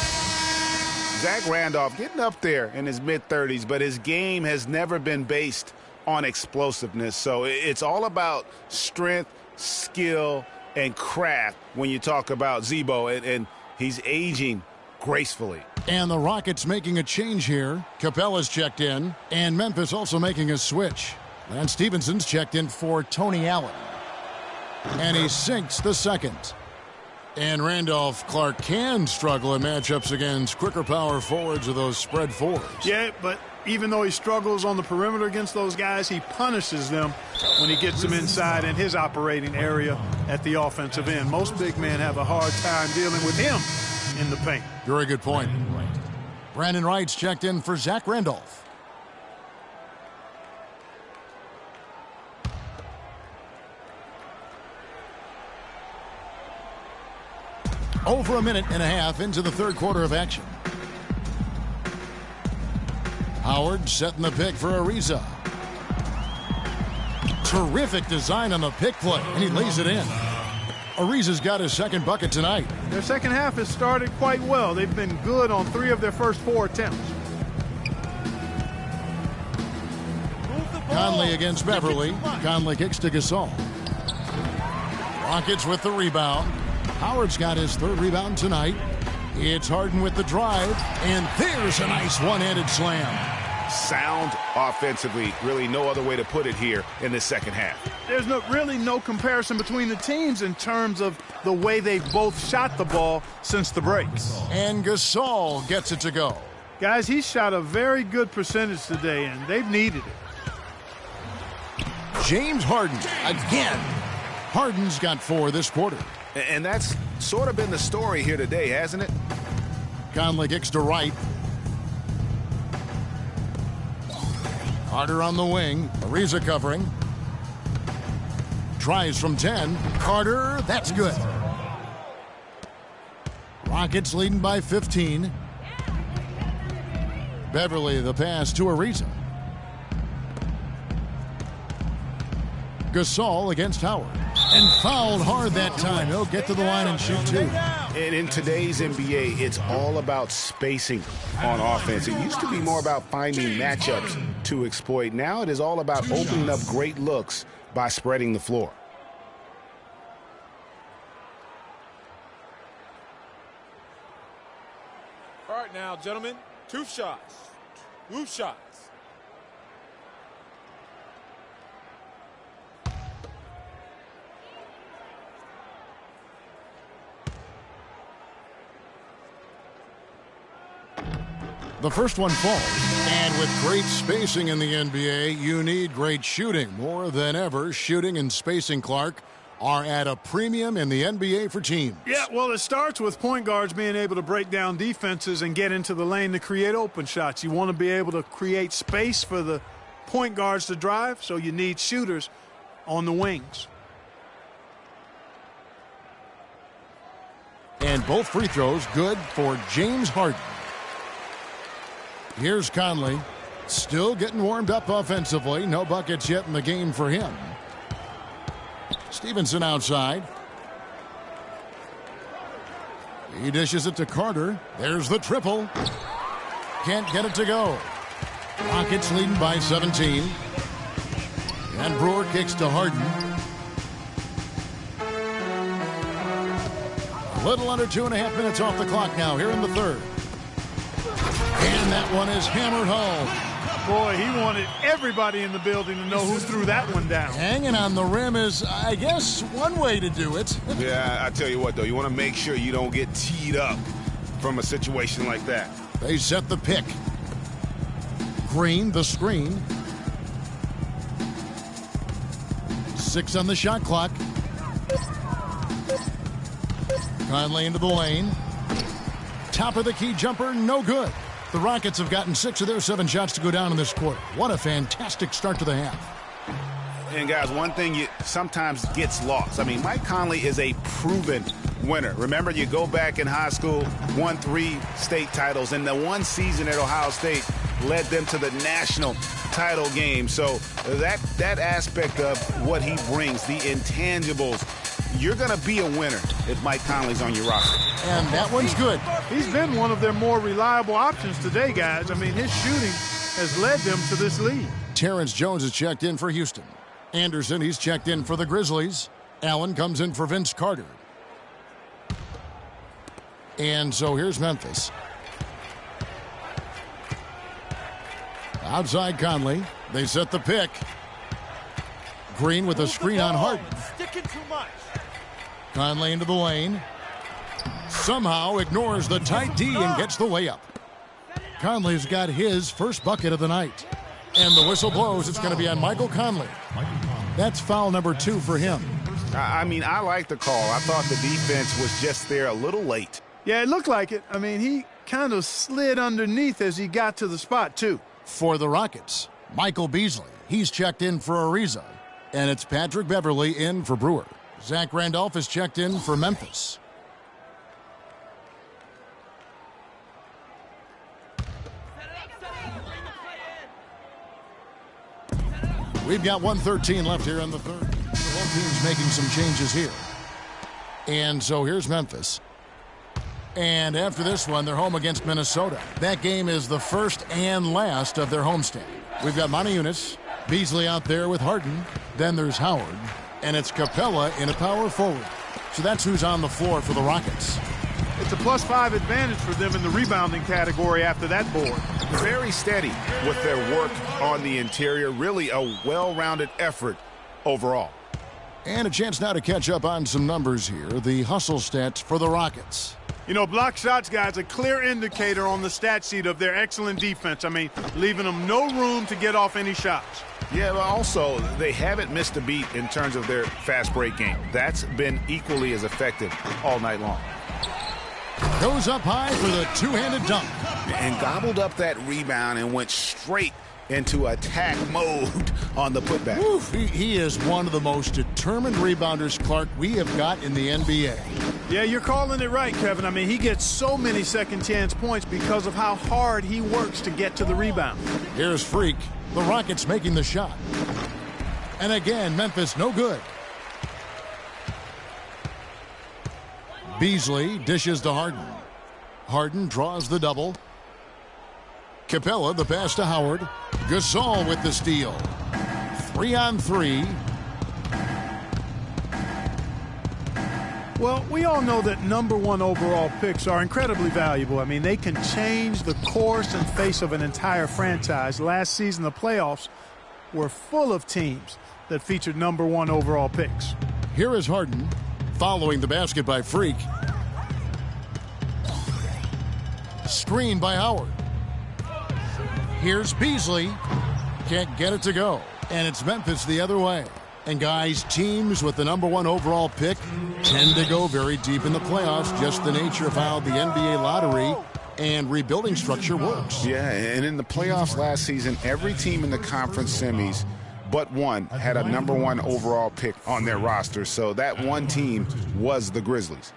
Zach Randolph getting up there in his mid-30s, but his game has never been based on explosiveness. So it's all about strength, skill, and craft when you talk about Zebo, and he's aging gracefully. And the Rockets making a change here. Capella's checked in, and Memphis also making a switch. Lance Stevenson's checked in for Tony Allen. And he sinks the second. And Randolph Clark can struggle in matchups against quicker power forwards or those spread fours. Yeah, but even though he struggles on the perimeter against those guys, he punishes them when he gets them inside in his operating area at the offensive end. Most big men have a hard time dealing with him in the paint. Very good point. Brandon Wright's checked in for Zach Randolph. Over a minute and a half into the third quarter of action. Howard setting the pick for Ariza. Terrific design on the pick play, and he lays it in. Ariza's got his second bucket tonight. Their second half has started quite well. They've been good on 3 of their first 4 attempts. Conley against Beverly. Conley kicks to Gasol. Rockets with the rebound. Howard's got his 3rd rebound tonight. It's Harden with the drive, and there's a nice one-handed slam. Sound offensively, really no other way to put it here in the second half. There's really no comparison between the teams in terms of the way they've both shot the ball since the breaks. And Gasol gets it to go. Guys, he shot a very good percentage today, and they've needed it. James Harden again. Harden's got 4 this quarter. And that's sort of been the story here today, hasn't it? Conley kicks to Wright. Carter on the wing. Ariza covering. Tries from 10. Carter, that's good. Rockets leading by 15. Beverly the pass to Ariza. Gasol against Howard. And fouled hard that time. He'll get to the line and shoot 2. And in today's NBA, it's all about spacing on offense. It used to be more about finding matchups to exploit. Now it is all about opening up great looks by spreading the floor. All right now, gentlemen, 2 shots. 2 shots. The first one falls. And with great spacing in the NBA, you need great shooting. More than ever, shooting and spacing, Clark, are at a premium in the NBA for teams. Yeah, well, it starts with point guards being able to break down defenses and get into the lane to create open shots. You want to be able to create space for the point guards to drive, so you need shooters on the wings. And both free throws good for James Harden. Here's Conley, still getting warmed up offensively. No buckets yet in the game for him. Stevenson outside. He dishes it to Carter. There's the triple. Can't get it to go. Rockets leading by 17. And Brewer kicks to Harden. A little under 2.5 minutes off the clock now here in the third. And that one is hammered home. Boy, he wanted everybody in the building to know who threw that one down. Hanging on the rim is, I guess, one way to do it. Yeah, I tell you what, though, you want to make sure you don't get teed up from a situation like that. They set the pick. Green, the screen. 6 on the shot clock. Conley into the lane. Top of the key jumper, no good. The Rockets have gotten 6 of their 7 shots to go down in this quarter. What a fantastic start to the half. And, guys, one thing you sometimes gets lost. I mean, Mike Conley is a proven winner. Remember, you go back in high school, won 3 state titles, and the one season at Ohio State led them to the national title game. So that aspect of what he brings, the intangibles, you're going to be a winner if Mike Conley's on your roster. And that one's good. He's been one of their more reliable options today, guys. I mean, his shooting has led them to this lead. Terrence Jones is checked in for Houston. Anderson, he's checked in for the Grizzlies. Allen comes in for Vince Carter. And so here's Memphis. Outside Conley. They set the pick. Green with a screen on Harden. Sticking too much. Conley into the lane. Somehow ignores the tight D and gets the layup. Conley's got his first bucket of the night. And the whistle blows. It's going to be on Michael Conley. That's foul number 2 for him. I mean, I like the call. I thought the defense was just there a little late. Yeah, it looked like it. I mean, he kind of slid underneath as he got to the spot, too. For the Rockets, Michael Beasley. He's checked in for Ariza. And it's Patrick Beverly in for Brewer. Zach Randolph is checked in for Memphis. We've got 1:13 left here in the third. Both teams making some changes here. And so here's Memphis. And after this one, they're home against Minnesota. That game is the first and last of their homestand. We've got Montezumas, Beasley out there with Harden. Then there's Howard. And it's Capella in a power forward. So that's who's on the floor for the Rockets. It's a +5 advantage for them in the rebounding category after that board. Very steady with their work on the interior. Really a well-rounded effort overall. And a chance now to catch up on some numbers here. The hustle stats for the Rockets. You know, block shots, guys, a clear indicator on the stat sheet of their excellent defense. I mean, leaving them no room to get off any shots. Yeah, but also, they haven't missed a beat in terms of their fast break game. That's been equally as effective all night long. Goes up high for the two-handed dunk. And gobbled up that rebound and went straight into attack mode on the putback. Oof, he is one of the most determined rebounders, Clark, we have got in the NBA. Yeah, you're calling it right, Kevin. I mean, he gets so many second-chance points because of how hard he works to get to the rebound. Here's Freak. The Rockets making the shot. And again, Memphis no good. Beasley dishes to Harden. Harden draws the double. Capella, the pass to Howard. Gasol with the steal. 3-on-3. Well, we all know that #1 overall picks are incredibly valuable. I mean, they can change the course and face of an entire franchise. Last season, the playoffs were full of teams that featured #1 overall picks. Here is Harden following the basket by Freak. Screen by Howard. Here's Beasley. Can't get it to go. And it's Memphis the other way. And guys, teams with the #1 overall pick tend to go very deep in the playoffs. Just the nature of how the NBA lottery and rebuilding structure works. Yeah, and in the playoffs last season, every team in the conference semis but one had a #1 overall pick on their roster. So that one team was the Grizzlies.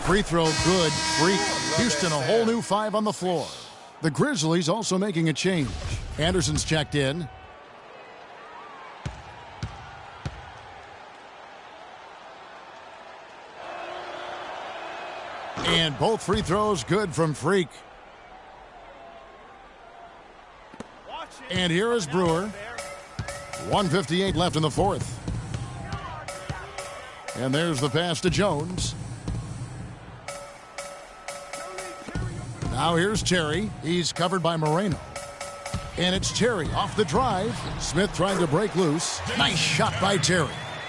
Free throw good. Freak. Houston a whole new 5 on the floor. The Grizzlies also making a change. Anderson's checked in. And both free throws good from Freak. And here is Brewer. 1:58 left in the fourth. And there's the pass to Jones. Now here's Terry. He's covered by Moreno. And it's Terry off the drive. Smith trying to break loose. Nice shot by Terry.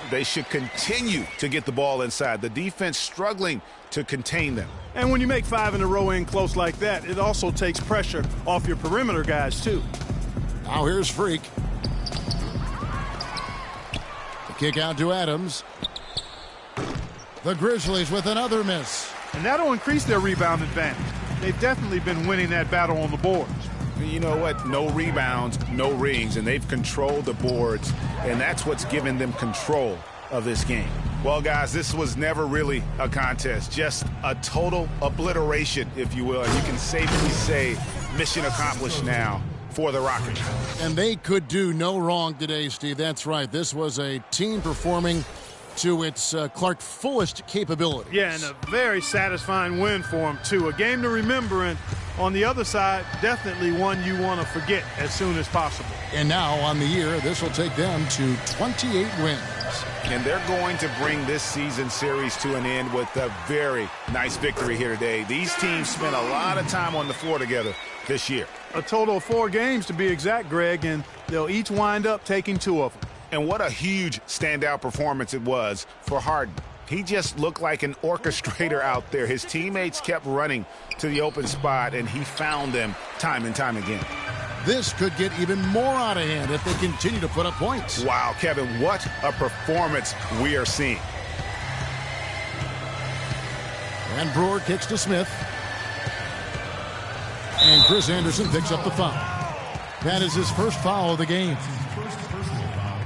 They should continue to get the ball inside. The defense struggling to contain them. And when you make 5 in a row in close like that, it also takes pressure off your perimeter guys, too. Now here's Freak. The kick out to Adams. The Grizzlies with another miss. And that'll increase their rebound advantage. They've definitely been winning that battle on the boards. You know what? No rebounds, no rings, and they've controlled the boards, and that's what's given them control of this game. Well, guys, this was never really a contest, just a total obliteration, if you will. And you can safely say mission accomplished now for the Rockets. And they could do no wrong today, Steve. That's right. This was a team performing to its Clark fullest capability. Yeah, and a very satisfying win for them, too. A game to remember, and on the other side, definitely one you want to forget as soon as possible. And now on the year, this will take them to 28 wins. And they're going to bring this season series to an end with a very nice victory here today. These teams spent a lot of time on the floor together this year. A total of 4 games to be exact, Greg, and they'll each wind up taking 2 of them. And what a huge standout performance it was for Harden. He just looked like an orchestrator out there. His teammates kept running to the open spot, and he found them time and time again. This could get even more out of hand if they continue to put up points. Wow, Kevin, what a performance we are seeing. And Brewer kicks to Smith. And Chris Anderson picks up the foul. That is his first foul of the game. First personal foul.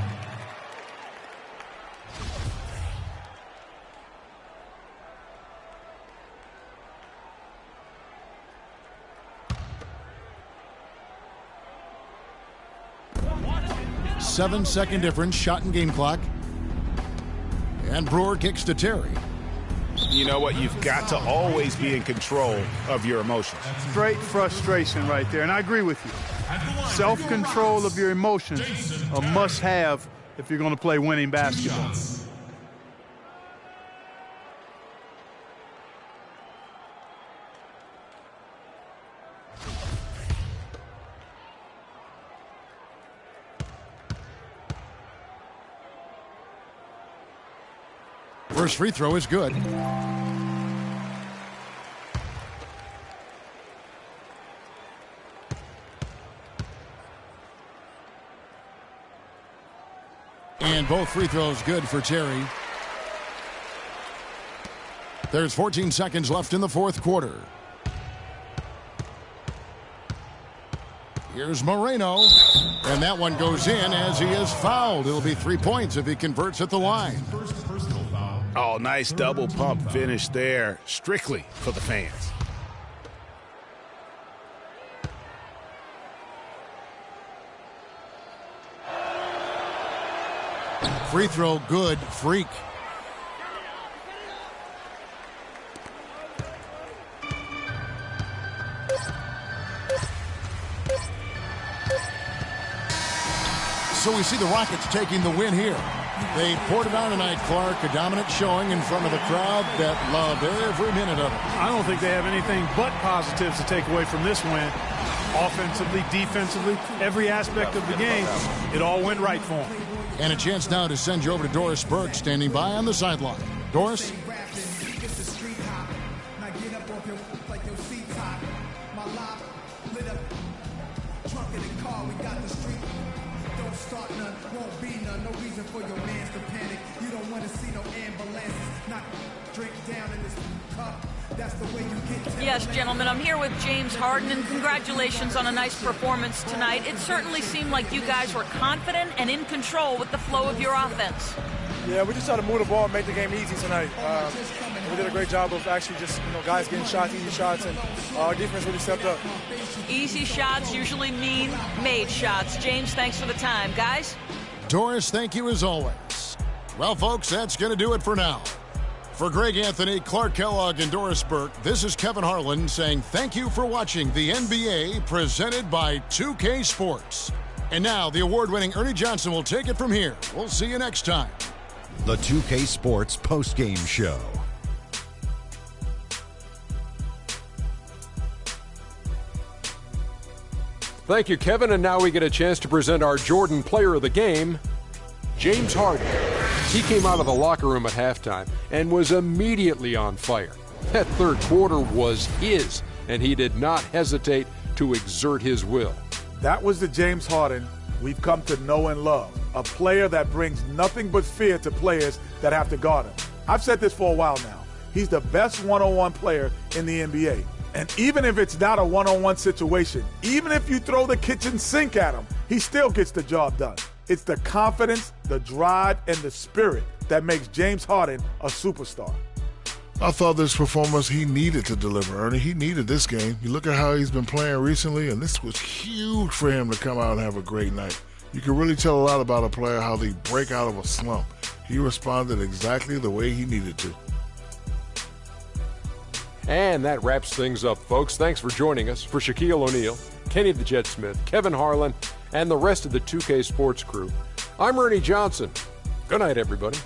Seven-second difference, shot and game clock. And Brewer kicks to Terry. You know what? You've got to always be in control of your emotions. Straight frustration right there, and I agree with you. Self-control of your emotions, a must-have if you're going to play winning basketball. First free throw is good. And both free throws good for Terry. There's 14 seconds left in the fourth quarter. Here's Moreno. And that one goes in as he is fouled. It'll be 3 points if he converts at the line. First personal foul. Oh, nice double pump finish there, strictly for the fans. Free throw good, Freak. So we see the Rockets taking the win here. They poured it on tonight, Clark. A dominant showing in front of a crowd that loved every minute of it. I don't think they have anything but positives to take away from this win. Offensively, defensively, every aspect of the game, it all went right for them. And a chance now to send you over to Doris Burke, standing by on the sideline. Doris? Yes, gentlemen, I'm here with James Harden, and congratulations on a nice performance tonight. It certainly seemed like you guys were confident and in control with the flow of your offense. Yeah, we just tried to move the ball and make the game easy tonight. We did a great job of actually just, guys getting shots, easy shots, and our defense really stepped up. Easy shots usually mean made shots. James, thanks for the time. Guys? Doris, thank you as always. Well, folks, that's going to do it for now. For Greg Anthony, Clark Kellogg, and Doris Burke, this is Kevin Harlan saying thank you for watching the NBA presented by 2K Sports. And now the award-winning Ernie Johnson will take it from here. We'll see you next time. The 2K Sports postgame show. Thank you, Kevin. And now we get a chance to present our Jordan Player of the Game, James Harden. He came out of the locker room at halftime and was immediately on fire. That third quarter was his, and he did not hesitate to exert his will. That was the James Harden we've come to know and love, a player that brings nothing but fear to players that have to guard him. I've said this for a while now. He's the best one-on-one player in the NBA. And even if it's not a one-on-one situation, even if you throw the kitchen sink at him, he still gets the job done. It's the confidence, the drive, and the spirit that makes James Harden a superstar. I thought this performance he needed to deliver, Ernie. He needed this game. You look at how he's been playing recently, and this was huge for him to come out and have a great night. You can really tell a lot about a player how they break out of a slump. He responded exactly the way he needed to. And that wraps things up, folks. Thanks for joining us. For Shaquille O'Neal, Kenny the Jet Smith, Kevin Harlan, and the rest of the 2K Sports crew, I'm Ernie Johnson. Good night, everybody.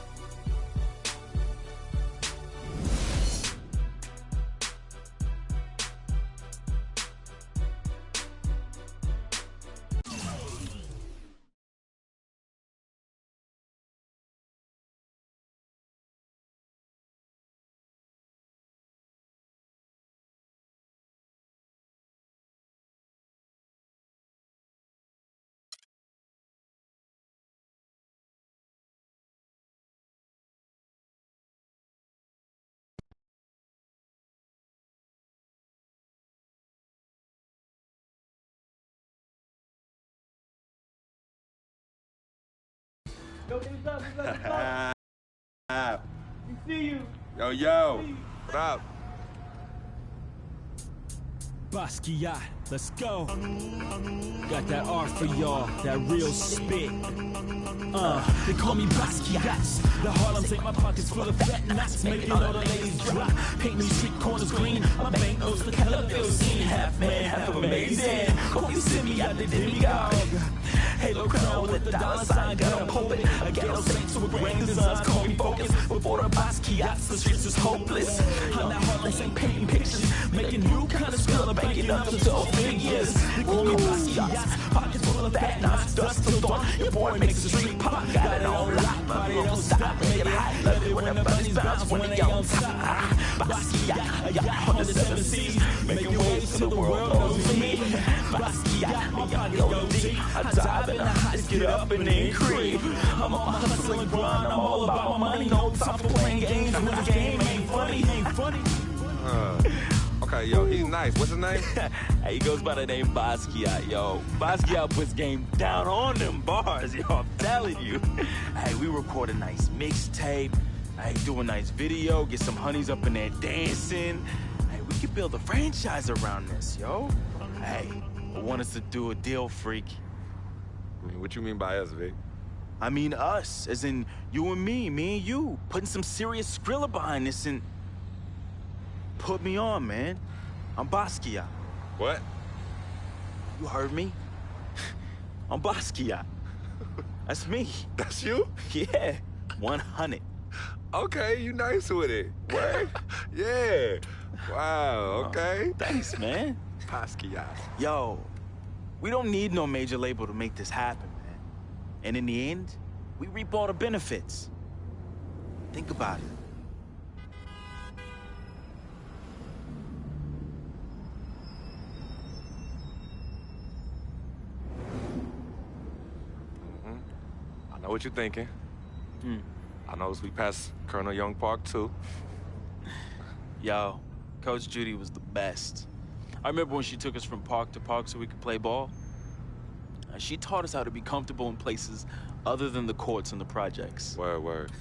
We see you. Yo. What up? Basquiat, let's go. Got that art for y'all, that real spit. They call me Basquiat. The Harlem take my pockets full of fat knots, making all the ladies drop. Paint me street corners green, my bank notes the color they'll see. Half man, half amazing. Call me Simi out the demigod. Halo crown with the dollar sign, got a pulpit. A ghetto saint with grand designs, call me focus. Before the Basquiats, the streets is hopeless. I'm that Harlem Saint painting pictures, making new kind of skill, banking up to 12 figures. They call me Basquiats, pockets full of fat knots, dust till dawn. Your boy makes the street pop, got it on lock, but they don't stop, make it hot. Love it when the bunnies bounce when they on top. Basquiat, a yacht on the 7 seas, making waves till the world knows me. Basquiat, my pocket go deep, I dive in the heights, get up and then creep. I'm on my hustle and grind, I'm all about my money. No time for playing games when the game ain't funny. Okay, yo, he's nice. What's his name? He goes by the name Basquiat, yo. Basquiat puts game down on them bars, yo. I'm telling you. Hey, we record a nice mixtape. Hey, do a nice video. Get some honeys up in there dancing. Hey, we could build a franchise around this, yo. Hey, I want us to do a deal, freak. What you mean by us, Vic? I mean us, as in you and me and you. Putting some serious Skrilla behind this and... Put me on, man. I'm Basquiat. What? You heard me? I'm Basquiat. That's me. That's you? Yeah, 100. Okay, you nice with it. What? Yeah. Wow, okay. Thanks, man. Basquiat. Yo, we don't need no major label to make this happen, man. And in the end, we reap all the benefits. Think about it. I know what you're thinking. I noticed we passed Colonel Young Park, too. Yo, Coach Judy was the best. I remember when she took us from park to park so we could play ball. She taught us how to be comfortable in places other than the courts and the projects. Word.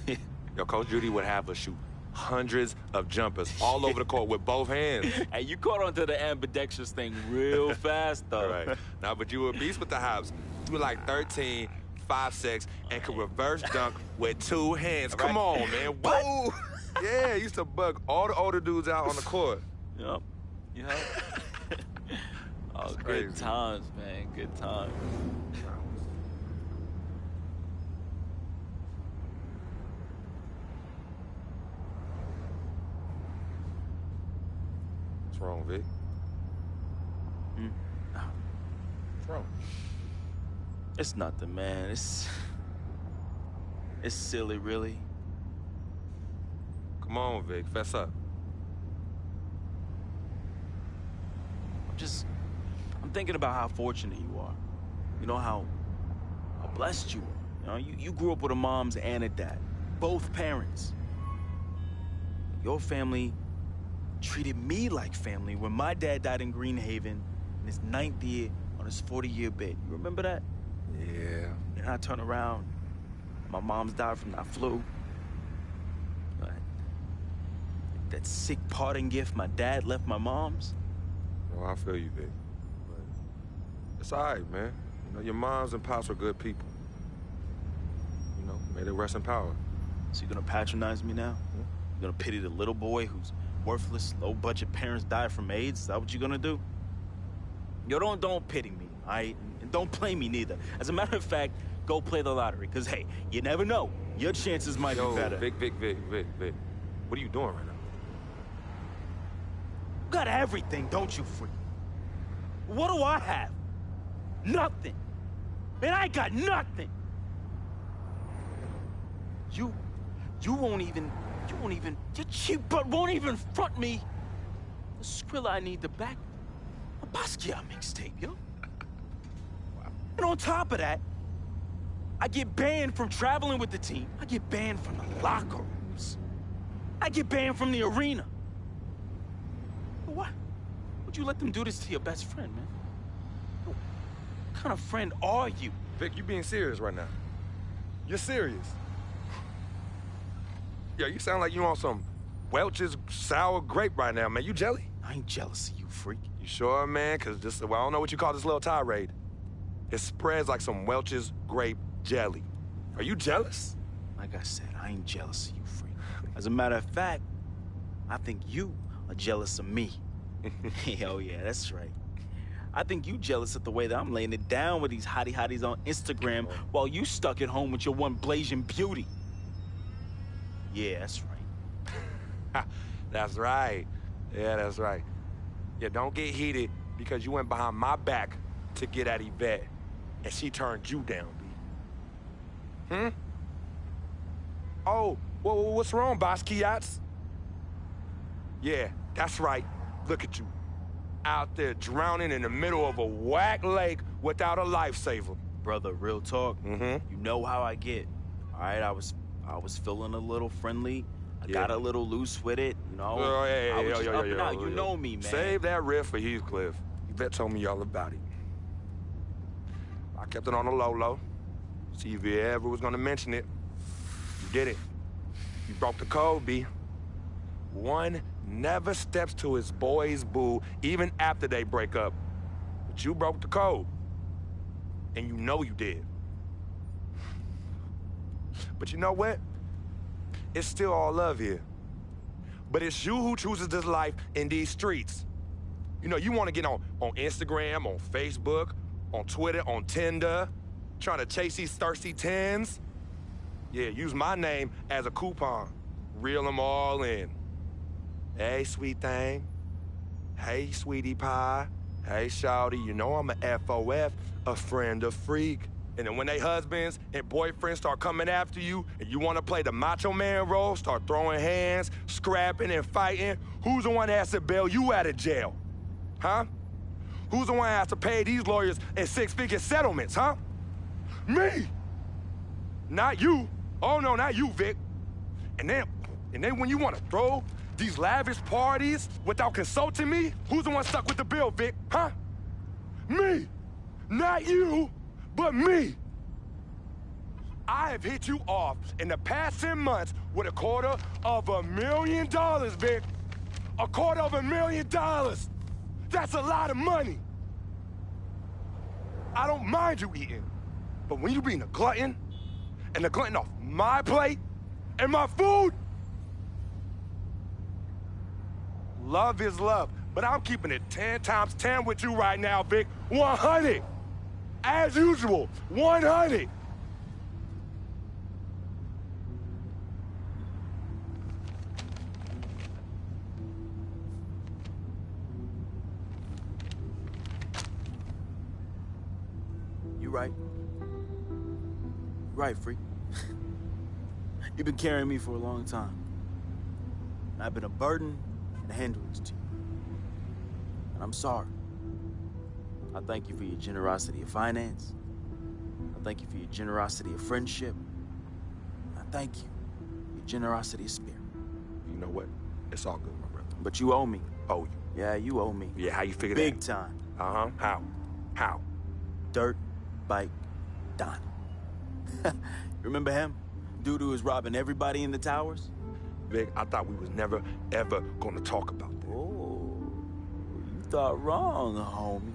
Yo, Coach Judy would have us shoot hundreds of jumpers all over the court with both hands. Hey, you caught onto the ambidextrous thing real fast, though. Right. Now, but you were a beast with the hops. You were like 13, 5'6", and could reverse dunk with 2 hands. Come on, man. Whoa! Yeah, used to bug all the older dudes out on the court. Yep. Oh, good times, man. Good times. What's wrong, Vic? What's wrong? It's nothing, man. It's silly, really. Come on, Vic. Fess up. I'm thinking about how fortunate you are. You know, how blessed you are. You know, you grew up with a mom and a dad. Both parents. Your family treated me like family when my dad died in Greenhaven in his 9th year on his 40-year bid. You remember that? Yeah. And I turn around, my mom's died from that flu. that sick parting gift my dad left my mom's? Oh, I feel you, Vic. But it's all right, man. You know, your moms and pops are good people. You know, may they rest in power. So you gonna patronize me now? You gonna pity the little boy whose worthless, low-budget parents died from AIDS? Is that what you gonna do? Yo, don't pity me, all right? And don't play me neither. As a matter of fact, go play the lottery, because, hey, you never know. Your chances might be better. Vic. What are you doing right now? You got everything, don't you, freak? What do I have? Nothing. Man, I got nothing. You won't even, your cheap butt won't even front me the Skrilla I need to back a Basquiat mixtape, yo. And on top of that, I get banned from traveling with the team. I get banned from the locker rooms. I get banned from the arena. But why would you let them do this to your best friend, man? What kind of friend are you? Vic, you being serious right now. You're serious. Yeah, you sound like you on some Welch's sour grape right now, man. You jelly? I ain't jealous of you, freak. You sure, man? Because this, well, I don't know what you call this little tirade. It spreads like some Welch's grape jelly. Are you jealous? Like I said, I ain't jealous of you, freak. As a matter of fact, I think you are jealous of me. Oh, yeah, that's right. I think you jealous of the way that I'm laying it down with these hotties on Instagram while you stuck at home with your one blazing beauty. Yeah, that's right. That's right. Yeah, that's right. Yeah, don't get heated because you went behind my back to get at Yvette, and she turned you down, B. Oh, well, what's wrong, Basquiat? Yeah, that's right. Look at you. Out there drowning in the middle of a whack lake without a lifesaver. Brother, real talk. You know how I get. All right, I was feeling a little friendly. I got a little loose with it, you know. I was just up and out. You know me, man. Save that riff for Heathcliff. Yvette told me all about it. I kept it on the low. See if you ever was gonna mention it. You did it. You broke the code, B. One never steps to his boy's boo, even after they break up. But you broke the code. And you know you did. But you know what? It's still all love here. But it's you who chooses this life in these streets. You know, you want to get on Instagram, on Facebook, on Twitter, on Tinder, trying to chase these thirsty tens. Yeah, use my name as a coupon. Reel them all in. Hey, sweet thing. Hey, sweetie pie. Hey, shawty, you know I'm a FOF, a friend of freak. And then when they husbands and boyfriends start coming after you and you want to play the macho man role, start throwing hands, scrapping and fighting, who's the one that has to bail you out of jail? Huh? Who's the one that has to pay these lawyers in six-figure settlements, huh? Me! Not you. Oh, no, not you, Vic. And then when you want to throw these lavish parties without consulting me, who's the one stuck with the bill, Vic, huh? Me! Not you! But me! I have hit you off in the past 10 months with $250,000, Vic. $250,000. That's a lot of money. I don't mind you eating, but when you being a glutton, and a glutton off my plate and my food, love is love, but I'm keeping it 10 times 10 with you right now, Vic. 100. As usual, 100. You right. Right, freak. You've been carrying me for a long time. And I've been a burden and a hindrance to you. And I'm sorry. I thank you for your generosity of finance. I thank you for your generosity of friendship. I thank you for your generosity of spirit. You know what? It's all good, my brother. But you owe me. Owe you? Yeah, you owe me. Yeah, how you figure Big that? time. Uh-huh. How? Dirt Bike Donnie. Remember him? Dude who was robbing everybody in the towers? Vic, I thought we was never, ever gonna talk about that. Oh, you thought wrong, homie.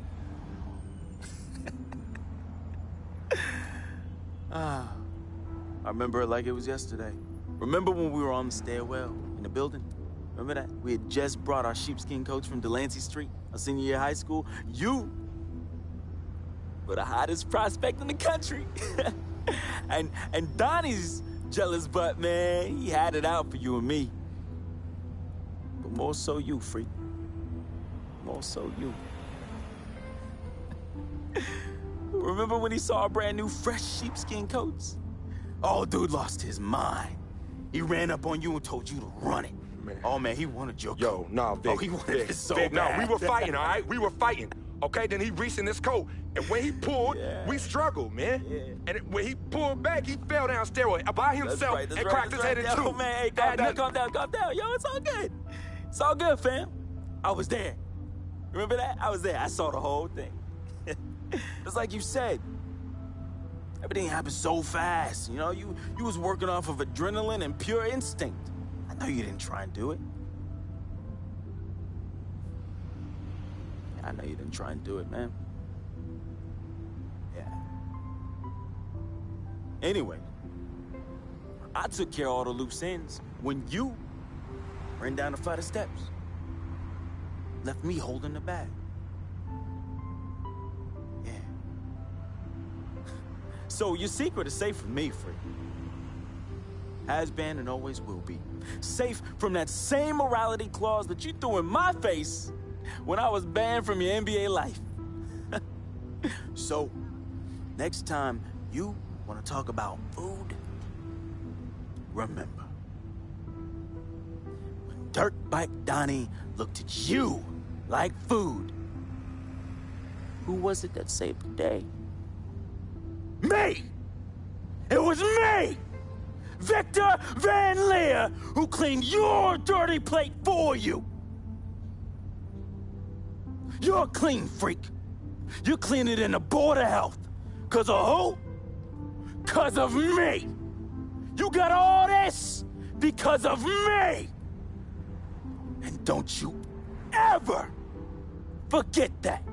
I remember it like it was yesterday. Remember when we were on the stairwell in the building? Remember that? We had just brought our sheepskin coats from Delancey Street, our senior year of high school. You were the hottest prospect in the country. and Donnie's jealous butt, man, he had it out for you and me. But more so you, freak. More so you. Remember when he saw our brand new fresh sheepskin coats? Oh, dude lost his mind. He ran up on you and told you to run it. Man. Oh, man, he wanted your coat. Nah, Vic. Oh, he wanted it so Vic, bad. no, we were fighting, all right? We were fighting. Okay, then he reached in his coat, and when he pulled, we struggled, man. Yeah. And when he pulled back, he fell down stairway by himself and cracked his head in two. Oh, man, hey, calm down. Yo, it's all good. It's all good, fam. I was there. Remember that? I was there. I saw the whole thing. Just like you said. Everything happened so fast, you know? You was working off of adrenaline and pure instinct. I know you didn't try and do it. I know you didn't try and do it, man. Yeah. Anyway, I took care of all the loose ends when you ran down the flight of steps. Left me holding the bag. Yeah. So your secret is safe from me, freak. Has been and always will be. Safe from that same morality clause that you threw in my face when I was banned from your NBA life. So, next time you want to talk about food, remember, when Dirtbike Donnie looked at you like food, who was it that saved the day? Me! It was me! Victor Van Leer, who cleaned your dirty plate for you! You're a clean freak. You clean it in the Board of Health. Cause of who? Cause of me. You got all this because of me. And don't you ever forget that.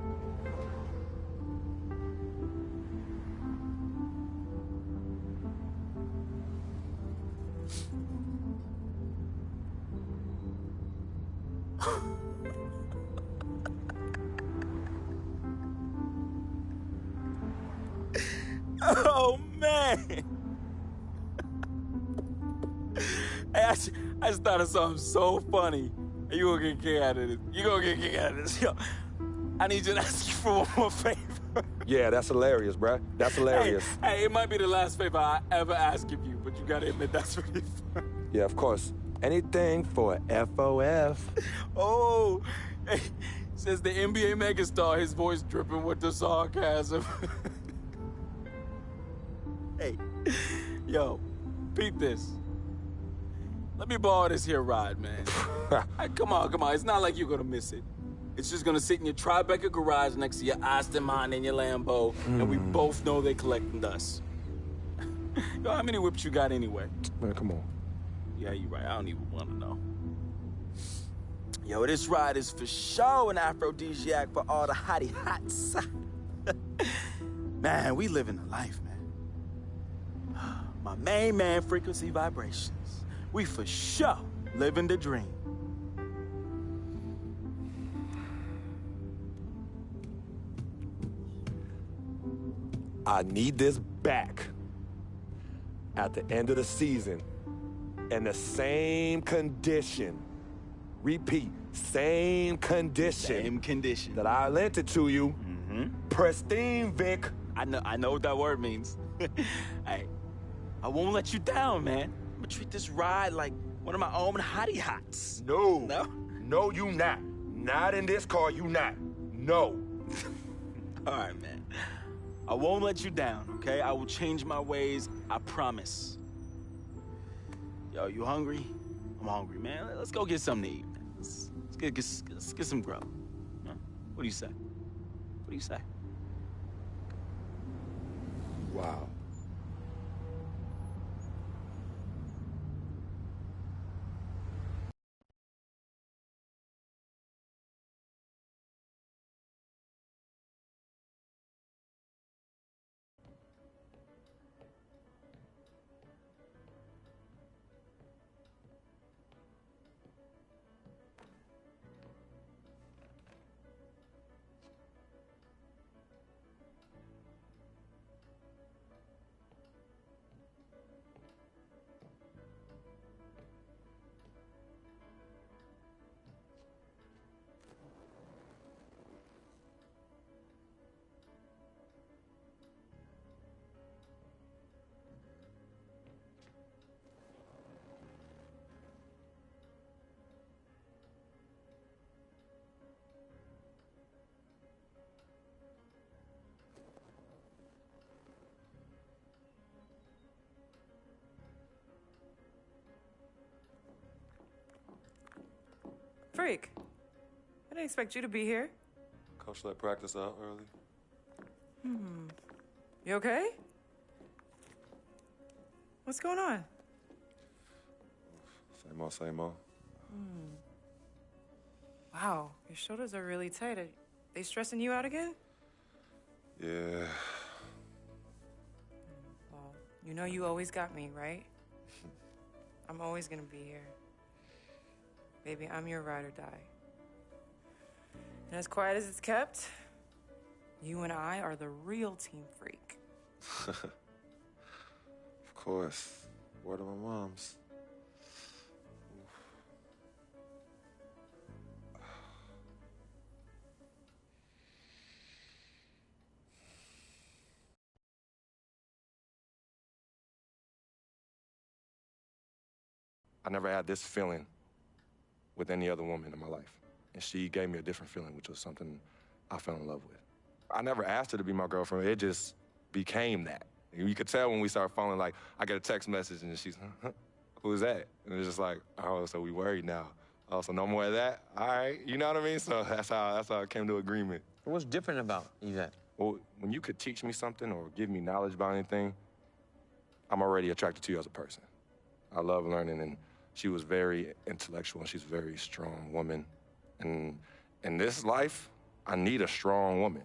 Oh, man. Hey, I just thought of something so funny. You gonna get a kick out of this. You gonna get a kick out of this. Yo, I need you to ask you for one more favor. Yeah, that's hilarious, bruh. That's hilarious. Hey, it might be the last favor I ever ask of you, but you gotta admit that's really fun. Yeah, of course. Anything for FOF. Oh, hey, says the NBA megastar, his voice dripping with the sarcasm. Hey, yo, beat this. Let me borrow this here ride, man. Hey, come on. It's not like you're gonna miss it. It's just gonna sit in your Tribeca garage next to your Aston Martin and your Lambo, and we both know they collecting dust. Yo, how many whips you got anyway? Man, come on. Yeah, you're right. I don't even want to know. Yo, this ride is for sure an aphrodisiac for all the hottie hots. Man, we living the life, man. My main man, frequency vibrations. We for sure living the dream. I need this back at the end of the season in the same condition. Repeat, same condition. Same condition. That I lent it to you. Pristine, Vic. I know what that word means. Hey, I won't let you down, man. I'm gonna treat this ride like one of my own hottie hots. No, you not. Not in this car, you not. No. All right, man. I won't let you down, okay? I will change my ways, I promise. Yo, you hungry? I'm hungry, man. Let's go get something to eat, man. Let's get some grub. Huh? What do you say? What do you say? freak. I didn't expect you to be here. Coach let practice out early. You okay? What's going on? Same old, same old. Wow, your shoulders are really tight. Are they stressing you out again? Yeah. Well, you know you always got me, right? I'm always gonna be here. Baby, I'm your ride or die. And as quiet as it's kept, you and I are the real team freak. Of course. Word of my mom's. I never had this feeling with any other woman in my life. And she gave me a different feeling, which was something I fell in love with. I never asked her to be my girlfriend. It just became that. You could tell when we started falling, like, I get a text message and she's, who is that? And it's just like, oh, so we worried now. Oh, so no more of that? All right, you know what I mean? So that's how I came to agreement. What's different about Yvette? Well, when you could teach me something or give me knowledge about anything, I'm already attracted to you as a person. I love learning, and she was very intellectual, and she's a very strong woman. And in this life, I need a strong woman.